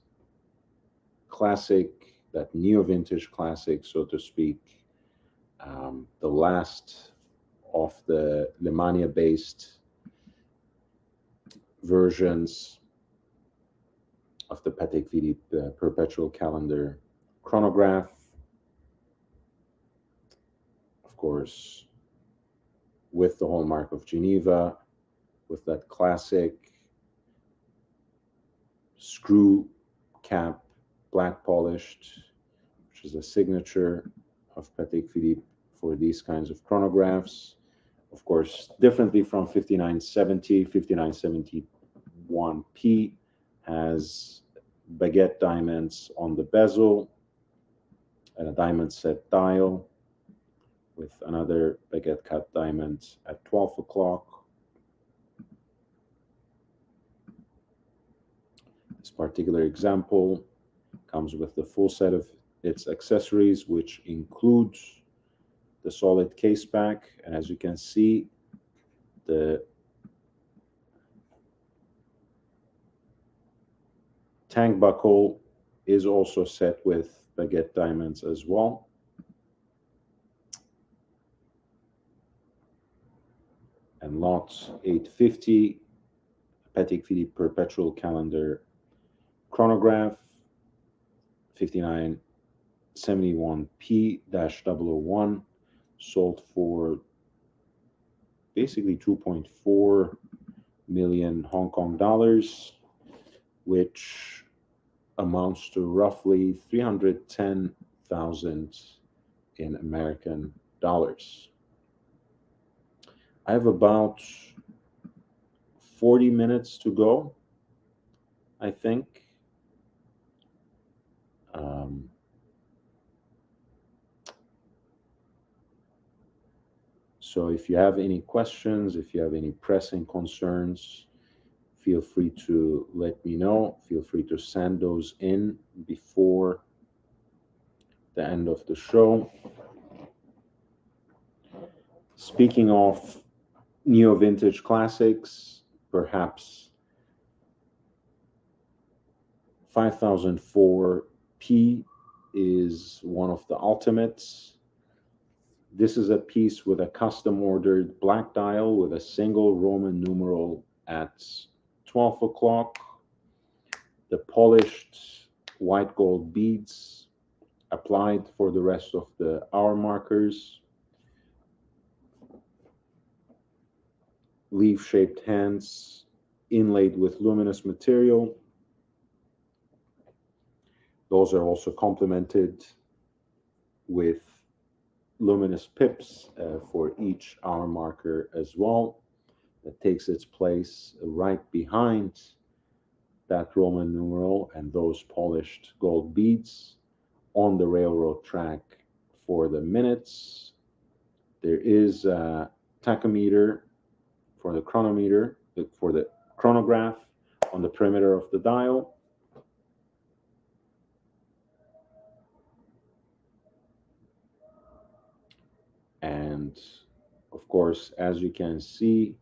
classic, that neo-vintage classic, so to speak. The last of the Lemania-based versions of the Patek Philippe perpetual calendar chronograph. Of course, with the hallmark of Geneva, with that classic screw cap, black polished, which is a signature of Patek Philippe for these kinds of chronographs. Of course, differently from 5970, 5971P has baguette diamonds on the bezel and a diamond set dial with another baguette cut diamond at 12 o'clock. This particular example comes with the full set of its accessories, which includes the solid case back. And as you can see, the tank buckle is also set with baguette diamonds as well. And lot 850, Patek Philippe perpetual calendar chronograph, 5971P-001, sold for basically 2.4 million Hong Kong dollars, which amounts to roughly 310,000 in American dollars. I have about 40 minutes to go, I think. So if you have any questions, if you have any pressing concerns, feel free to let me know. Feel free to send those in before the end of the show. Speaking of neo-vintage classics, perhaps 5004P is one of the ultimates. This is a piece with a custom ordered black dial with a single Roman numeral at 12 o'clock. The polished white gold beads applied for the rest of the hour markers. Leaf-shaped hands inlaid with luminous material. Those are also complemented with luminous pips for each hour marker as well. That takes its place right behind that Roman numeral and those polished gold beads on the railroad track for the minutes. There is a tachometer for the chronometer, for the chronograph on the perimeter of the dial. And of course, as you can see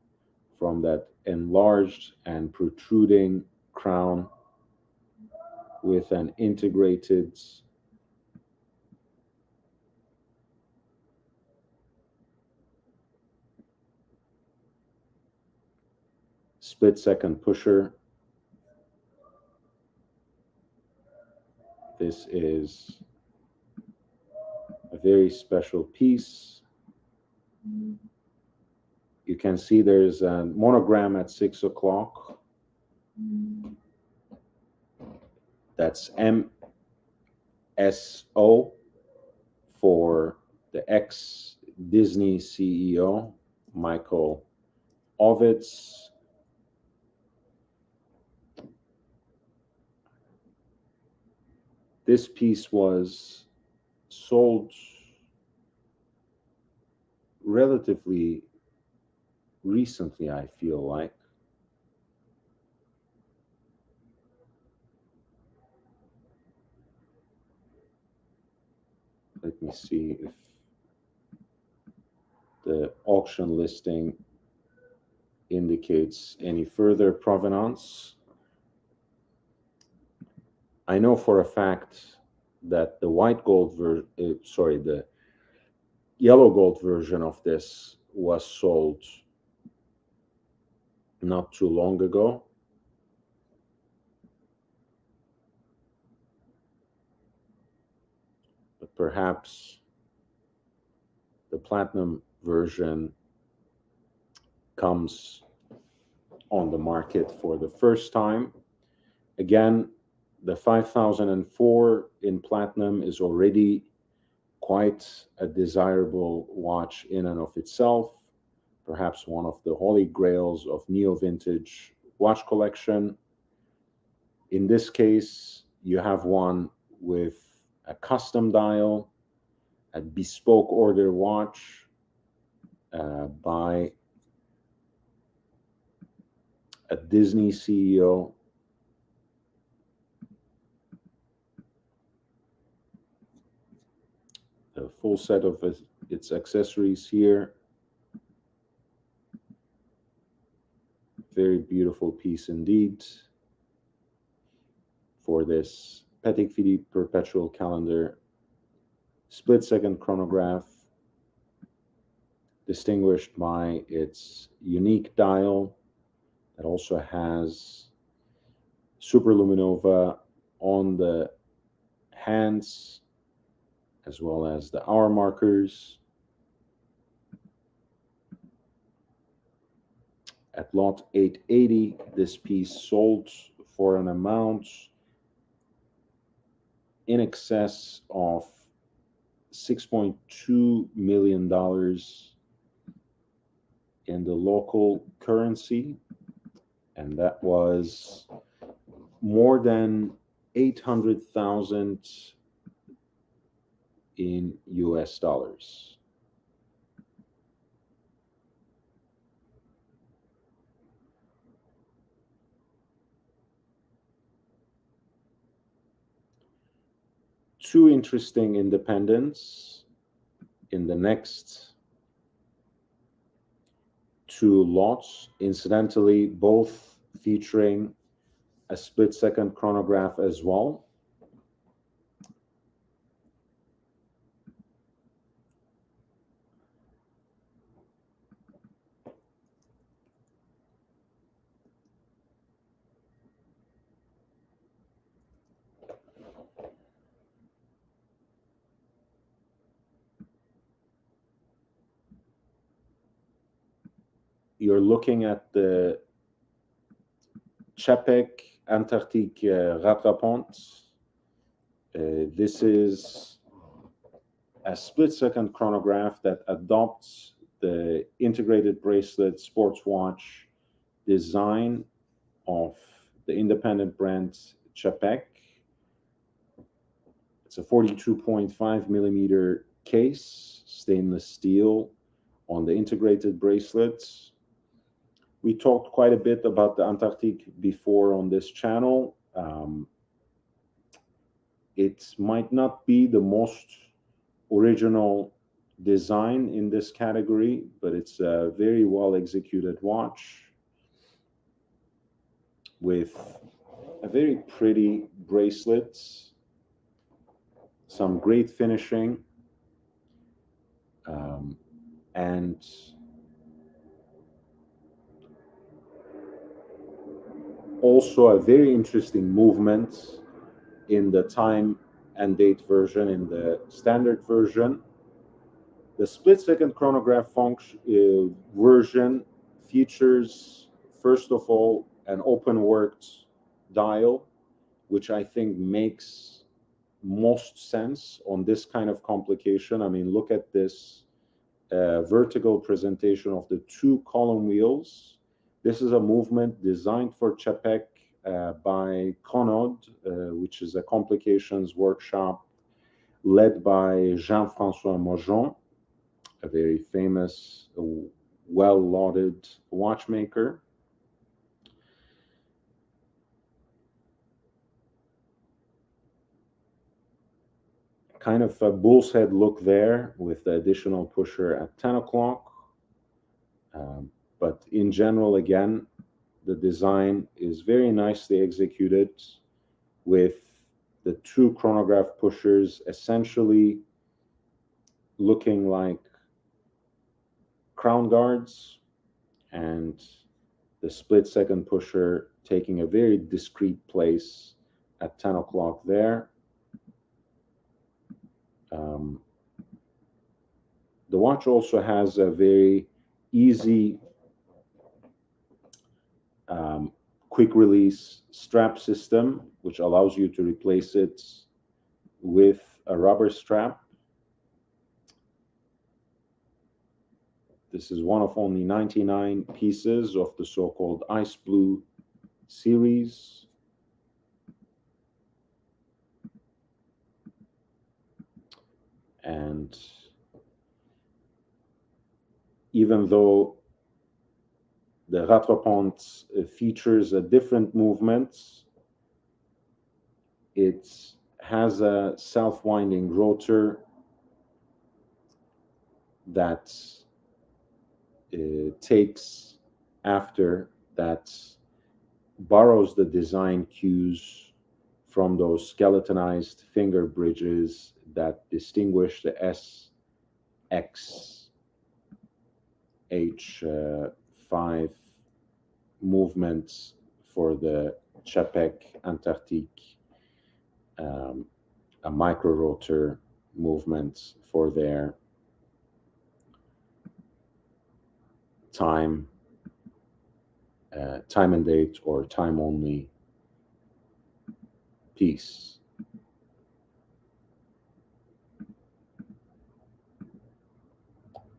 from that enlarged and protruding crown with an integrated split-second pusher. This is very special piece. You can see there's a monogram at 6 o'clock. That's MSO for the ex-Disney CEO, Michael Ovitz. This piece was sold relatively recently, I feel like. Let me see if the auction listing indicates any further provenance. I know for a fact that the the yellow gold version of this was sold not too long ago. But perhaps the platinum version comes on the market for the first time. Again, the 5004 in platinum is already quite a desirable watch in and of itself, perhaps one of the holy grails of neo-vintage watch collection. In this case, you have one with a custom dial, a bespoke order watch by a Disney CEO. The full set of its accessories here. Very beautiful piece indeed for this Patek Philippe perpetual calendar split-second chronograph, distinguished by its unique dial that also has superluminova on the hands as well as the hour markers. At lot 880, this piece sold for an amount in excess of $6.2 million in the local currency, and that was more than 800,000 in US dollars. Two interesting independents in the next two lots, incidentally, both featuring a split-second chronograph as well. You're looking at the Chapek Antarctique Rattrapante. This is a split-second chronograph that adopts the integrated bracelet sports watch design of the independent brand Chapek. It's a 42.5 millimeter case, stainless steel on the integrated bracelets. We talked quite a bit about the Antarctique before on this channel. It might not be the most original design in this category, but it's a very well executed watch with a very pretty bracelet, some great finishing, and also a very interesting movement in the time and date version, in the standard version. The split-second chronograph version features, first of all, an open-worked dial, which I think makes most sense on this kind of complication. I mean, look at this vertical presentation of the two column wheels. This is a movement designed for Čapek by Chronod, which is a complications workshop led by Jean-François Mojon, a very famous, well-lauded watchmaker. Kind of a bull's head look there with the additional pusher at 10 o'clock. But in general, again, the design is very nicely executed with the two chronograph pushers essentially looking like crown guards, and the split-second pusher taking a very discreet place at 10 o'clock there. The watch also has a very easy quick release strap system, which allows you to replace it with a rubber strap. This is one of only 99 pieces of the so-called Ice Blue series. And even though the Rattrapante features a different movement, it has a self-winding rotor that takes after, that borrows the design cues from those skeletonized finger bridges that distinguish the SXH5 movements for the Čapek Antarctique, a micro rotor movement for their time and date or time only piece.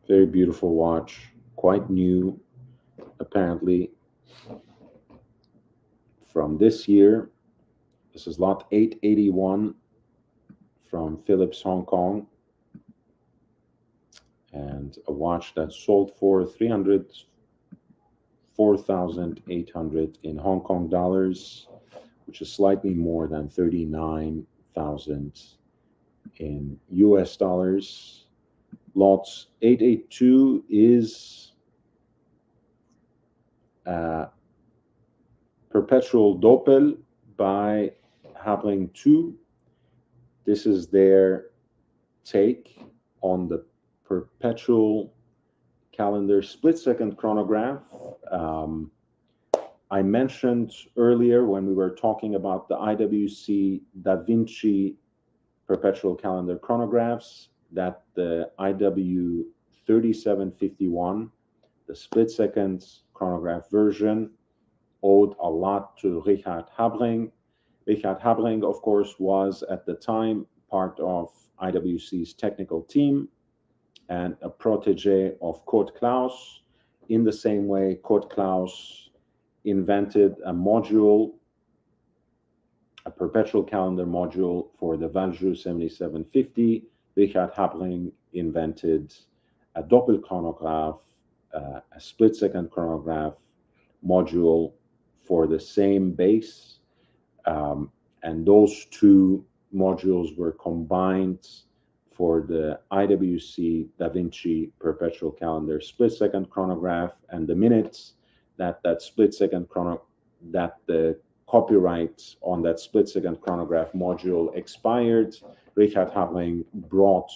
Very beautiful watch, quite new, apparently from this year. This is lot 881 from Phillips, Hong Kong, and a watch that sold for 4,800 in Hong Kong dollars, which is slightly more than 39,000 in US dollars. Lots 882 is Perpetual Doppel by Habling 2. This is their take on the perpetual calendar split-second chronograph. I mentioned earlier when we were talking about the IWC Da Vinci perpetual calendar chronographs that the IW 3751, the split-second chronograph version, owed a lot to Richard Habring. Richard Habring, of course, was at the time part of IWC's technical team and a protege of Kurt Klaus. In the same way, Kurt Klaus invented a module, a perpetual calendar module for the Valjoux 7750. Richard Habring invented a Doppelchronograph, a split-second chronograph module for the same base. And those two modules were combined for the IWC Da Vinci perpetual calendar split-second chronograph. And the minutes that split-second that the copyright on that split-second chronograph module expired, Richard Habring brought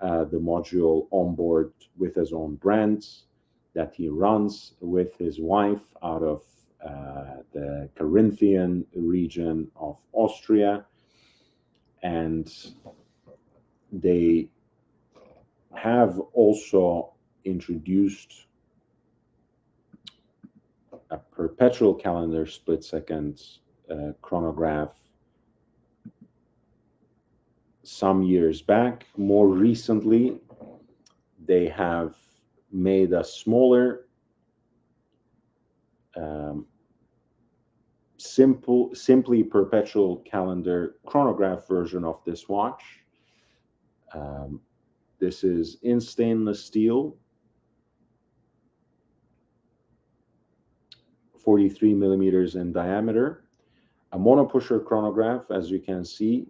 the module on board with his own brand that he runs with his wife out of the Carinthian region of Austria. And they have also introduced a perpetual calendar split second chronograph some years back. More recently, they have made a smaller, um, simply perpetual calendar chronograph version of this watch. Um, this is in stainless steel, 43 millimeters in diameter, a monopusher chronograph, as you can see.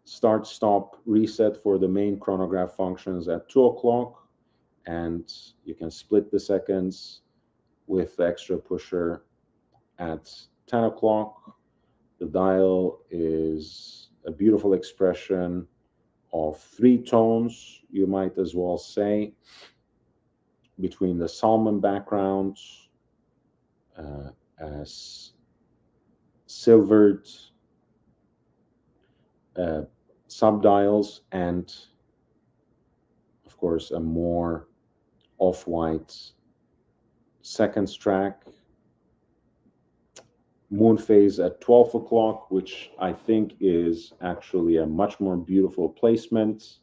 Start, stop, reset for the main chronograph functions at 2 o'clock, and you can split the seconds with the extra pusher at 10 o'clock. The dial is a beautiful expression of three tones, you might as well say, between the salmon background, as silvered subdials, and of course a more off-white seconds track. Moon phase at 12 o'clock, which I think is actually a much more beautiful placement,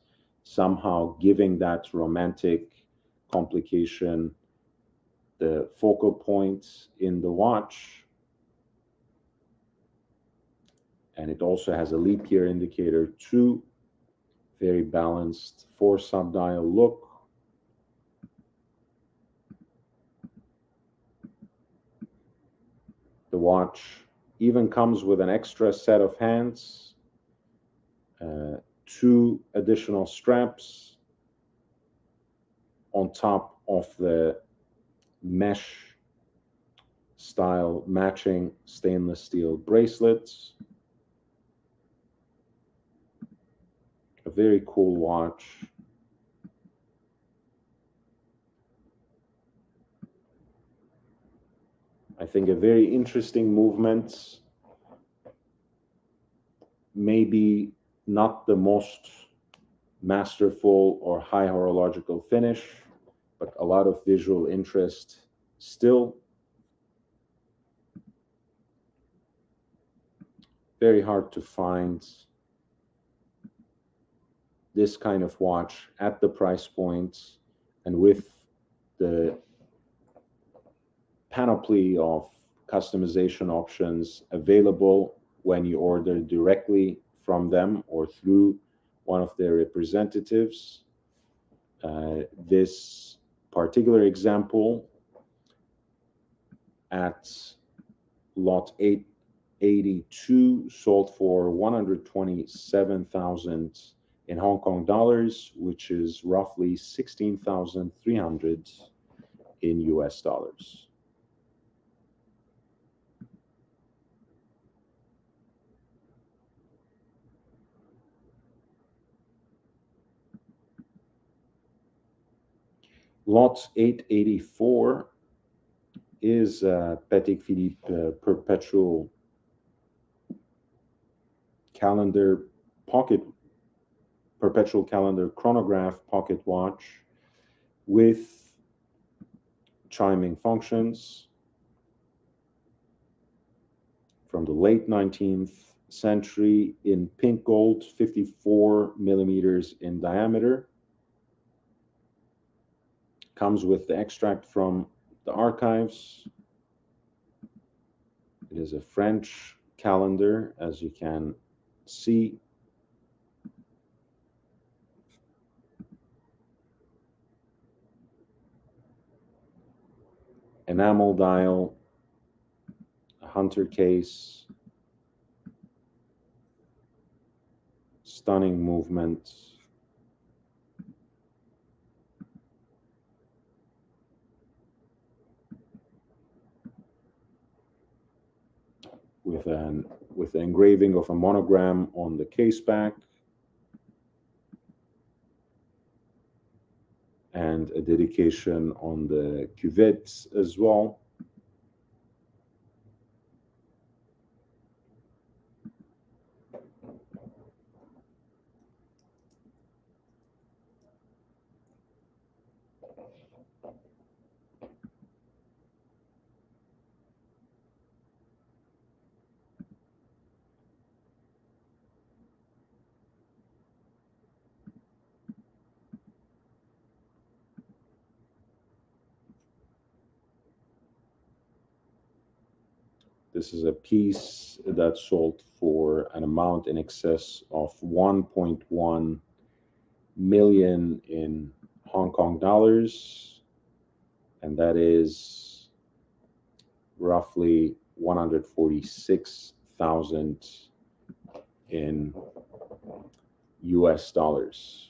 somehow giving that romantic complication the focal point in the watch. And it also has a leap year indicator too. Very balanced 4 subdial look. The watch even comes with an extra set of hands, 2 additional straps on top of the mesh style matching stainless steel bracelets. A very cool watch. I think a very interesting movement. Maybe not the most masterful or high horological finish, but a lot of visual interest still. Very hard to find this kind of watch at the price point and with the panoply of customization options available when you order directly from them or through one of their representatives. This particular example at lot 882 sold for 127,000 in Hong Kong dollars, which is roughly 16,300 in US dollars. Lot 884 is Patek Philippe perpetual calendar perpetual calendar chronograph pocket watch with chiming functions from the late 19th century in pink gold, 54 millimeters in diameter. Comes with the extract from the archives. It is a French calendar, as you can see. Enamel dial, a hunter case, stunning movement. With the engraving of a monogram on the case back and a dedication on the cuvette as well. This is a piece that sold for an amount in excess of 1.1 million in Hong Kong dollars, and that is roughly 146,000 in US dollars.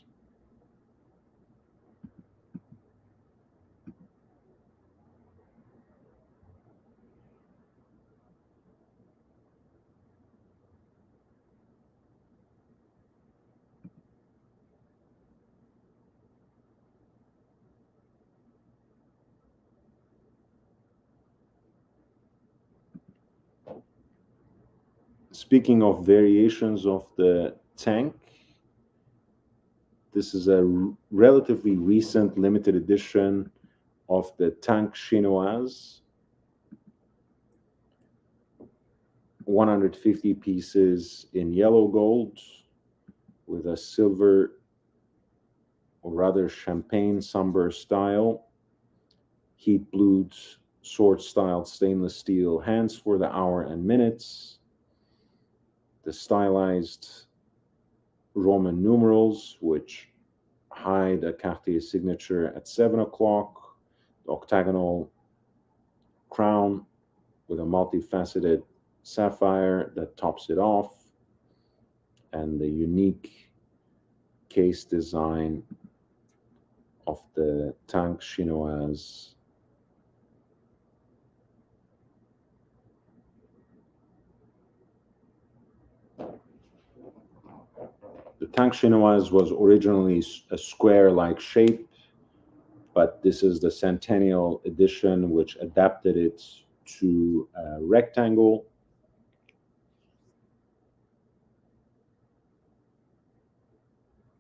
Speaking of variations of the tank, this is a relatively recent limited edition of the Tank Chinoise. 150 pieces in yellow gold with a silver, or rather champagne sunburst style, heat blued sword styled stainless steel hands for the hour and minutes, the stylized Roman numerals which hide a Cartier signature at 7 o'clock, the octagonal crown with a multifaceted sapphire that tops it off, and the unique case design of the Tank Chinoise. The Tank Chinoise was originally a square-like shape, but this is the Centennial edition, which adapted it to a rectangle.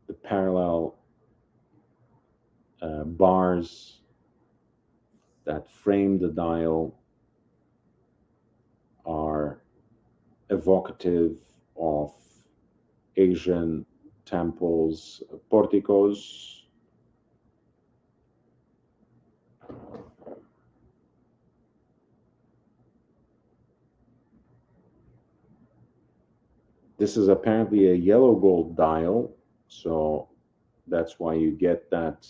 The parallel bars that frame the dial are evocative of Asian temples, porticos. This is apparently a yellow gold dial, so that's why you get that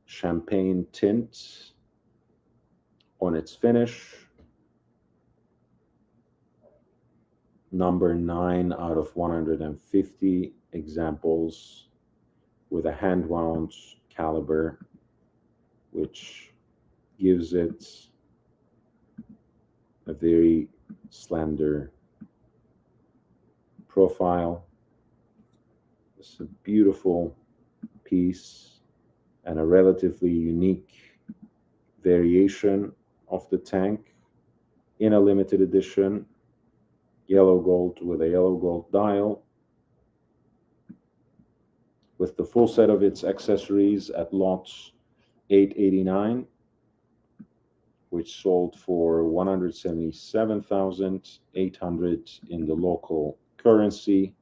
champagne tint on its finish. Number 9 out of 150 examples with a hand wound caliber, which gives it a very slender profile. It's a beautiful piece and a relatively unique variation of the tank in a limited edition, yellow gold with a yellow gold dial, with the full set of its accessories at lots 889, which sold for 177,800 in the local currency,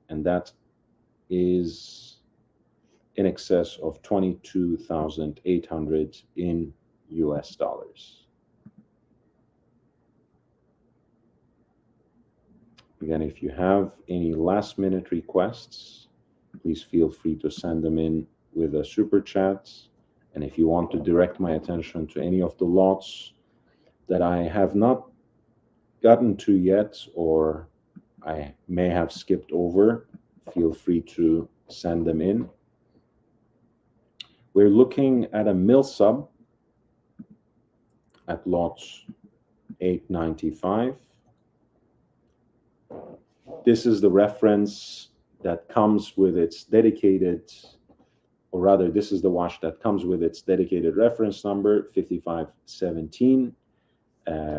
and that is in excess of 22,800 in US dollars. Again, if you have any last minute requests, please feel free to send them in with a super chat. And if you want to direct my attention to any of the lots that I have not gotten to yet, or I may have skipped over, feel free to send them in. We're looking at a mill sub at lots 895. This is the reference that comes with its dedicated, or rather, this is the watch that comes with its dedicated reference number, 5517,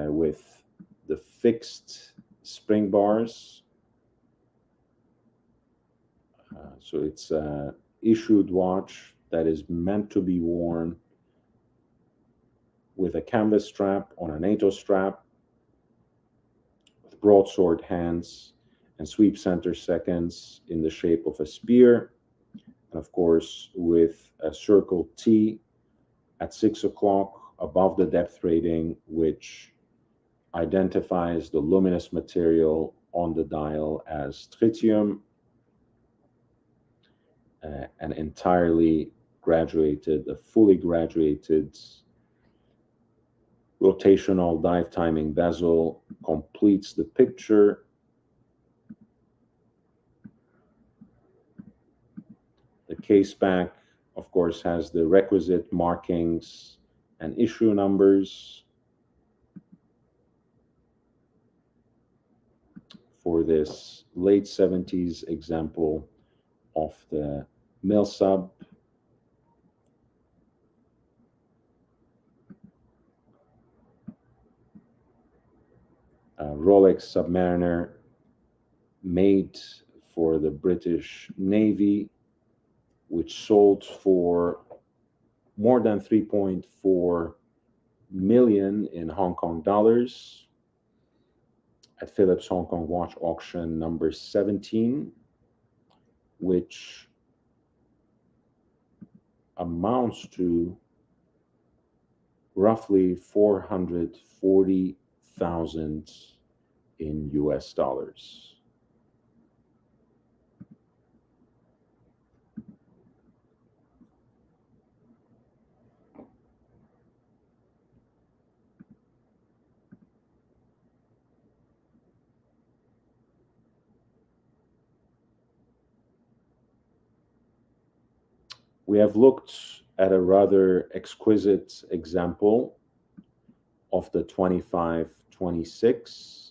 with the fixed spring bars. So it's an issued watch that is meant to be worn with a canvas strap on a NATO strap, with broadsword hands and sweep center seconds in the shape of a spear, and of course with a circle T at 6 o'clock above the depth rating, which identifies the luminous material on the dial as tritium, an entirely graduated, a fully graduated rotational dive timing bezel completes the picture. The case back, of course, has the requisite markings and issue numbers for this late 70s example of the mill sub. Rolex Submariner made for the British Navy, which sold for more than 3.4 million in Hong Kong dollars at Phillips Hong Kong Watch Auction number 17, which amounts to roughly 440,000 in US dollars. We have looked at a rather exquisite example of the 25-26.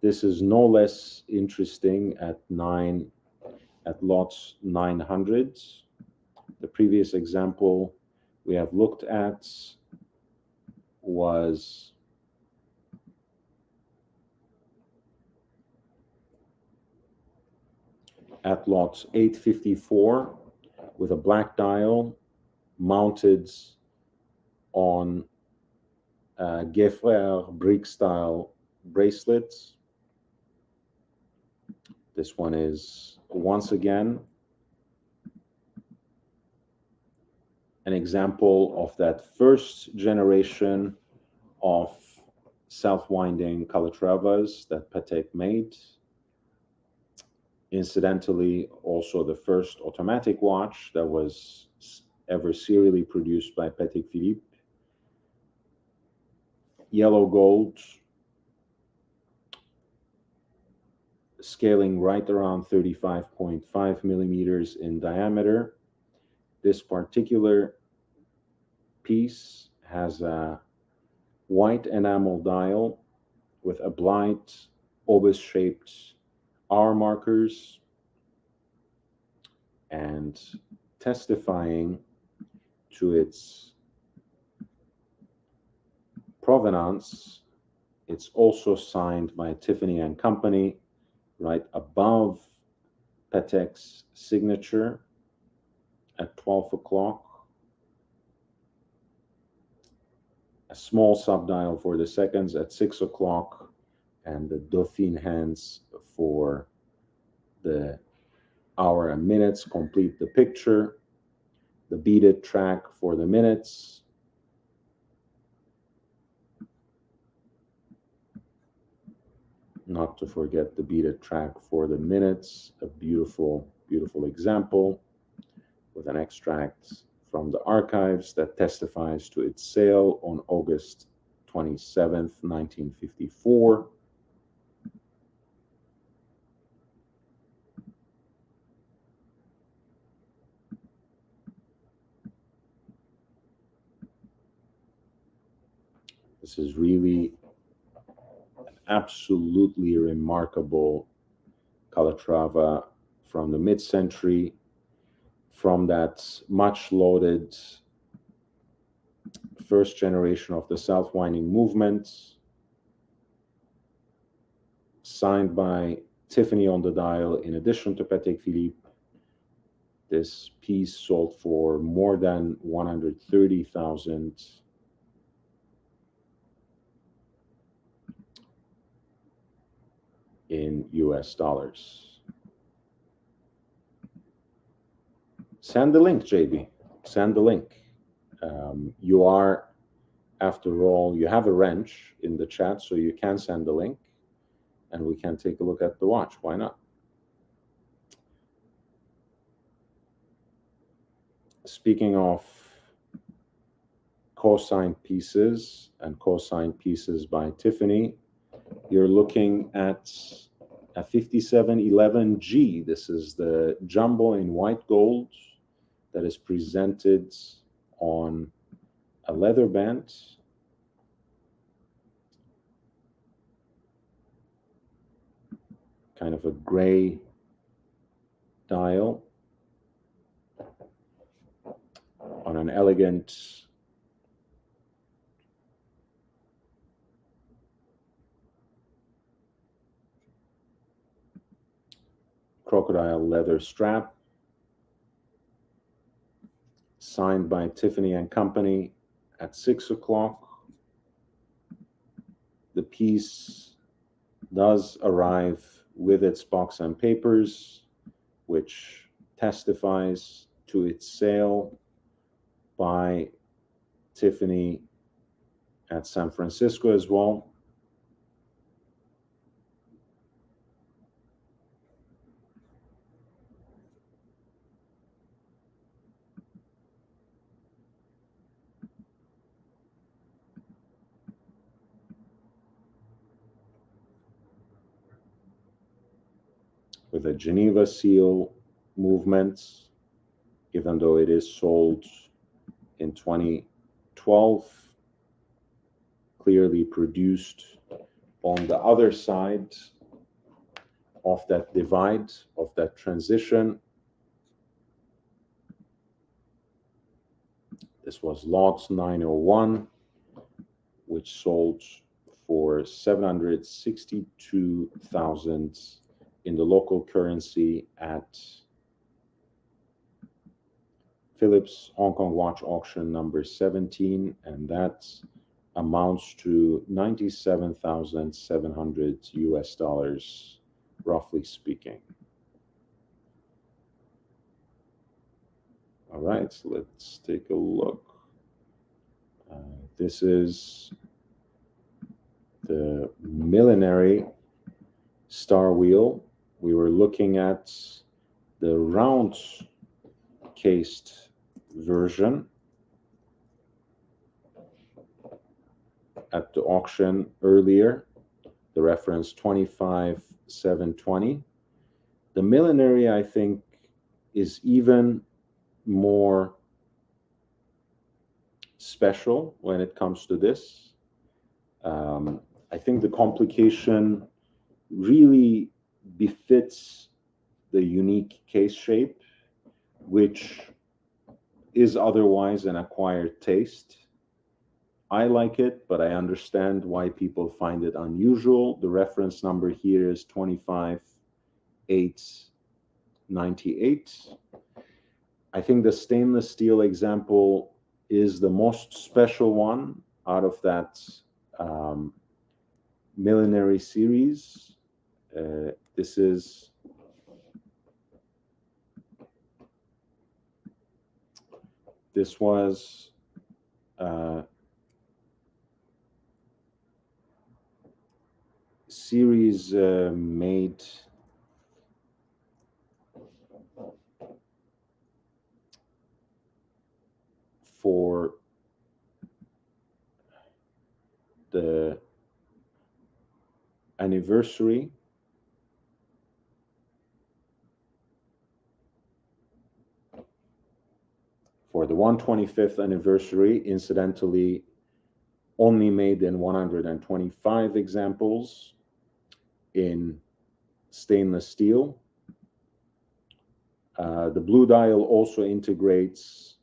This is no less interesting at lot 900. The previous example we have looked at was at lot 854 with a black dial mounted on a Geffrer brick style bracelet. This one is once again an example of that first generation of self-winding Calatravas that Patek made. Incidentally, also the first automatic watch that was ever serially produced by Patek Philippe. Yellow gold, scaling right around 35.5 millimeters in diameter. This particular piece has a white enamel dial with oblique obus-shaped hour markers, and testifying to its provenance, it's also signed by Tiffany & Company right above Patek's signature at 12 o'clock. A small subdial for the seconds at 6 o'clock, and the Dauphine hands for the hour and minutes complete the picture. The beaded track for the minutes. Not to forget the beaded track for the minutes. A beautiful, beautiful example with an extract from the archives that testifies to its sale on August 27th, 1954. This is really an absolutely remarkable Calatrava from the mid-century, from that much lauded first generation of the self-winding movement, signed by Tiffany on the dial in addition to Patek Philippe. This piece sold for more than 130,000 in US dollars. Send the link, JB. Send the link. You are, after all, you have a wrench in the chat, so you can send the link and we can take a look at the watch. Why not? Speaking of cosine pieces and cosine pieces by Tiffany, you're looking at a 5711G. This is the jumbo in white gold that is presented on a leather band. Kind of a gray dial on an elegant crocodile leather strap, signed by Tiffany and Company at 6 o'clock. The piece does arrive with its box and papers, which testifies to its sale by Tiffany at San Francisco as well. With a Geneva seal movement, even though it is sold in 2012, clearly produced on the other side of that divide, of that transition. This was lot 901, which sold for 762,000 in the local currency at Phillips Hong Kong watch auction number 17, and that amounts to 97,700 US dollars, roughly speaking. All right, so let's take a look. This is the millinery star wheel. We were looking at the round cased version at the auction earlier, the reference 25720. The millinery, I think, is even more special when it comes to this. I think the complication really befits the unique case shape, which is otherwise an acquired taste. I like it, but I understand why people find it unusual. The reference number here is 25898. I think the stainless steel example is the most special one out of that millinery series. This was series made for the anniversary for the 125th anniversary, incidentally, only made in 125 examples in stainless steel. The blue dial also integrates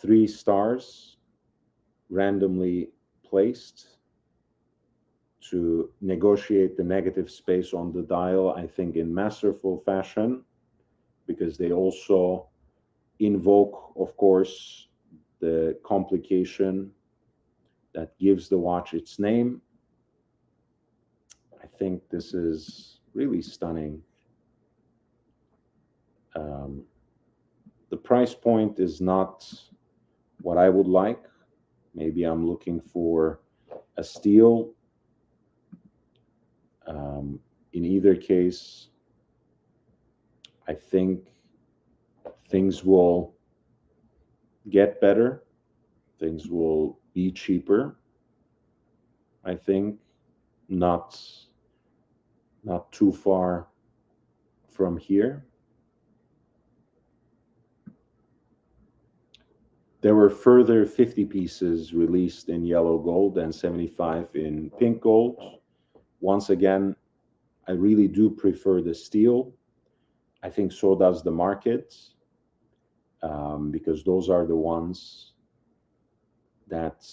3 stars randomly placed to negotiate the negative space on the dial, I think in masterful fashion, because they also invoke, of course, the complication that gives the watch its name. I think this is really stunning. Um, the price point is not what I would like. Maybe I'm looking for a steal. Um, in either case, I think things will get better. Things will be cheaper. I think not not too far from here. There were further 50 pieces released in yellow gold and 75 in pink gold. Once again, I really do prefer the steel. I think so does the market, because those are the ones that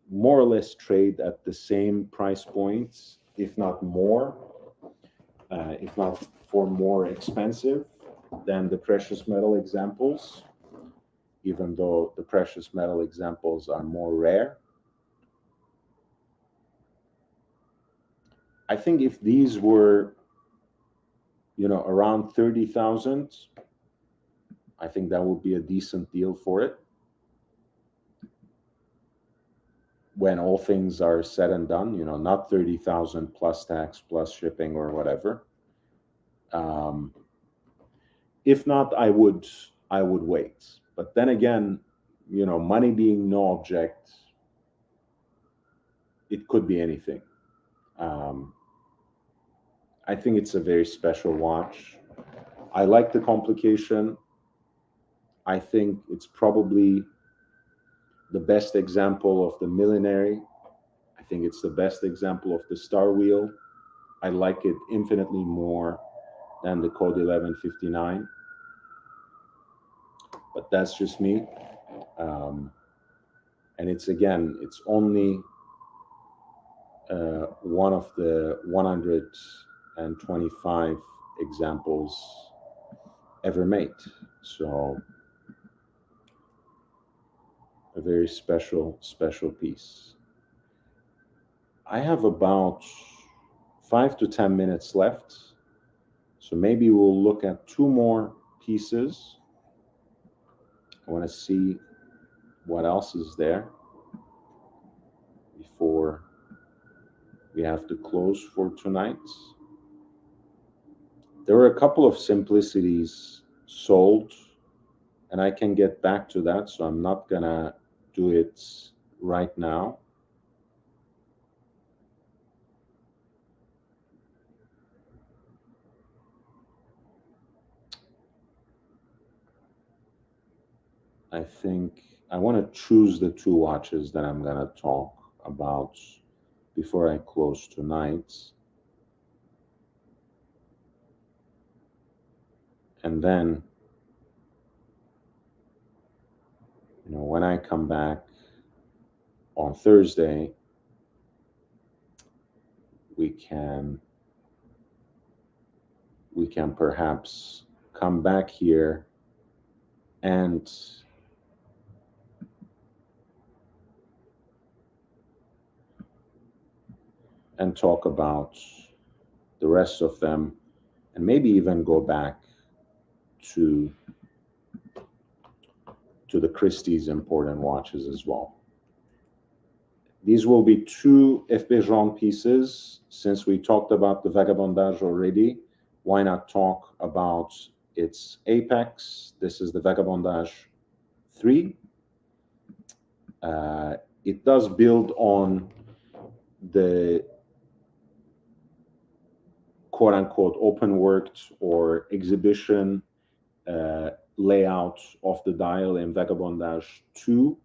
more or less trade at the same price points, if not more, if not for more expensive than the precious metal examples, even though the precious metal examples are more rare. I think if these were, around 30,000, I think that would be a decent deal for it when all things are said and done, not 30,000 plus tax, plus shipping or whatever. Um, if not, I would wait. But then again, money being no object, it could be anything. Um, I think it's a very special watch. I like the complication. I think it's probably the best example of the millenary. I think it's the best example of the star wheel. I like it infinitely more than the Code 1159, but that's just me. Um, and it's only one of the 125 examples ever made. So a very special, special piece. I have about 5 to 10 minutes left. So maybe we'll look at two more pieces. I want to see what else is there before we have to close for tonight. There were a couple of simplicities sold, and I can get back to that, so I'm not gonna do it right now. I think I want to choose the two watches that I'm gonna talk about before I close tonight. And then, when I come back on Thursday, we can we can perhaps come back here and talk about the rest of them, and maybe even go back to the Christie's important watches as well. These will be two FP Jean pieces. Since we talked about the Vagabondage already, why not talk about its apex? This is the Vagabondage 3. It does build on the quote unquote open worked or exhibition layout of the dial in Vagabondage 2,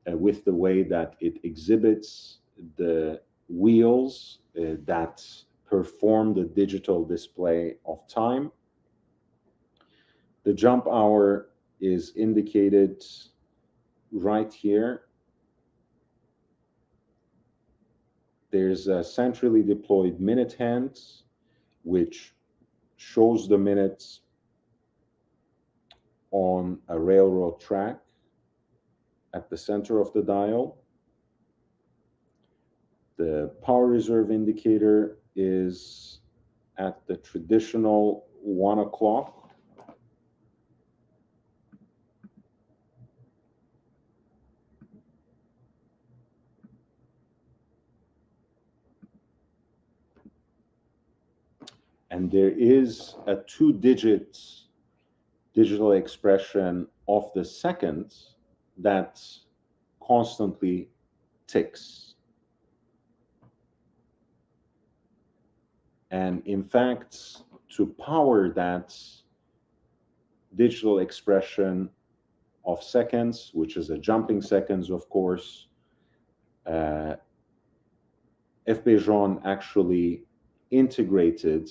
with the way that it exhibits the wheels that perform the digital display of time. The jump hour is indicated right here. There's a centrally deployed minute hand, which shows the minutes on a railroad track at the center of the dial. The power reserve indicator is at the traditional 1 o'clock. And there is a 2-digit digital expression of the seconds that constantly ticks. And in fact, to power that digital expression of seconds, which is a jumping seconds, of course, F.B. Jean actually incorporated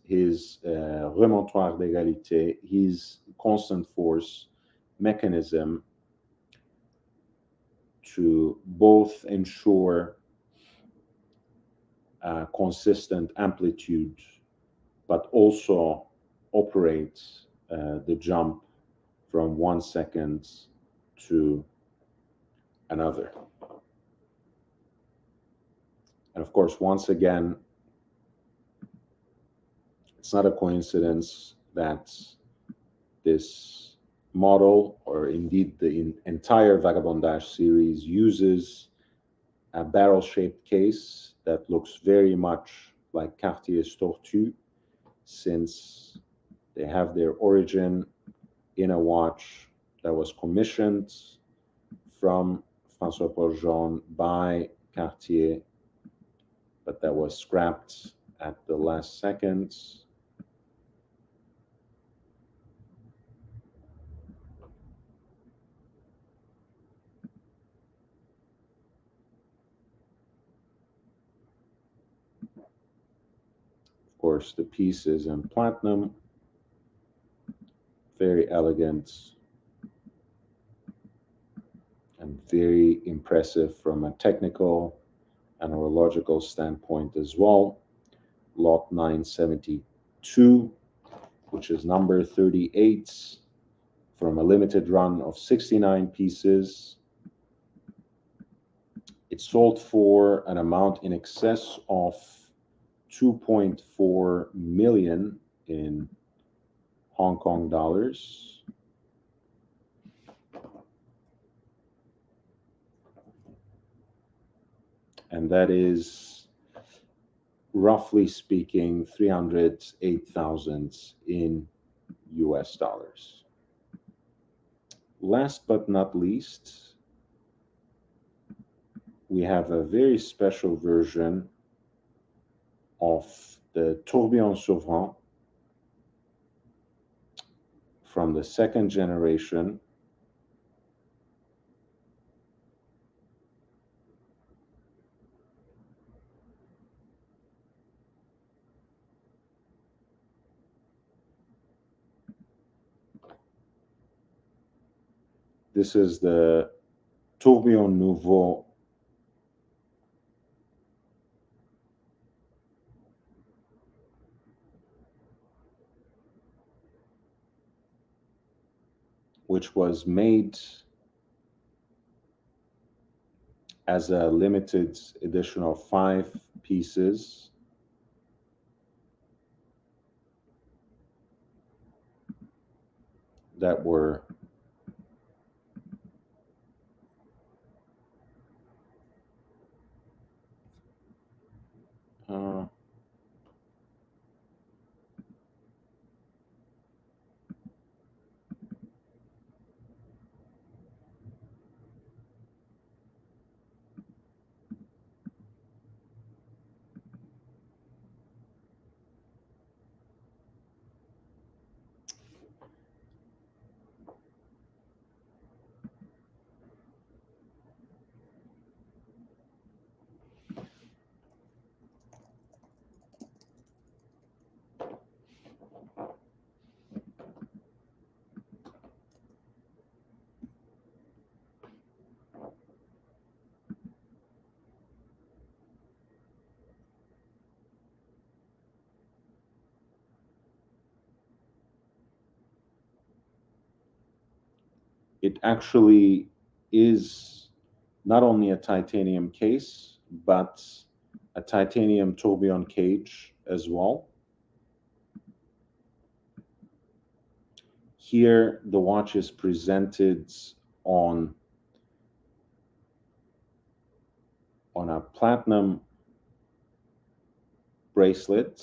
his remontoire d'égalité, his constant force mechanism, to both ensure consistent amplitude, but also operate the jump from 1 second to another. And of course, once again, it's not a coincidence that this model, or indeed the entire Vagabondage series, uses a barrel-shaped case that looks very much like Cartier's Tortue, since they have their origin in a watch that was commissioned from François-Paul Jean by Cartier, but that was scrapped at the last second. Of course, the piece is in platinum, very elegant and very impressive from a technical and horological standpoint as well. Lot 972, which is number 38, from a limited run of 69 pieces. It sold for an amount in excess of 2.4 million in Hong Kong dollars. And that is, roughly speaking, 308,000 in US dollars. Last but not least, we have a very special version of the Tourbillon Souverain from the second generation. This is the Tourbillon Nouveau, which was made as a limited edition of 5 pieces. That were it actually is not only a titanium case, but a titanium tourbillon cage as well. Here, the watch is presented on a platinum bracelet.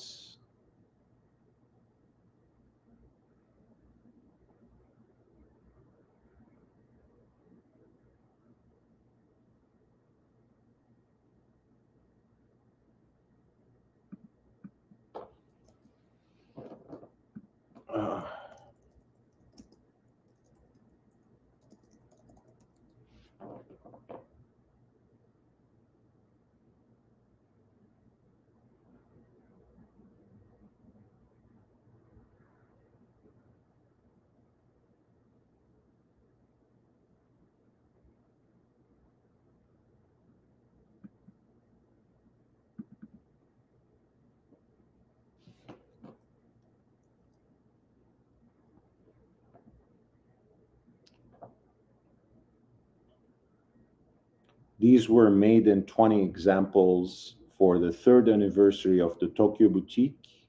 These were made in 20 examples for the 3rd anniversary of the Tokyo boutique.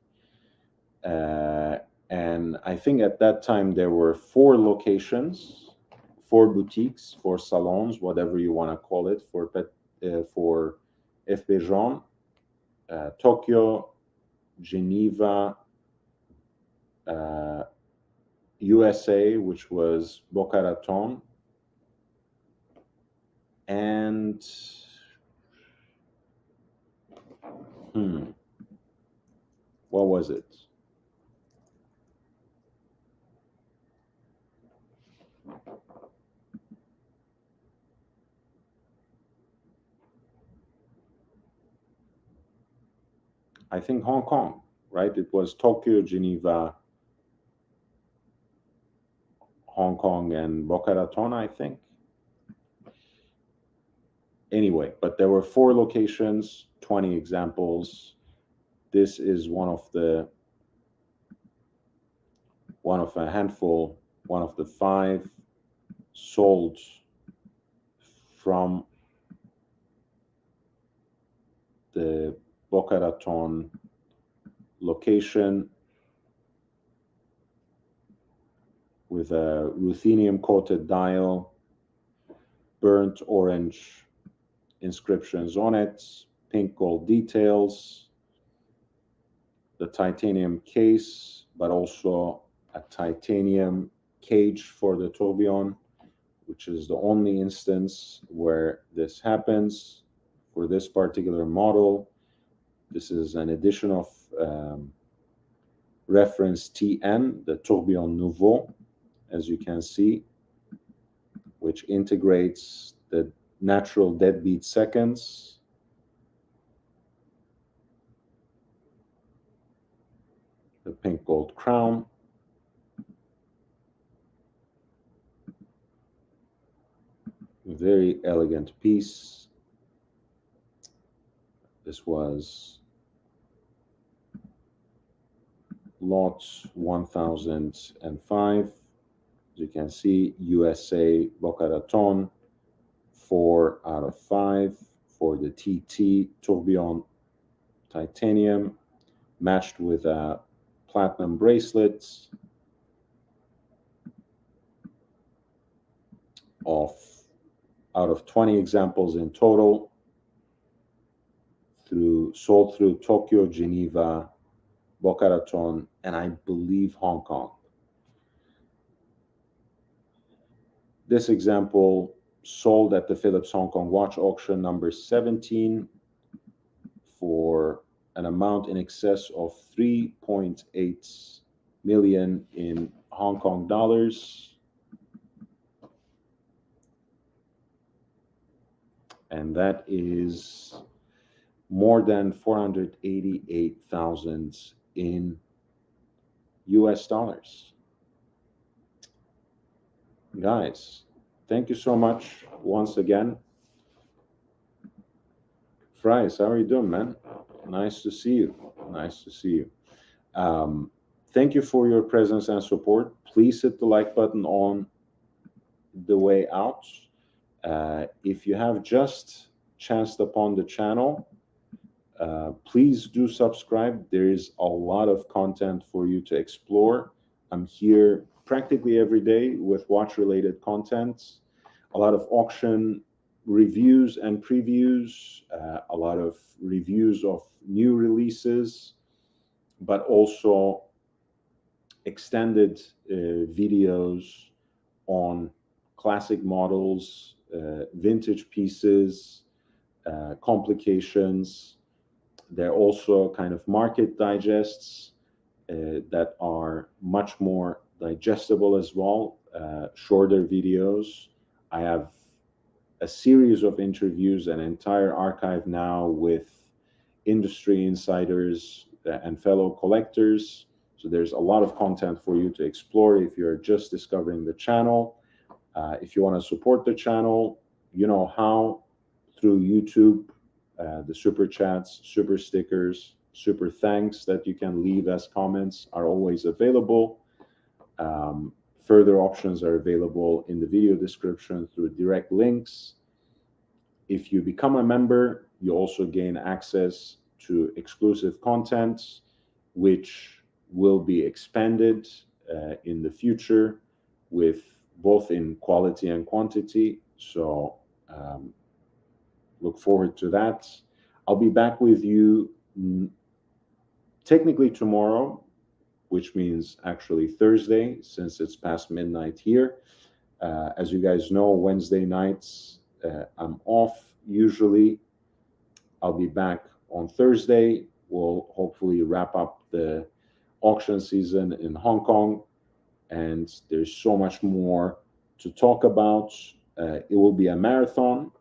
And I think at that time there were 4 locations, 4 boutiques, 4 salons, whatever you want to call it, for FP Jean, Tokyo, Geneva, USA, which was Boca Raton, and what was it? I think Hong Kong, right? It was Tokyo, Geneva, Hong Kong, and Boca Raton, I think. Anyway, but there were 4 locations, 20 examples. This is one of a handful, one of the 5 sold from the Boca Raton location, with a ruthenium coated dial, burnt orange inscriptions on it, pink gold details, the titanium case, but also a titanium cage for the tourbillon, which is the only instance where this happens for this particular model. This is an edition of reference TN, the Tourbillon Nouveau, as you can see, which integrates the natural deadbeat seconds, the pink gold crown, very elegant piece. This was lot 1005. As you can see, USA Boca Raton, 4 out of 5 for the TT tourbillon titanium, matched with a platinum bracelet of, out of 20 examples in total, sold through Tokyo, Geneva, Boca Raton, and I believe Hong Kong. This example sold at the Phillips Hong Kong watch auction number 17 for an amount in excess of 3.8 million in Hong Kong dollars. And that is more than 488,000 in US dollars. Guys, thank you so much once again. Fries, how are you doing, man? Nice to see you. Nice to see you. Thank you for your presence and support. Please hit the like button on the way out. If you have just chanced upon the channel, Please do subscribe. There is a lot of content for you to explore. I'm here practically every day with watch-related content, a lot of auction reviews and previews, a lot of reviews of new releases, but also extended videos on classic models, vintage pieces, complications. They're also kind of market digests that are much more digestible as well, shorter videos. I have a series of interviews, an entire archive now with industry insiders and fellow collectors. So there's a lot of content for you to explore if you're just discovering the channel. If you want to support the channel, you know how, through YouTube, the super chats, super stickers, super thanks that you can leave as comments are always available. Further options are available in the video description through direct links. If you become a member, you also gain access to exclusive content, which will be expanded in the future with both in quality and quantity. So look forward to that. I'll be back with you technically tomorrow, which means actually Thursday, since it's past midnight here. As you guys know, Wednesday nights I'm off usually. I'll be back on Thursday. We'll hopefully wrap up the auction season in Hong Kong, and there's so much more to talk about. It will be a marathon,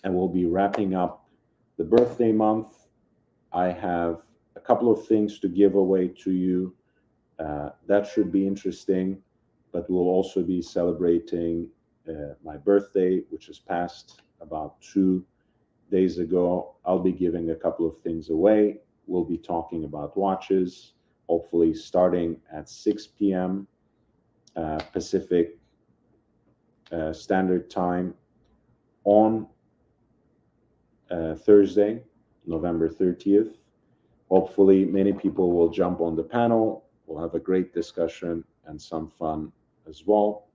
and we'll be wrapping up the birthday month. I have a couple of things to give away to you. That should be interesting, but we'll also be celebrating my birthday, which is passed about 2 days ago. I'll be giving a couple of things away. We'll be talking about watches, hopefully starting at 6 p.m. Pacific Standard Time on Thursday, November 30th. Hopefully, many people will jump on the panel. We'll have a great discussion and some fun as well.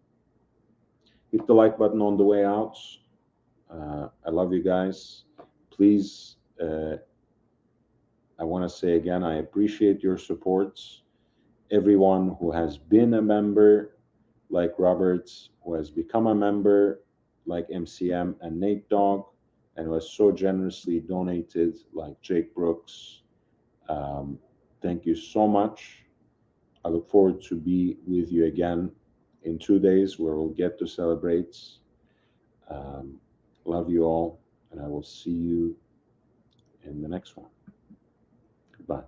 Hit the like button on the way out. I love you guys. Please, I want to say again, I appreciate your support. Everyone who has been a member, like Robert, who has become a member, like MCM and Nate Dogg, and who has so generously donated, like Jake Brooks. Thank you so much. I look forward to be with you again in 2 days, where we'll get to celebrate. Love you all, and I will see you in the next one. Goodbye.